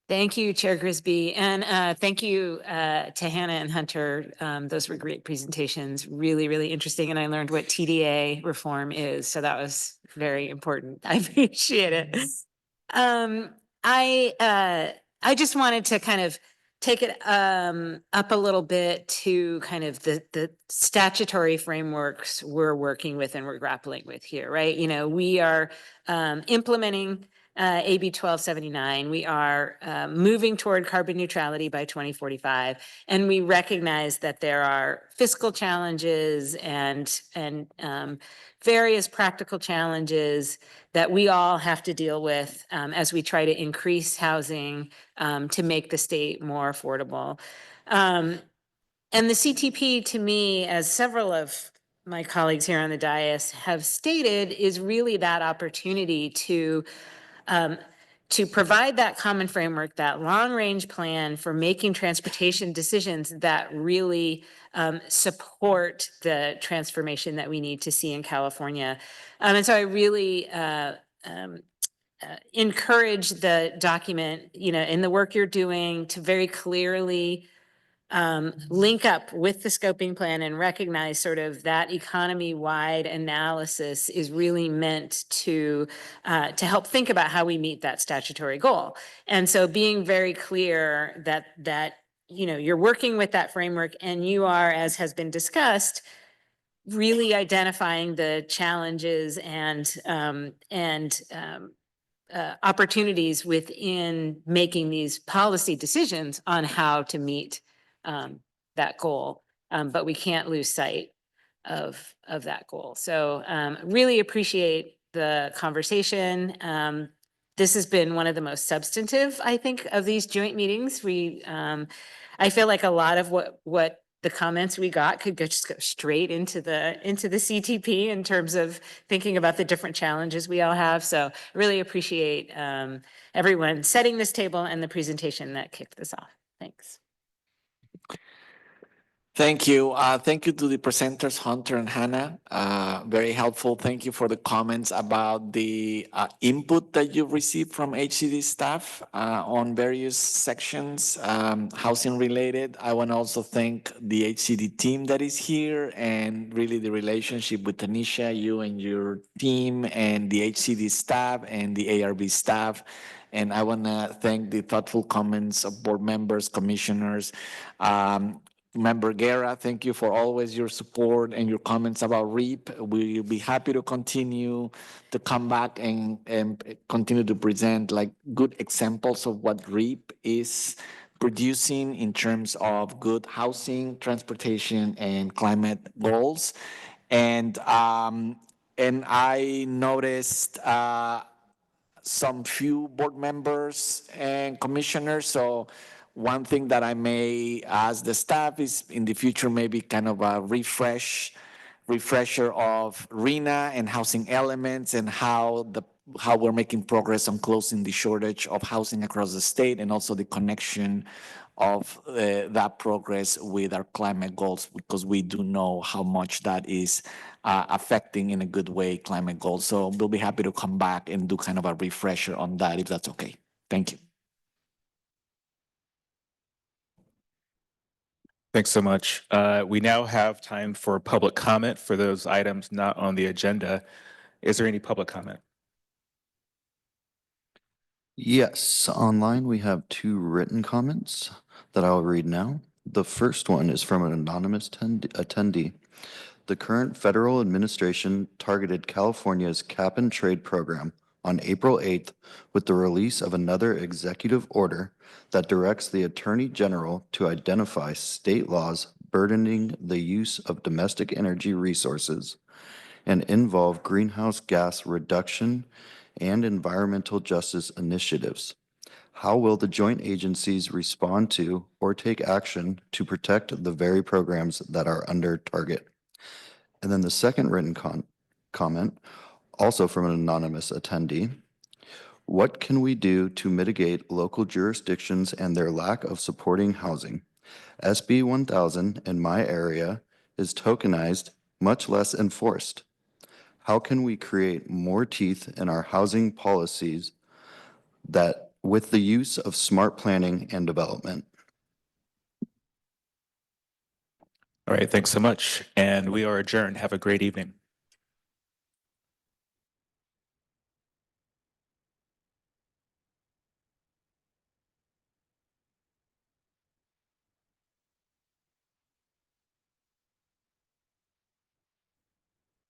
Speaker 2: Thank you, Chair Grisby. And thank you to Hannah and Hunter. Those were great presentations, really, really interesting. And I learned what TDA reform is. So that was very important. I appreciate it. I just wanted to kind of take it up a little bit to kind of the statutory frameworks we're working with and we're grappling with here, right? You know, we are implementing AB 1279. We are moving toward carbon neutrality by 2045, and we recognize that there are fiscal challenges and various practical challenges that we all have to deal with as we try to increase housing to make the state more affordable. And the CTP, to me, as several of my colleagues here on the dais have stated, is really that opportunity to provide that common framework, that long-range plan for making transportation decisions that really support the transformation that we need to see in California. And so I really encourage the document, you know, in the work you're doing to very clearly link up with the scoping plan and recognize sort of that economy-wide analysis is really meant to help think about how we meet that statutory goal. And so being very clear that you know, you're working with that framework and you are, as has been discussed, really identifying the challenges and opportunities within making these policy decisions on how to meet that goal. But we can't lose sight of that goal. So really appreciate the conversation. This has been one of the most substantive, I think, of these joint meetings. I feel like a lot of what the comments we got could just go straight into the CTP in terms of thinking about the different challenges we all have. So really appreciate everyone setting this table and the presentation that kicked this off. Thanks.
Speaker 3: Thank you. Thank you to the presenters, Hunter and Hannah. Very helpful. Thank you for the comments about the input that you've received from HCD staff on various sections, housing related. I want to also thank the HCD team that is here and really the relationship with Tanisha, you and your team, and the HCD staff and the ARB staff. And I want to thank the thoughtful comments of board members, commissioners. Member Guerra, thank you for always your support and your comments about REAP. We'll be happy to continue to come back and continue to present like good examples of what REAP is producing in terms of good housing, transportation, and climate goals. And I noticed some few board members and commissioners. So one thing that I may ask the staff is in the future, maybe kind of a refresher of RENA and housing elements and how we're making progress on closing the shortage of housing across the state, and also the connection of that progress with our climate goals, because we do know how much that is affecting in a good way climate goals. So we'll be happy to come back and do kind of a refresher on that, if that's okay. Thank you.
Speaker 1: Thanks so much. We now have time for public comment for those items not on the agenda. Is there any public comment?
Speaker 7: Yes, online we have 2 written comments that I'll read now. The first one is from an anonymous attendee. The current federal administration targeted California's cap and trade program on April 8th with the release of another executive order that directs the Attorney General to identify state laws burdening the use of domestic energy resources and involve greenhouse gas reduction and environmental justice initiatives. How will the joint agencies respond to or take action to protect the very programs that are under target? And then the second written comment, also from an anonymous attendee. What can we do to mitigate local jurisdictions and their lack of supporting housing? SB 1000 in my area is tokenized, much less enforced. How can we create more teeth in our housing policies that with the use of smart planning and development?
Speaker 1: All right, thanks so much. And we are adjourned. Have a great evening.